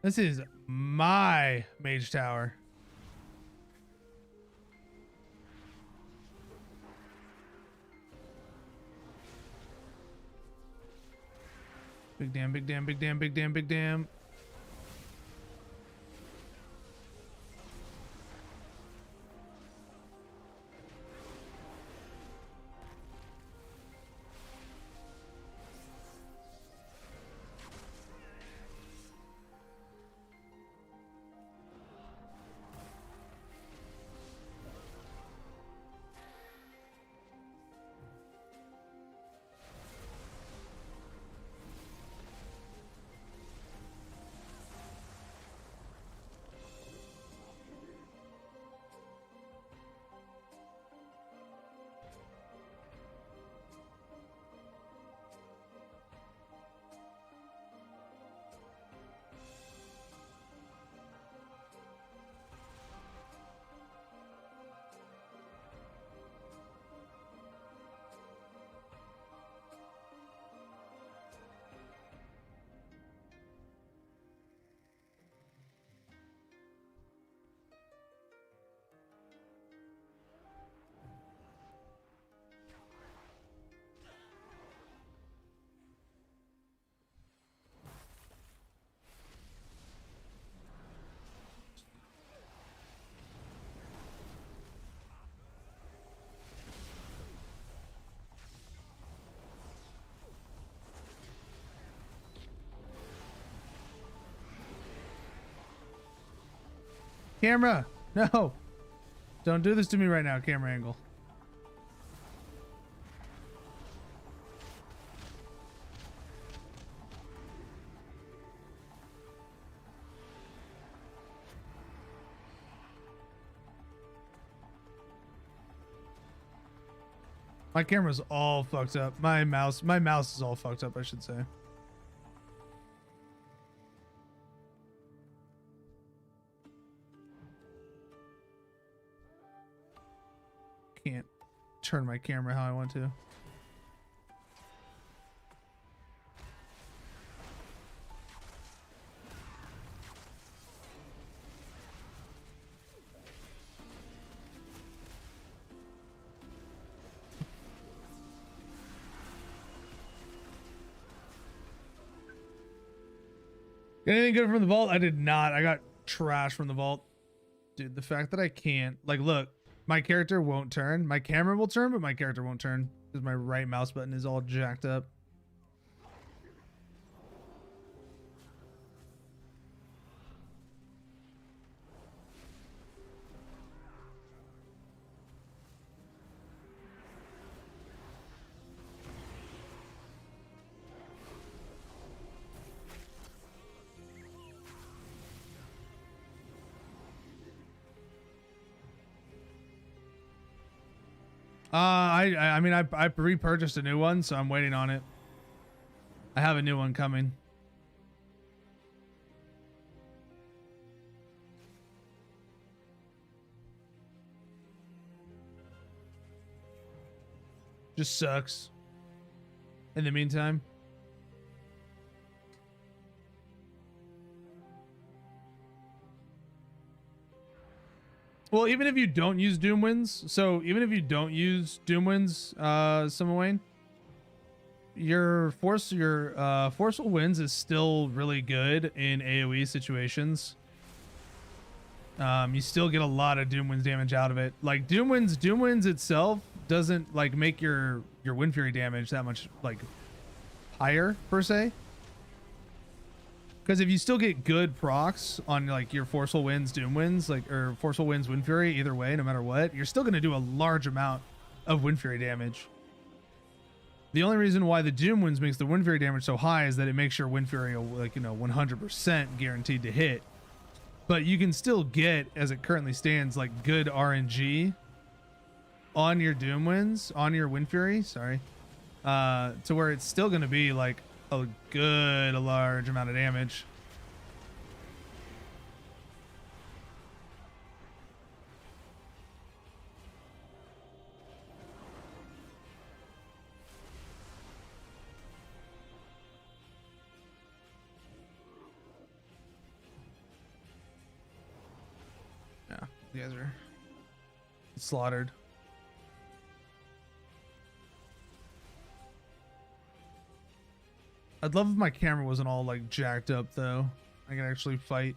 Speaker 1: This is my mage tower. Big damn, big damn, big damn, big damn, big damn. Camera, no. Don't do this to me right now, camera angle. My camera's all fucked up. My mouse is all fucked up, I should say. Can't turn my camera how I want to. Got anything good from the vault? I did not. I got trash from the vault. Dude, the fact that I can't, like, look, my character won't turn. My camera will turn, but my character won't turn because my right mouse button is all jacked up. I mean, I repurchased a new one, so I'm waiting on it. I have a new one coming. Just sucks. In the meantime. Well, even if you don't use Doom Winds, so even if you don't use Doom Winds, Wayne, your Forceful Winds is still really good in AoE situations. You still get a lot of Doom Winds damage out of it. Like Doom Winds itself doesn't like make your Wind Fury damage that much like higher per se. Because if you still get good procs on like your Forceful Winds, Doom Winds, like or Forceful Winds, Wind Fury, either way, no matter what, you're still going to do a large amount of Wind Fury damage. The only reason why the Doom Winds makes the Wind Fury damage so high is that it makes your Wind Fury like 100% guaranteed to hit. But you can still get, as it currently stands, like good RNG on your Doom Winds, on your Wind Fury, sorry, to where it's still going to be like a large amount of damage. You guys are slaughtered. I'd love if my camera wasn't all like jacked up though. I can actually fight.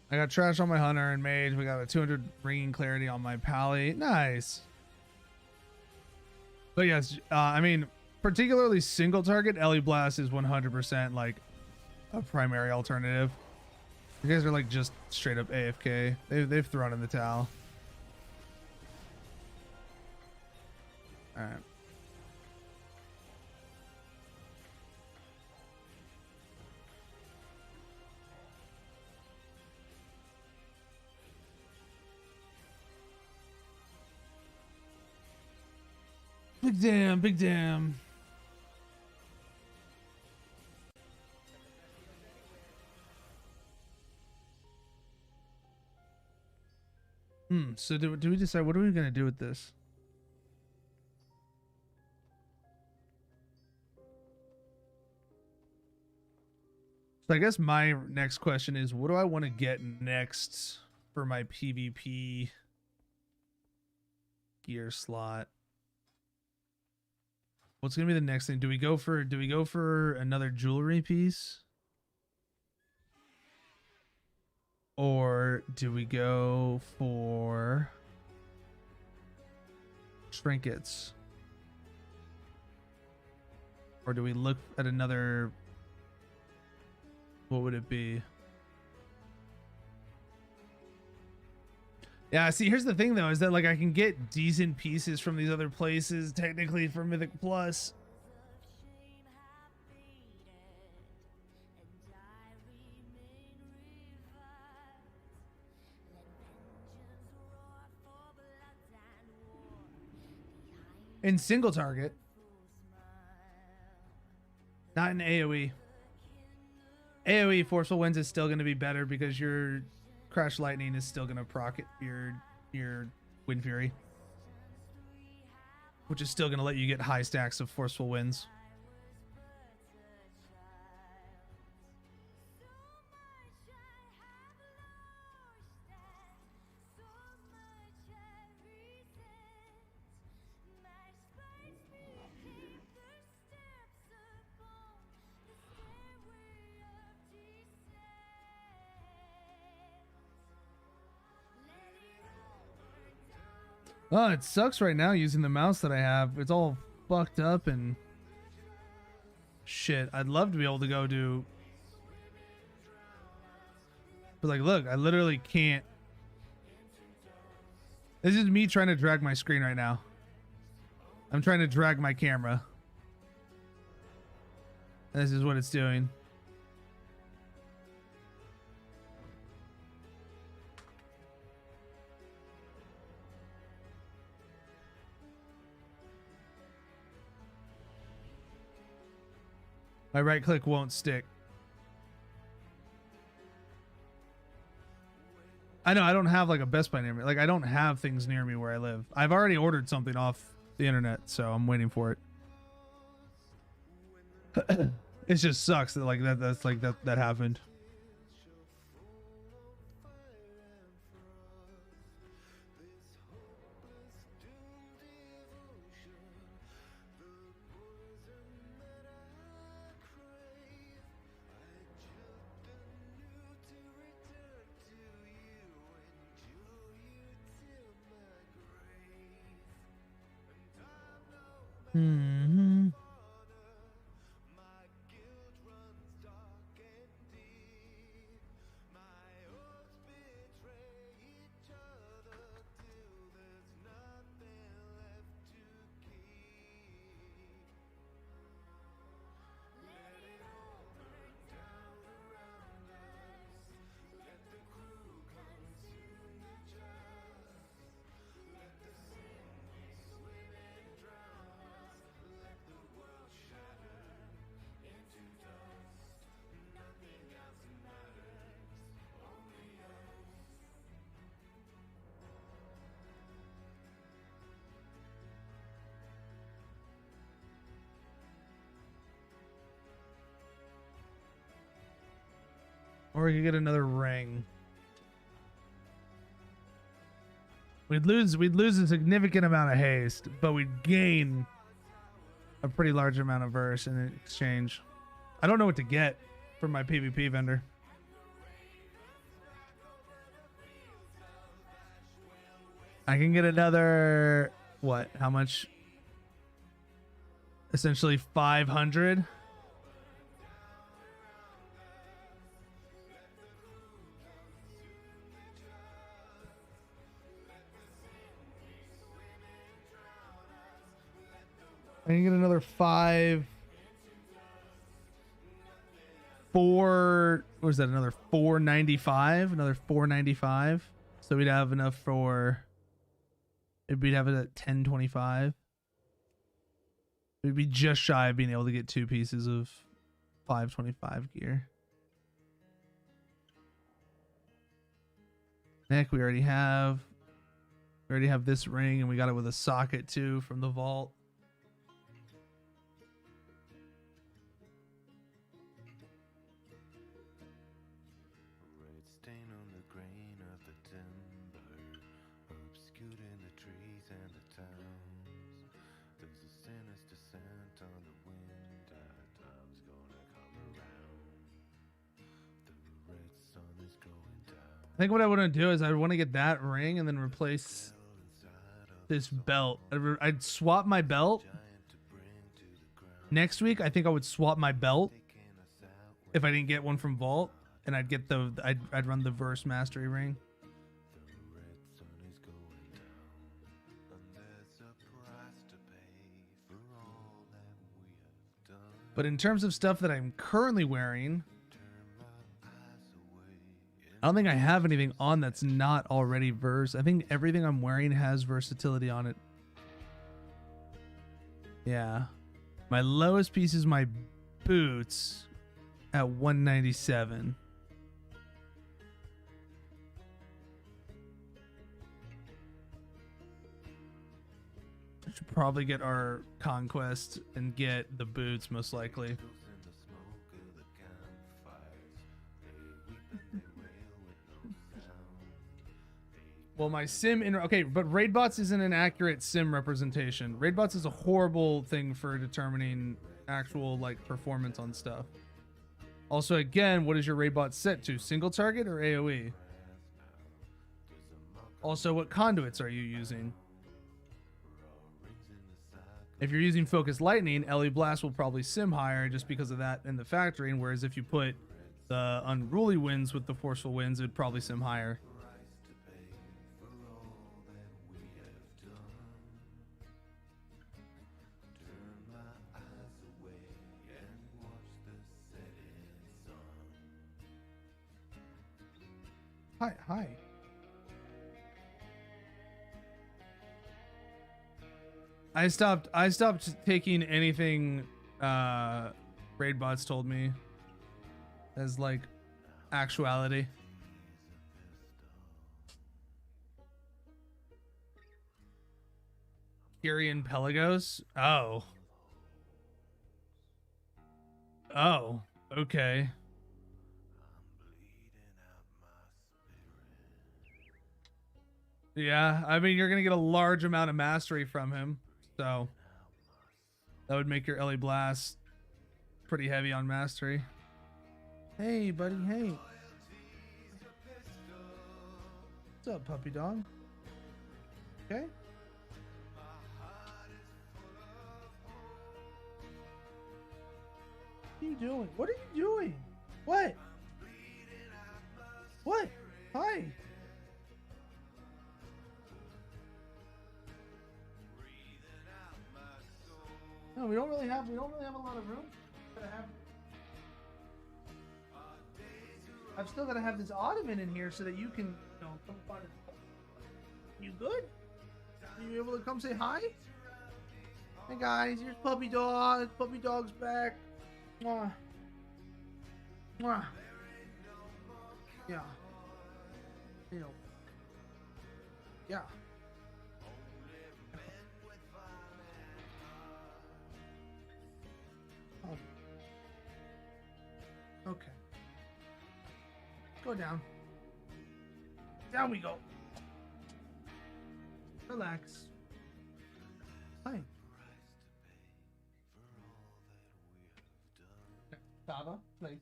Speaker 1: I got trash on my hunter and mage. We got a 200 ringing clarity on my pally. Nice. But yes, I mean, particularly single target, Ellie Blast is 100% like a primary alternative. You guys are like just straight up AFK. They've thrown in the towel. All right. Big damn, big damn. So do we decide what are we gonna do with this? So I guess my next question is, what do I want to get next for my PvP gear slot? What's gonna be the next thing? Do we go for another jewelry piece? Or do we go for trinkets? Or do we look at another, what would it be? Yeah, see, here's the thing though, is that like I can get decent pieces from these other places technically for Mythic Plus. In single target, not in AoE. AoE Forceful Winds is still going to be better because your Crash Lightning is still going to proc your Wind Fury, which is still going to let you get high stacks of Forceful Winds. Oh, it sucks right now using the mouse that I have. It's all fucked up and shit. I'd love to be able to go do, but like, look, I literally can't. This is me trying to drag my screen right now. I'm trying to drag my camera. This is what it's doing. My right click won't stick. I know I don't have like a Best Buy near me. Like I don't have things near me where I live. I've already ordered something off the internet, so I'm waiting for it. It just sucks that like that happened. Mm-hmm. Or we could get another ring. We'd lose a significant amount of haste, but we'd gain a pretty large amount of verse in exchange. I don't know what to get from my PvP vendor. I can get another, what? How much? Essentially 500. I can get another 4, what was that? Another 495, another 495. So we'd have enough for, we'd have it at 1025. We'd be just shy of being able to get 2 pieces of 525 gear. Neck we already have. We already have this ring, and we got it with a socket too from the vault. I think what I want to do is I want to get that ring and then replace this belt. I'd swap my belt. Next week, I think I would swap my belt if I didn't get one from Vault, and I'd get I'd run the Verse Mastery ring. But in terms of stuff that I'm currently wearing, I don't think I have anything on that's not already verse. I think everything I'm wearing has versatility on it. Yeah. My lowest piece is my boots at 197. I should probably get our conquest and get the boots most likely. Well, my sim okay, but raidbots isn't an accurate sim representation. Raidbots is a horrible thing for determining actual like performance on stuff. Also, again, what is your raidbot set to? Single target or AoE? Also, what conduits are you using? If you're using Focus Lightning, LE Blast will probably sim higher just because of that in the factoring, whereas if you put the Unruly Winds with the Forceful Winds, it would probably sim higher. Hi. I stopped taking anything raid bots told me as like actuality. Kyrian Pelagos? Oh, okay. Yeah, I mean, you're going to get a large amount of mastery from him, so that would make your LA Blast pretty heavy on mastery. Hey, buddy, hey. What's up, puppy dog? Okay. What are you doing? What are you doing? What? What? Hi. No, we don't really have a lot of room. I've still got to have this ottoman in here so that you can, you know, come find it. You good? Are you able to come say hi? Hey guys, here's puppy dog. Puppy dog's back. Mwah. Mwah. Yeah. You know. Yeah. Okay. Go down. Down we go. Relax. Fine. Saba, place.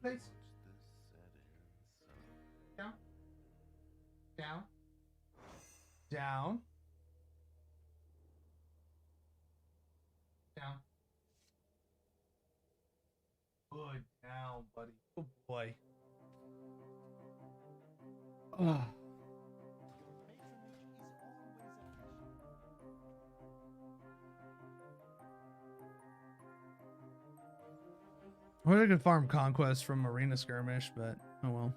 Speaker 1: Place. Down. Down. Down. Down. Good down, buddy. Oh boy. Ugh. I wish I could farm conquest from arena skirmish, but oh well.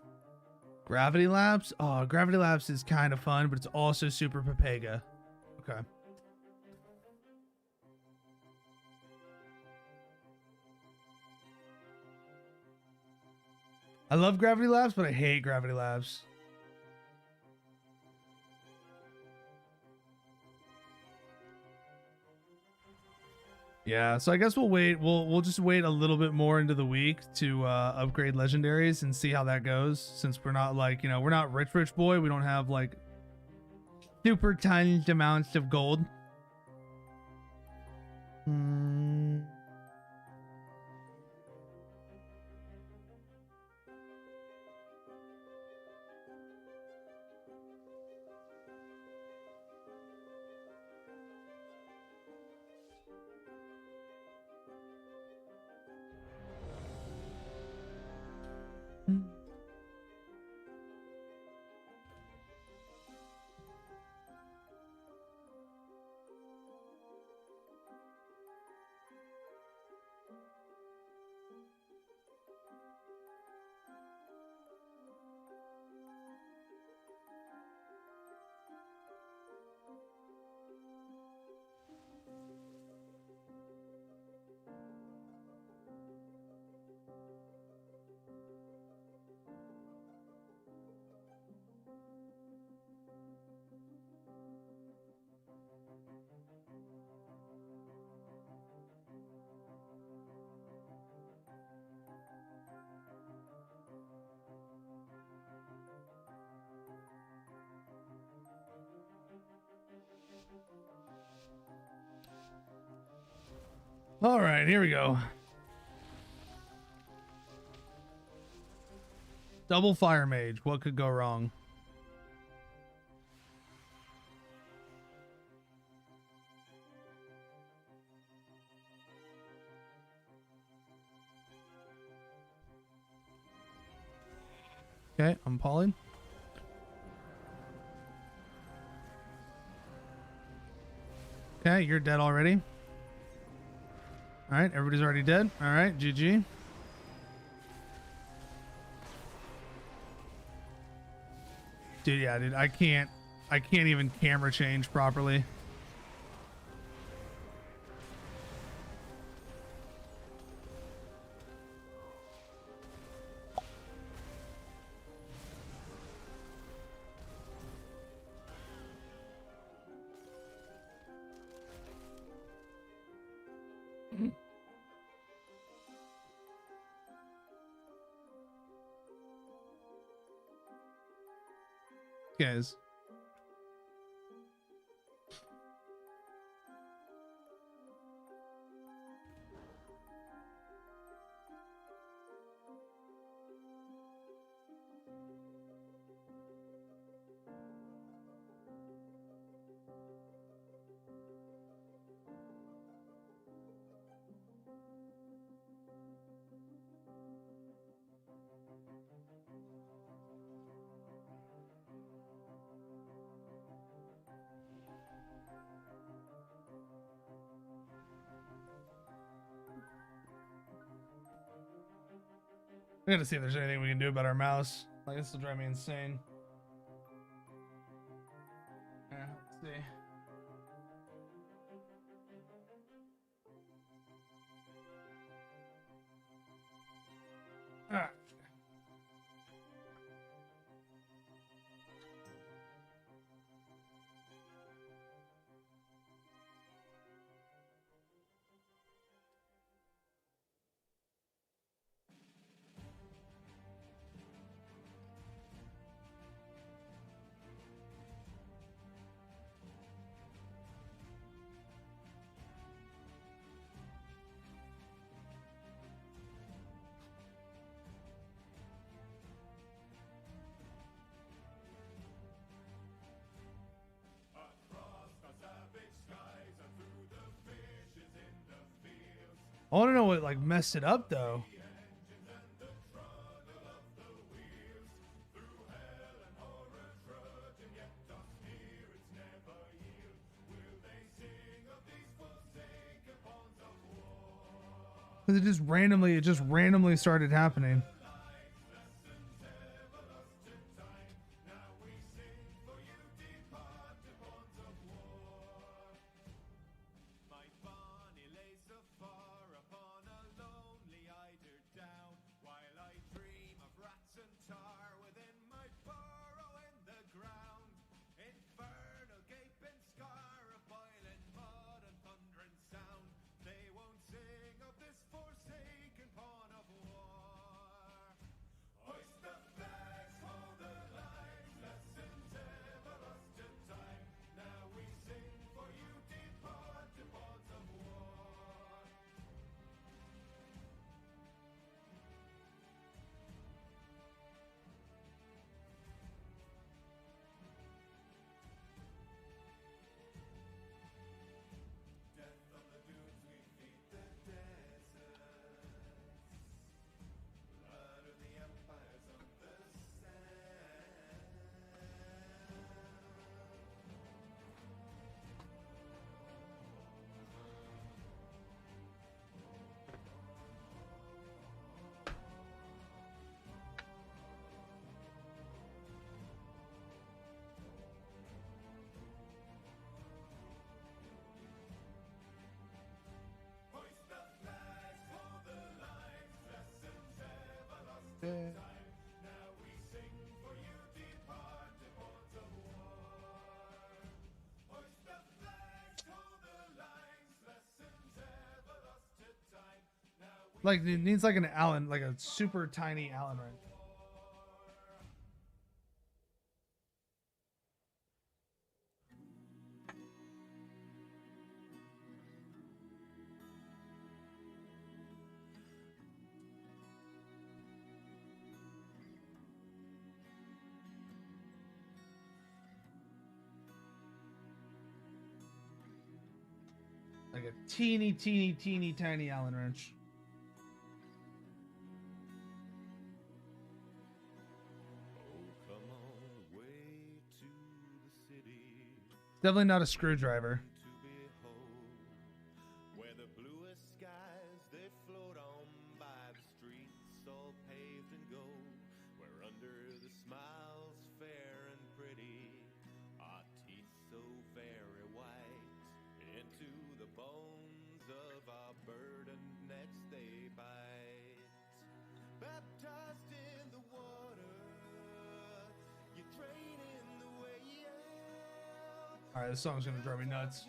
Speaker 1: Gravity Lapse? Oh, Gravity Lapse is kind of fun, but it's also super Pepega. Okay. I love Gravity Lapse, but I hate Gravity Lapse. Yeah, so I guess we'll wait. We'll just wait a little bit more into the week to upgrade legendaries and see how that goes. Since we're not like, you know, we're not rich boy. We don't have like super tiny amounts of gold. All right, here we go. Double Fire Mage. What could go wrong? Okay, I'm Pauline. Okay, you're dead already. All right, everybody's already dead. All right, GG. Dude, yeah, dude, I can't even camera change properly. Guys. I gotta see if there's anything we can do about our mouse. Like, this will drive me insane. Yeah, let's see. Alright. I want to know what like messed it up though. It just randomly started happening. Like it needs like an Allen, like a super tiny Allen wrench. Like a teeny tiny Allen wrench. Definitely not a screwdriver.
Speaker 3: Where the bluest skies they float on by the streets all paved in gold, where under the smiles fair and pretty, our teeth so very white, into the bones of our burdened necks they bite. Baptized in the water, you train in the way.
Speaker 1: All right, this song's gonna drive me nuts.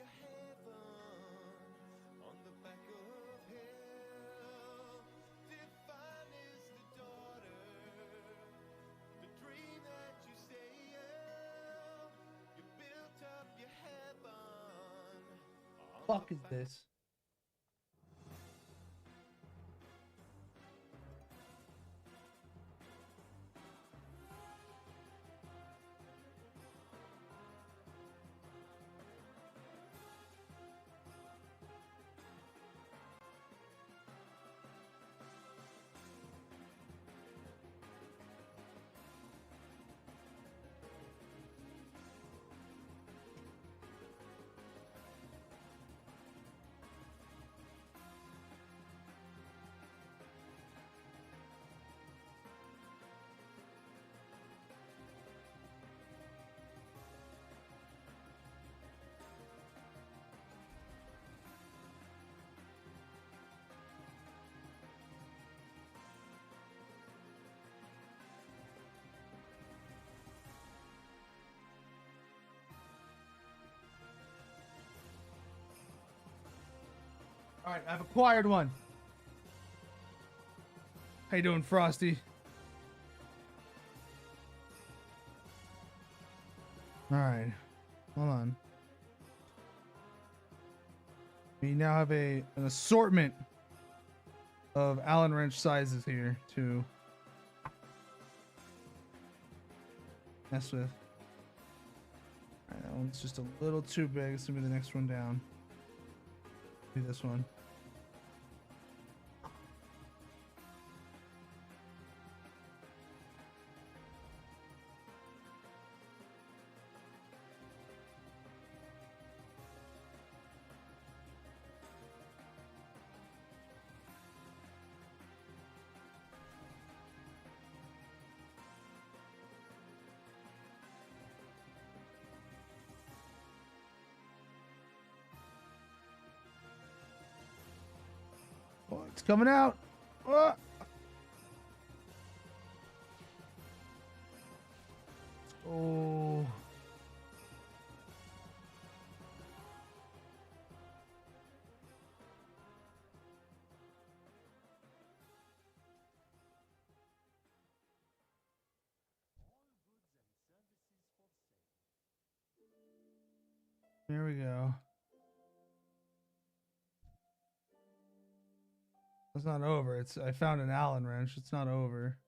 Speaker 1: Fuck is this? All right, I've acquired one. How you doing, Frosty? All right, hold on. We now have an assortment of Allen wrench sizes here to mess with. All right, that one's just a little too big. It's gonna be the next one down. Do this one. Oh, it's coming out. Oh. Oh. There we go. It's not over. I found an Allen wrench. It's not over.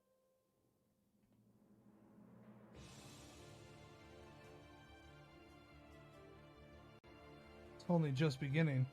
Speaker 1: It's only just beginning.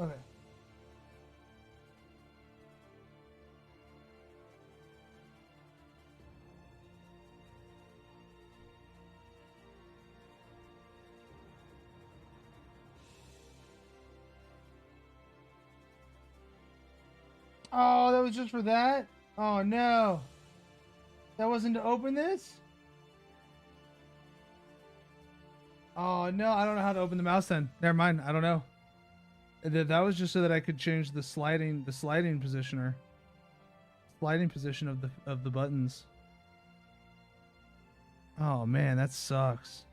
Speaker 1: Okay. Oh, that was just for that? Oh no. That wasn't to open this? Oh no, I don't know how to open the mouse then. Never mind, I don't know. That was just so that I could change the sliding positioner. Sliding position of the buttons. Oh man, that sucks.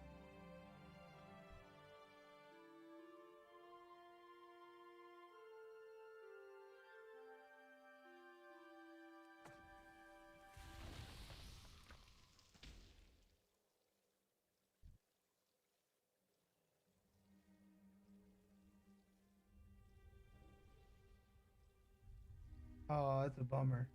Speaker 1: Oh, that's a bummer.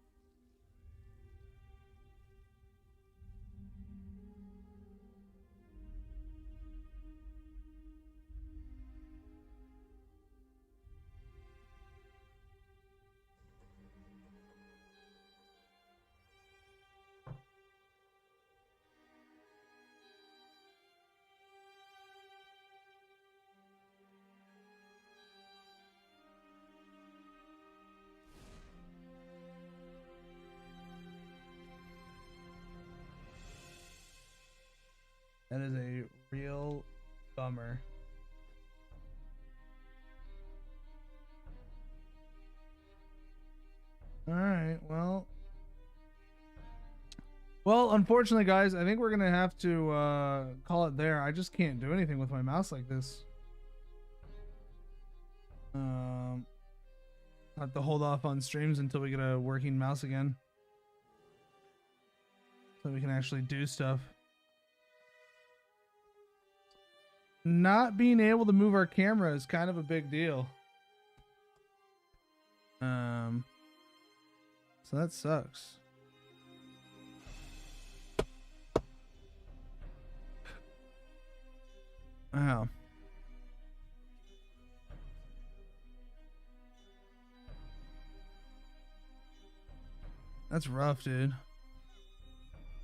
Speaker 1: That is a real bummer. Alright, well. Well, unfortunately, guys, I think we're going to have to call it there. I just can't do anything with my mouse like this. I have to hold off on streams until we get a working mouse again. So we can actually do stuff. Not being able to move our camera is kind of a big deal. So that sucks. Wow. That's rough, dude.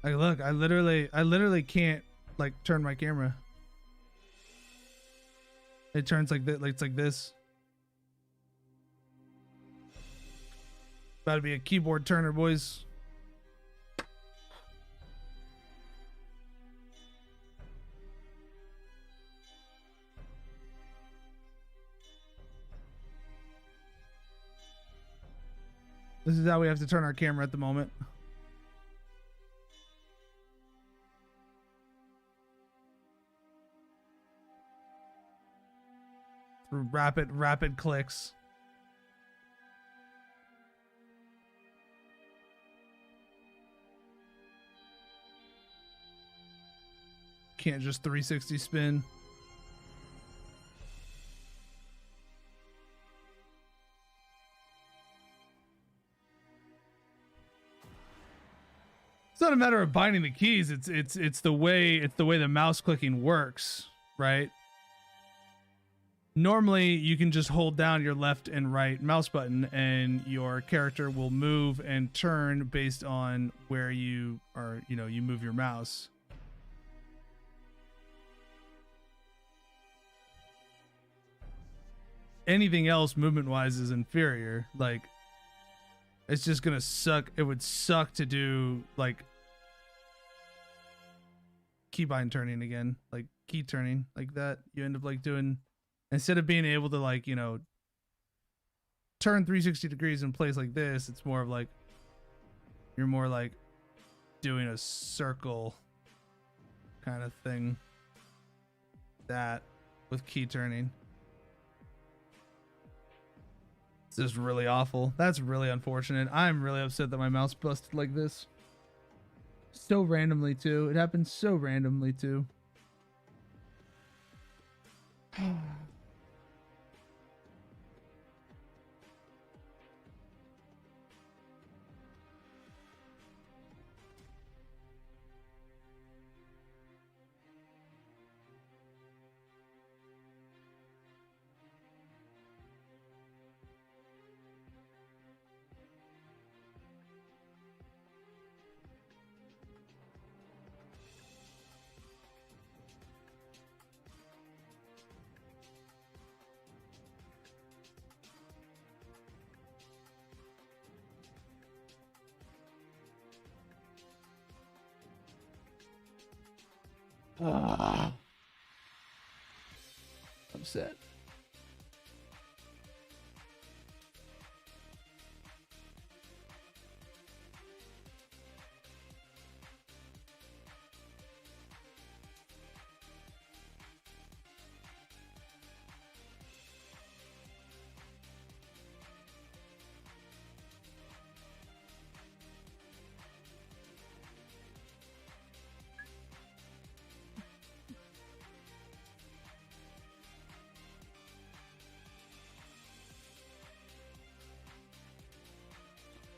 Speaker 1: Like, look, I literally can't like turn my camera. It turns like that, like it's like this. About to be a keyboard turner, boys. This is how we have to turn our camera at the moment. Through rapid clicks. Can't just 360 spin. not a matter of binding the keys. It's the way the mouse clicking works, right? Normally, you can just hold down your left and right mouse button, and your character will move and turn based on where you are. You know, you move your mouse. Anything else movement-wise is inferior. Like, it's just gonna suck. It would suck to do like keybind turning again, like key turning like that. You end up like doing, instead of being able to like, you know, turn 360 degrees in place like this, it's more of like, you're more like doing a circle kind of thing. That with key turning. This is really awful. That's really unfortunate. I'm really upset that my mouse busted like this. So randomly too. It happened so randomly too. Upset.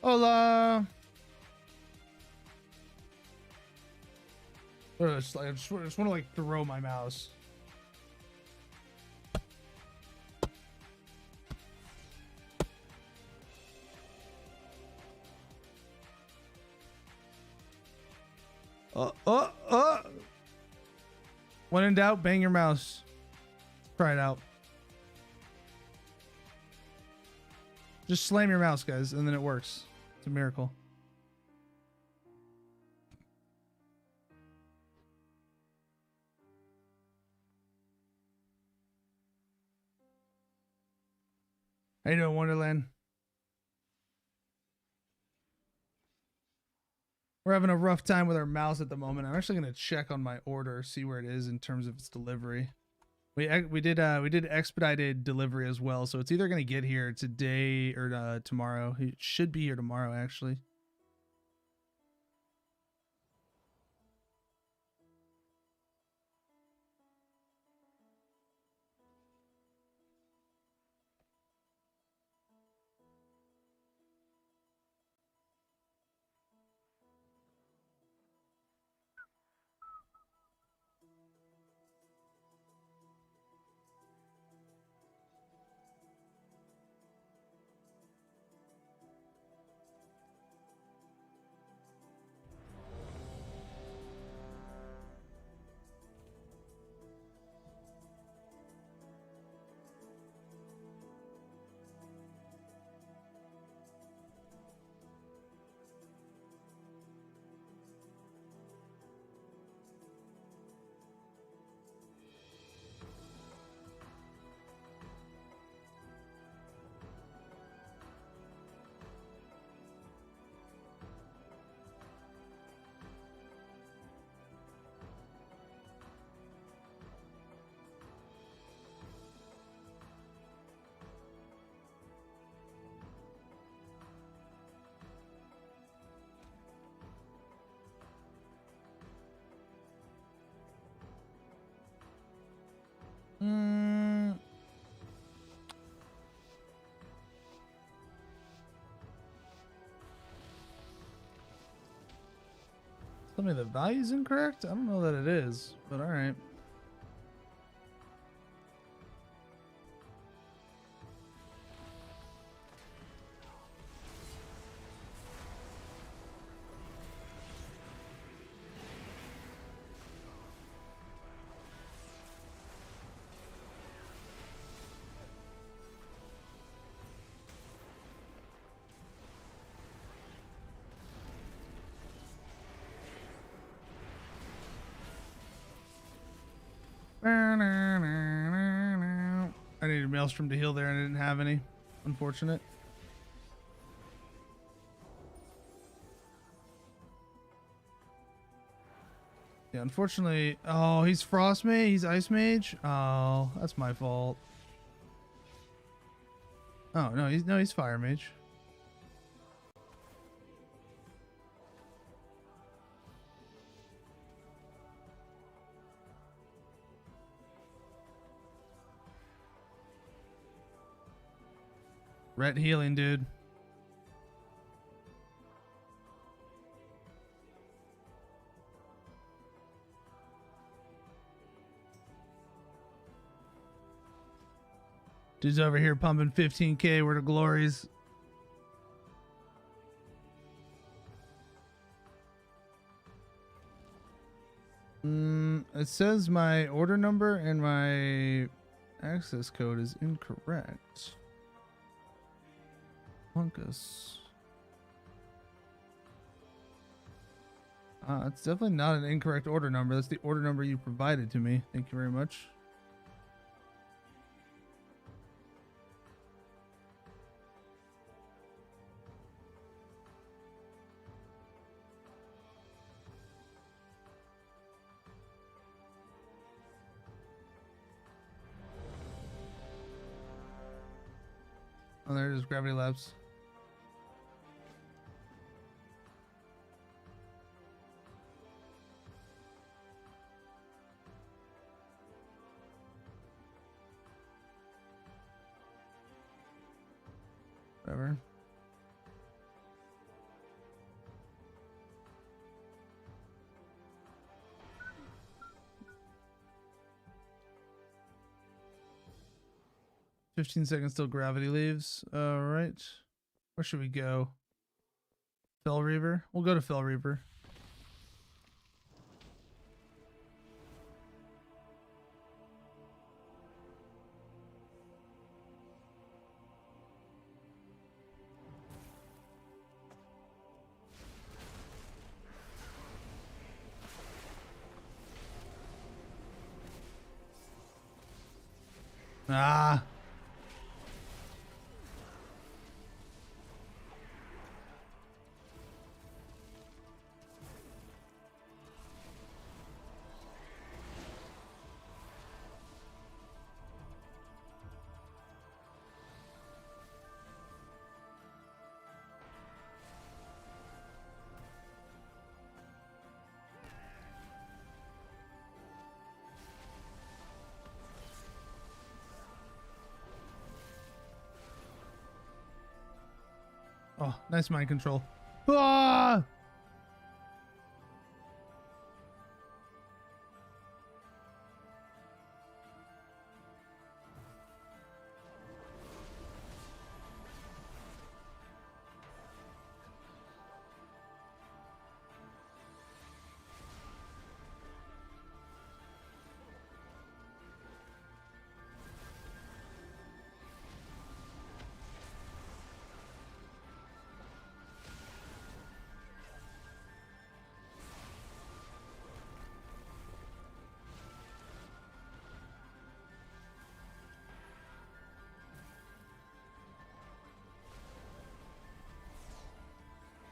Speaker 1: Hola. I just want to like throw my mouse. When in doubt, bang your mouse. Try it out. Just slam your mouse, guys, and then it works. It's a miracle. How you doing, Wonderland? We're having a rough time with our mouse at the moment. I'm actually going to check on my order, see where it is in terms of its delivery. We did expedited delivery as well, so it's either going to get here today or tomorrow. It should be here tomorrow, actually. Tell me the value's incorrect? I don't know that it is, but alright. I needed Maelstrom to heal there and I didn't have any. Unfortunate. Yeah, unfortunately. Oh, he's Frost Mage? He's Ice Mage? Oh, that's my fault. Oh, no, he's Fire Mage. Ret healing, dude. Dude's over here pumping 15k. Where the glories. It says my order number and my access code is incorrect. Funkus. It's definitely not an incorrect order number. That's the order number you provided to me. Thank you very much. Oh, there it is, Gravity Labs. Whatever. "15 seconds till gravity leaves." All right. Where should we go? Fell Reaver? We'll go to Fell Reaver. Ah. Oh, nice mind control. Ah!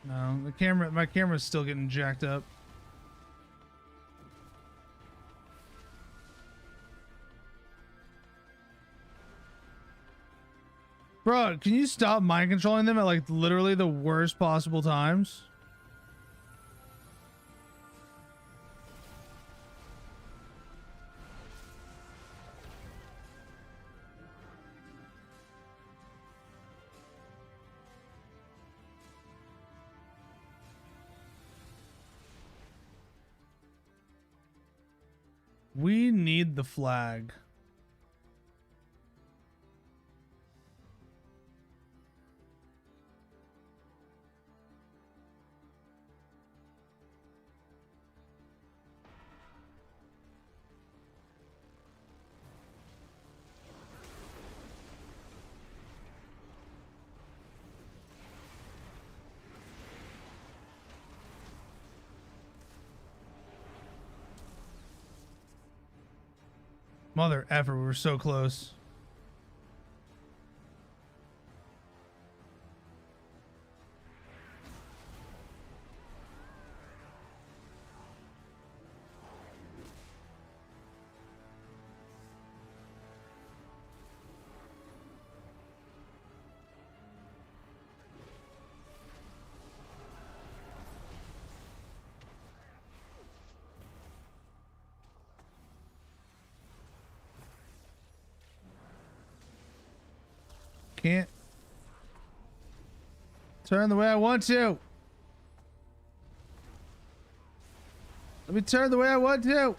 Speaker 1: No, my camera's still getting jacked up. Bro, can you stop mind controlling them at like literally the worst possible times? We need the flag. Mother effer, we were so close. Can't turn the way I want to. Let me turn the way I want to.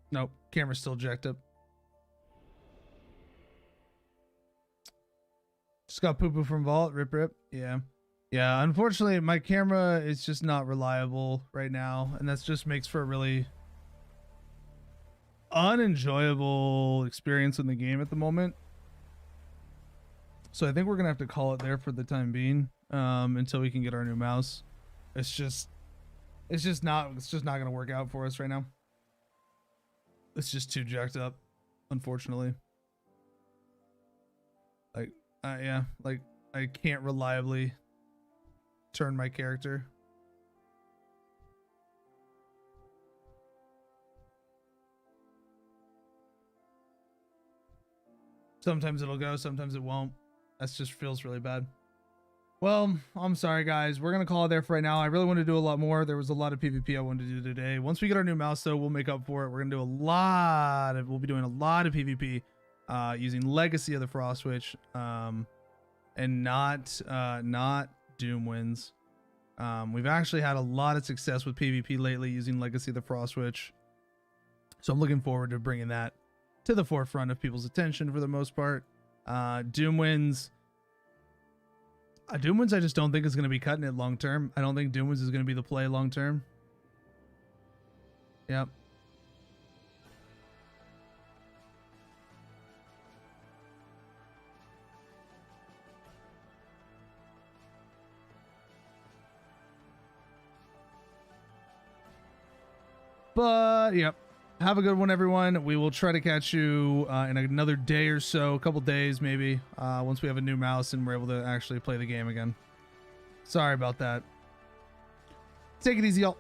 Speaker 1: Nope, camera's still jacked up. Just got poo-poo from Vault, rip rip. Yeah. Yeah, unfortunately my camera is just not reliable right now, and that just makes for a really unenjoyable experience in the game at the moment. So I think we're gonna have to call it there for the time being, until we can get our new mouse. It's just not gonna work out for us right now. It's just too jacked up, unfortunately. Like, yeah, like I can't reliably turn my character. Sometimes it'll go, sometimes it won't. That just feels really bad. Well, I'm sorry guys. We're going to call it there for right now. I really want to do a lot more. There was a lot of PvP I wanted to do today. Once we get our new mouse though, we'll make up for it. We're going to do we'll be doing a lot of PvP using Legacy of the Frost Witch and not Doom Winds. We've actually had a lot of success with PvP lately using Legacy of the Frost Witch. So I'm looking forward to bringing that to the forefront of people's attention for the most part. Doom Winds, I just don't think is going to be cutting it long term. I don't think Doom Winds is going to be the play long term. Yep. But yep. Have a good one, everyone. We will try to catch you in another day or so, a couple days maybe, once we have a new mouse and we're able to actually play the game again. Sorry about that. Take it easy, y'all.